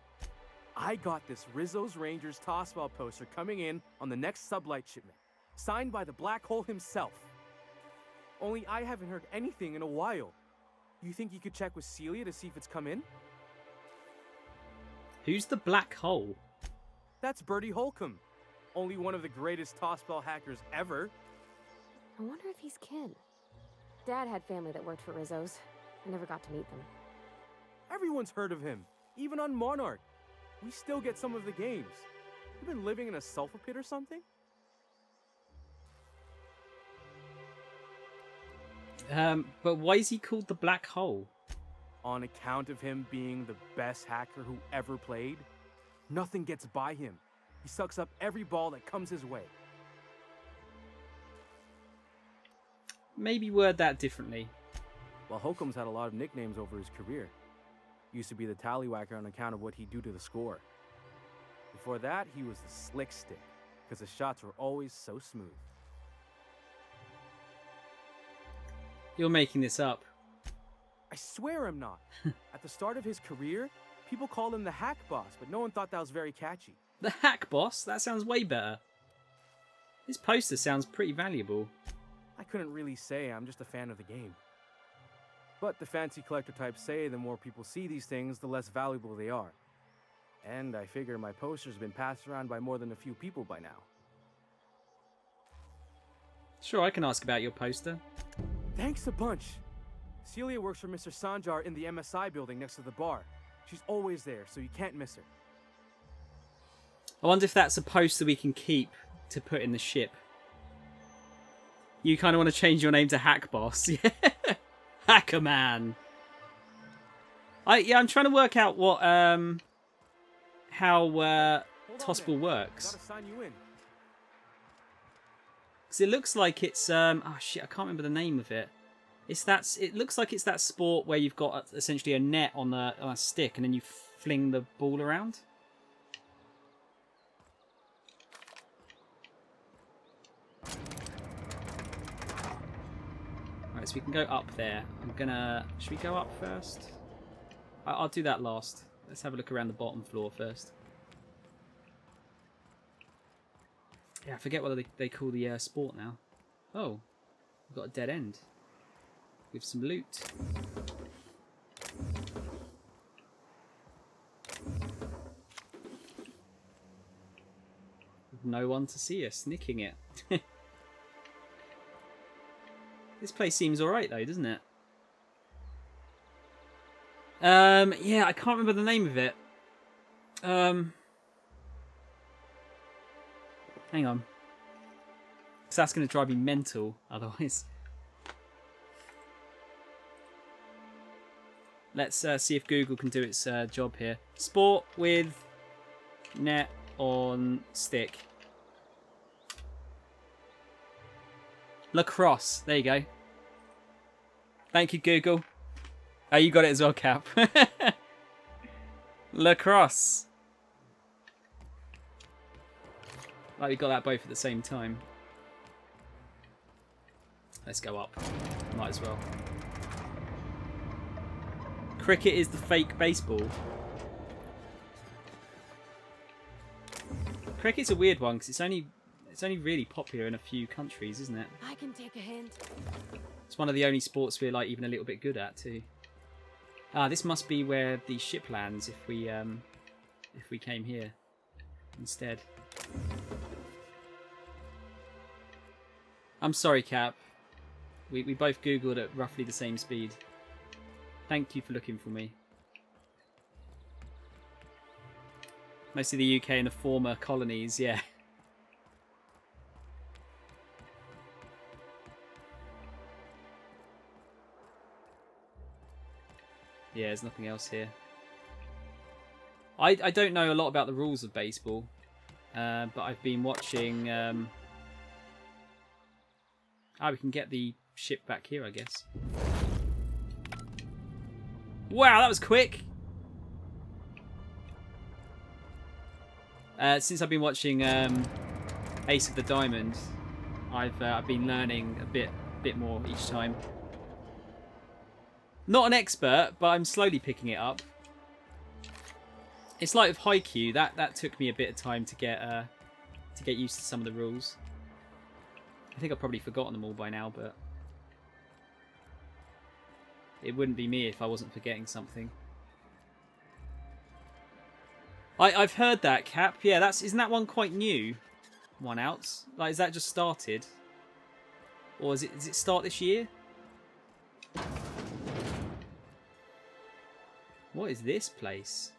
I got this Rizzo's Rangers Tossball poster coming in on the next sublight shipment, signed by the Black Hole himself. Only I haven't heard anything in a while. You think you could check with Celia to see if it's come in? Who's the Black Hole? That's Bertie Holcomb, only one of the greatest tossball hackers ever. I wonder if he's kin. Dad had family that worked for Rizzo's. I never got to meet them. Everyone's heard of him, even on Monarch. We still get some of the games. You been living in a sulfur pit or something? But why is he called the Black Hole? On account of him being the best hacker who ever played. Nothing gets by him. He sucks up every ball that comes his way. Maybe word that differently. Well, Holcomb's had a lot of nicknames over his career. Used to be the tallywhacker on account of what he'd do to the score. Before that, he was the slick stick, because his shots were always so smooth. You're making this up. I swear I'm not. At the start of his career, people called him the Hack Boss, but no one thought that was very catchy. The Hack Boss? That sounds way better. This poster sounds pretty valuable. I couldn't really say, I'm just a fan of the game. But the fancy collector types say the more people see these things, the less valuable they are. And I figure my poster's been passed around by more than a few people by now. Sure, I can ask about your poster. Thanks a bunch. Celia works for Mr. Sanjar in the MSI building next to the bar. She's always there, so you can't miss her. I wonder if that's a poster we can keep to put in the ship. You kind of want to change your name to Hack Boss. Yeah. Hacker Man. I'm trying to work out what how Tossball works. Gotta sign you in. Because it looks like it's oh shit, I can't remember the name of it. It looks like it's that sport where you've got essentially a net on a stick and then you fling the ball around. Right, so we can go up there. Should we go up first? I'll do that last. Let's have a look around the bottom floor first. Yeah, I forget what they call the sport now. Oh, we've got a dead end with some loot. With no one to see us, nicking it. This place seems alright though, doesn't it? Yeah, I can't remember the name of it. Hang on. Because that's going to drive me mental otherwise. Let's see if Google can do its job here. Sport with net on stick. Lacrosse. There you go. Thank you, Google. Oh, you got it as well, Cap. Lacrosse. Like we got that both at the same time. Let's go up. Might as well. Cricket is the fake baseball. Cricket's a weird one because it's only really popular in a few countries, isn't it? I can take a hint. It's one of the only sports we're like even a little bit good at too. Ah, this must be where the ship lands if we came here instead. I'm sorry, Cap. We both Googled at roughly the same speed. Thank you for looking for me. Mostly the UK and the former colonies, yeah. Yeah, there's nothing else here. I don't know a lot about the rules of baseball, but I've been watching... we can get the ship back here, I guess. Wow, that was quick! Since I've been watching Ace of the Diamond, I've been learning a bit more each time. Not an expert, but I'm slowly picking it up. It's like with Haikyuu, that took me a bit of time to get used to some of the rules. I think I've probably forgotten them all by now, but it wouldn't be me if I wasn't forgetting something. I've heard that, Cap. Yeah, isn't that one quite new? One out. Like, is that just started, or does it start this year? What is this place?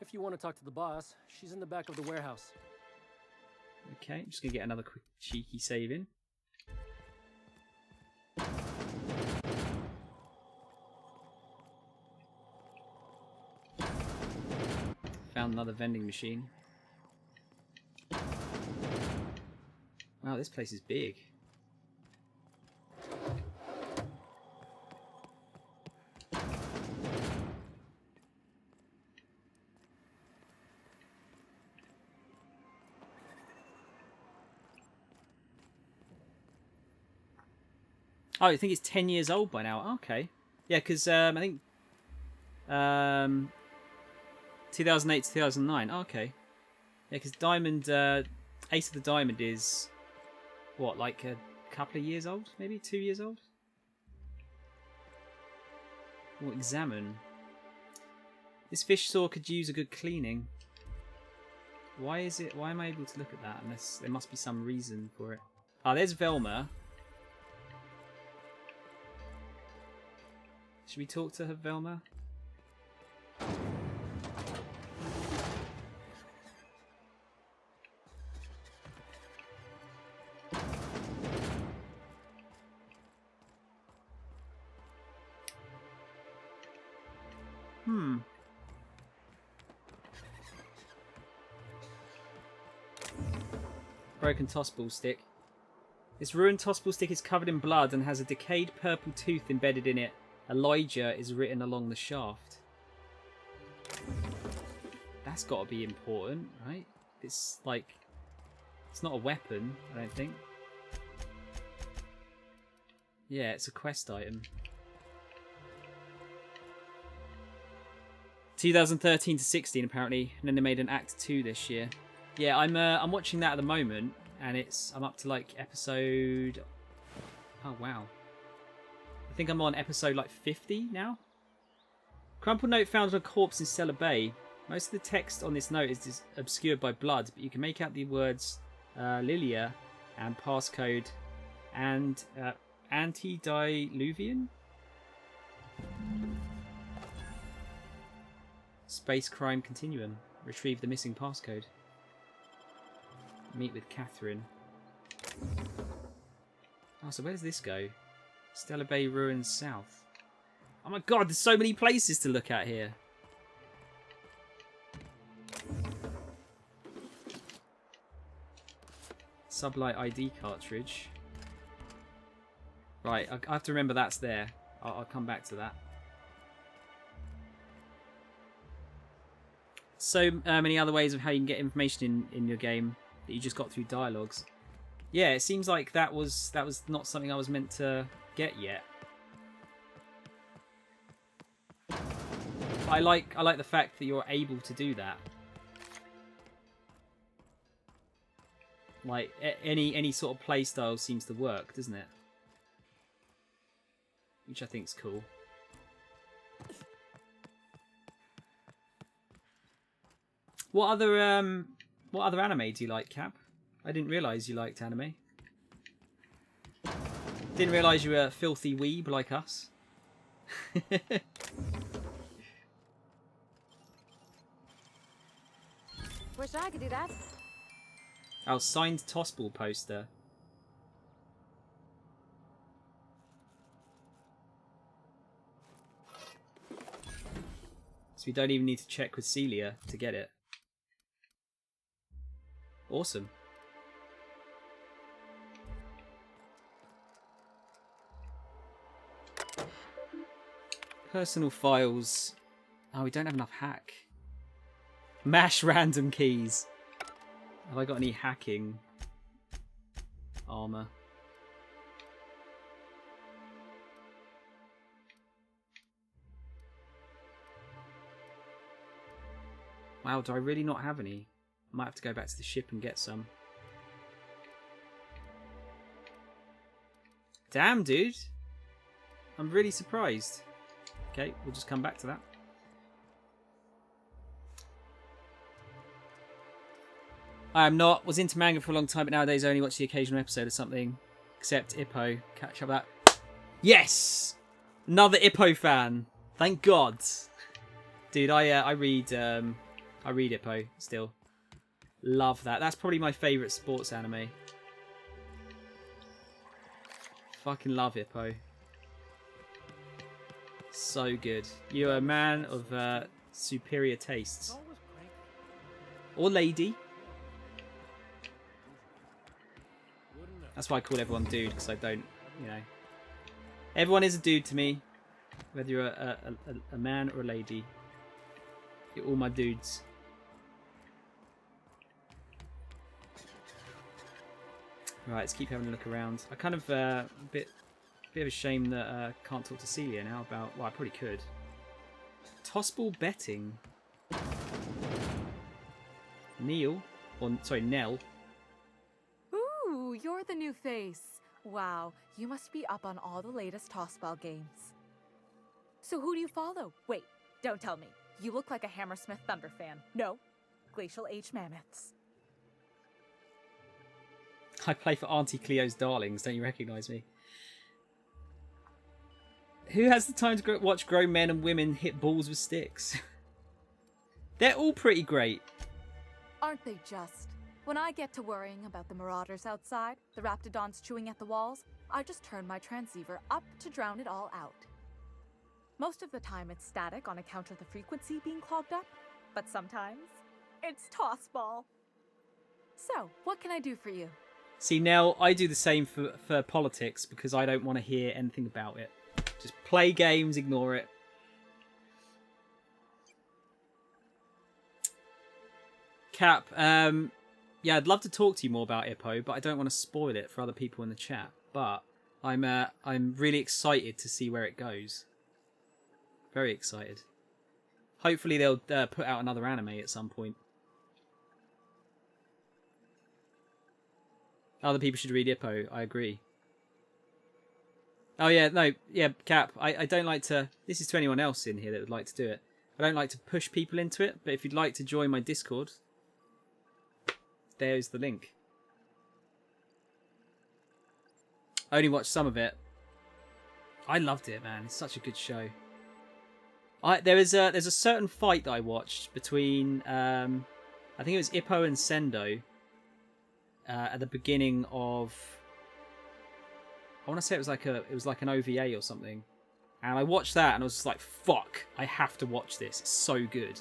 If you want to talk to the boss, she's in the back of the warehouse. Okay, I'm just going to get another quick cheeky save in. Found another vending machine. Wow, this place is big. Oh, I think it's 10 years old by now. Okay. Yeah, because I think 2008 to 2009. Okay. Yeah, because Diamond, Ace of the Diamond is, what, like a couple of years old? Maybe 2 years old? We'll examine. This fish saw could use a good cleaning. Why am I able to look at that? Unless there must be some reason for it. Ah, there's Velma. Should we talk to her, Velma? Broken tossball stick. This ruined tossball stick is covered in blood and has a decayed purple tooth embedded in it. Elijah is written along the shaft. That's got to be important, right? It's like... It's not a weapon, I don't think. Yeah, it's a quest item. 2013 to 16 apparently, and then they made an Act 2 this year. Yeah, I'm watching that at the moment, and I'm up to like episode. Oh wow. I think I'm on episode like 50 now. Crumpled note found on a corpse in Stellar Bay. Most of the text on this note is obscured by blood, but you can make out the words Lilia and passcode and antediluvian. Space crime continuum. Retrieve the missing passcode. Meet with Catherine. Oh, so where does this go? Stellar Bay Ruins South. Oh my god, there's so many places to look at here. Sublight ID cartridge. Right, I have to remember that's there. I'll come back to that. So many other ways of how you can get information in your game that you just got through dialogues. Yeah, it seems like that was not something I was meant to get yet. I like the fact that you're able to do that. Like any sort of play style seems to work, doesn't it? Which I think's cool. What other anime do you like, Cap? I didn't realise you liked anime. Didn't realise you were a filthy weeb like us. Wish I could do that. Our signed Tossball poster. So we don't even need to check with Celia to get it. Awesome. Personal files. Oh, we don't have enough hack. Mash random keys. Have I got any hacking armor? Wow, do I really not have any? I might have to go back to the ship and get some. Damn, dude. I'm really surprised. Okay, we'll just come back to that. I am not. Was into manga for a long time, but nowadays I only watch the occasional episode of something. Except Ippo. Catch up with that. Yes! Another Ippo fan. Thank God. Dude, I read Ippo still. Love that. That's probably my favourite sports anime. Fucking love Ippo. So good. You're a man of superior tastes. Or lady. That's why I call everyone dude, because I don't, you know. Everyone is a dude to me. Whether you're a man or a lady. You're all my dudes. Right, let's keep having a look around. I kind of, a bit of a shame that I can't talk to Celia now about, well, I probably could. Tossball betting. Nell. Ooh, you're the new face. Wow, you must be up on all the latest tossball games. So who do you follow? Wait, don't tell me. You look like a Hammersmith Thunder fan. No, Glacial Age Mammoths. I play for Auntie Cleo's Darlings, don't you recognise me? Who has the time to watch grown men and women hit balls with sticks? They're all pretty great. Aren't they just? When I get to worrying about the marauders outside, the raptidons chewing at the walls, I just turn my transceiver up to drown it all out. Most of the time it's static on account of the frequency being clogged up, but sometimes it's tossball. So, what can I do for you? See, Nell, I do the same for politics because I don't want to hear anything about it. Just play games, ignore it. Cap, yeah, I'd love to talk to you more about Ippo, but I don't want to spoil it for other people in the chat. But I'm really excited to see where it goes. Very excited. Hopefully they'll put out another anime at some point. Other people should read Ippo. I agree. Oh yeah, no, yeah, Cap. I don't like to. This is to anyone else in here that would like to do it. I don't like to push people into it, but if you'd like to join my Discord, there's the link. I only watched some of it. I loved it, man. It's such a good show. There's a certain fight that I watched between I think it was Ippo and Sendo at the beginning of. I want to say it was like an OVA or something, and I watched that and I was just like, "Fuck! I have to watch this. It's so good."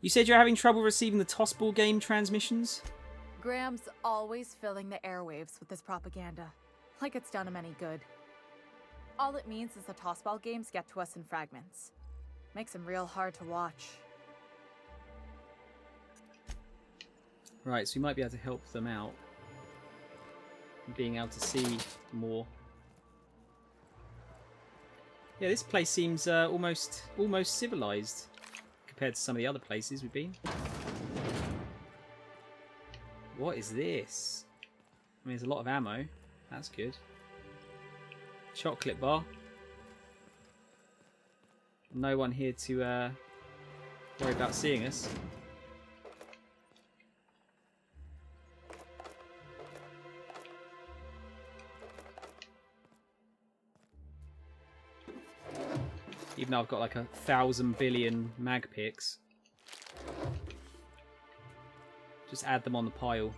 You said you're having trouble receiving the Tossball game transmissions? Graham's always filling the airwaves with this propaganda, like it's done him any good. All it means is the tossball games get to us in fragments. Makes them real hard to watch. Right, so we might be able to help them out. Being able to see more. Yeah, this place seems almost civilized compared to some of the other places we've been. What is this? I mean, there's a lot of ammo. That's good. Chocolate bar. No one here to worry about seeing us. Even though I've got like 1,000 billion mag picks. Just add them on the pile.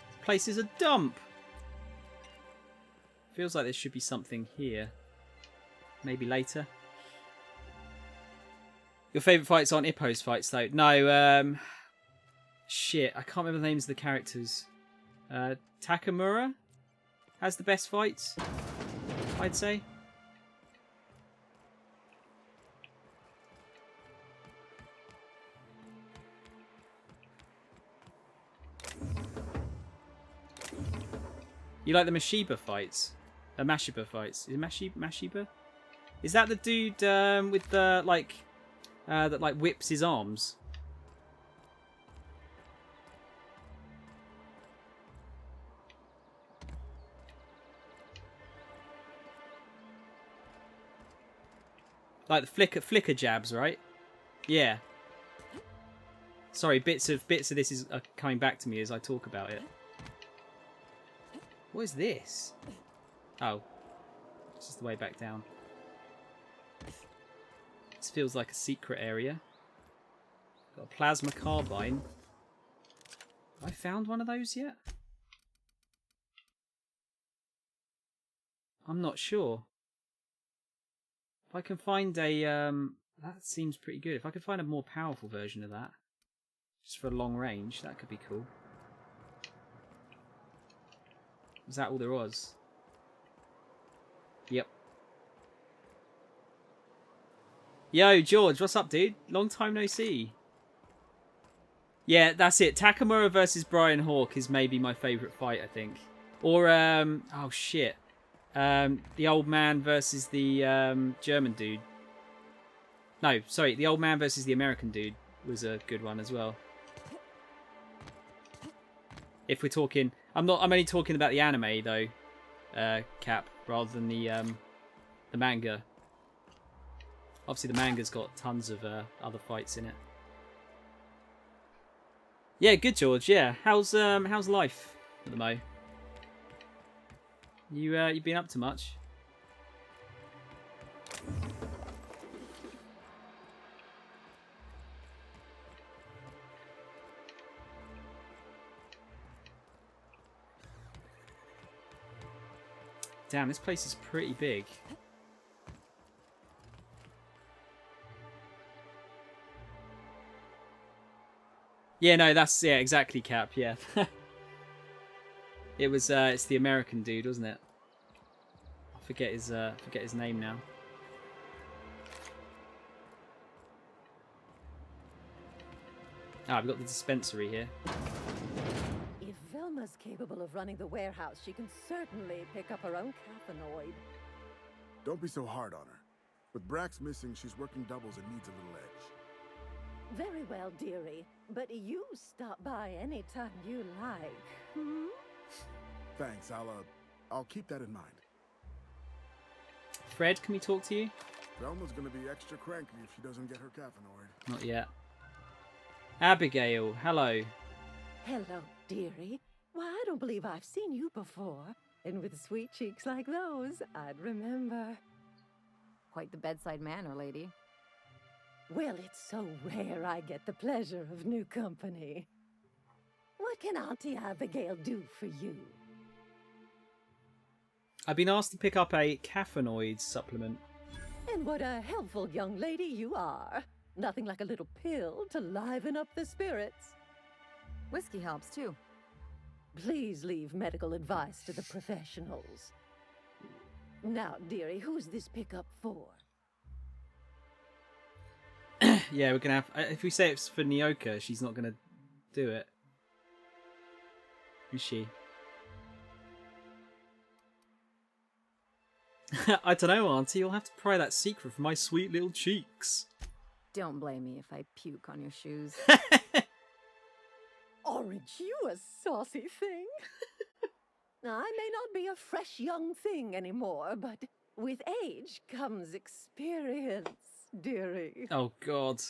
This place is a dump. Feels like there should be something here. Maybe later. Your favourite fights aren't Ippo's fights though? No, shit, I can't remember the names of the characters. Takamura has the best fights, I'd say. You like the Mashiba fights? Mashiba fights. Is it Mashiba? Is that the dude with the that like whips his arms? Like the flicker jabs, right? Yeah. Sorry, bits of this are coming back to me as I talk about it. What is this? Oh, it's just the way back down. This feels like a secret area. Got a plasma carbine. Have I found one of those yet? I'm not sure. If I can find a that seems pretty good. If I could find a more powerful version of that, just for long range, that could be cool. Was that all there was? Yep. Yo, George, what's up, dude? Long time no see. Yeah, that's it. Takamura versus Brian Hawk is maybe my favourite fight, I think. Or, oh shit. The old man versus the German dude. No, sorry, the old man versus the American dude was a good one as well. If we're talking, I'm only talking about the anime though, Cap, rather than the manga. Obviously, the manga's got tons of other fights in it. Yeah, good, George. Yeah, how's life at the mo? You been up to much? Damn, this place is pretty big. Yeah, no, that's exactly, Cap. Yeah, it was. It's the American dude, wasn't it? I forget his name now. Ah, we've got the dispensary here. If Velma's capable of running the warehouse, she can certainly pick up her own caffeinoid. Don't be so hard on her. With Brax missing, she's working doubles and needs a little edge. Very well, dearie. But you stop by anytime you like. Hmm? Thanks, I'll keep that in mind. Fred, can we talk to you? Velma's gonna be extra cranky if she doesn't get her caffeinoid. Not yet. Abigail, hello. Hello, dearie. Why, I don't believe I've seen you before. And with sweet cheeks like those, I'd remember. Quite the bedside manner, lady. Well, it's so rare I get the pleasure of new company. What can Auntie Abigail do for you? I've been asked to pick up a caffeinoid supplement. And what a helpful young lady you are. Nothing like a little pill to liven up the spirits. Whiskey helps, too. Please leave medical advice to the professionals. Now, dearie, who's this pickup for? Yeah, we're gonna have... If we say it's for Nyoka, she's not gonna do it. Is she? I don't know, Auntie. You'll have to pry that secret from my sweet little cheeks. Don't blame me if I puke on your shoes. Orange, you a saucy thing. I may not be a fresh young thing anymore, but with age comes experience, dearie. Oh, God.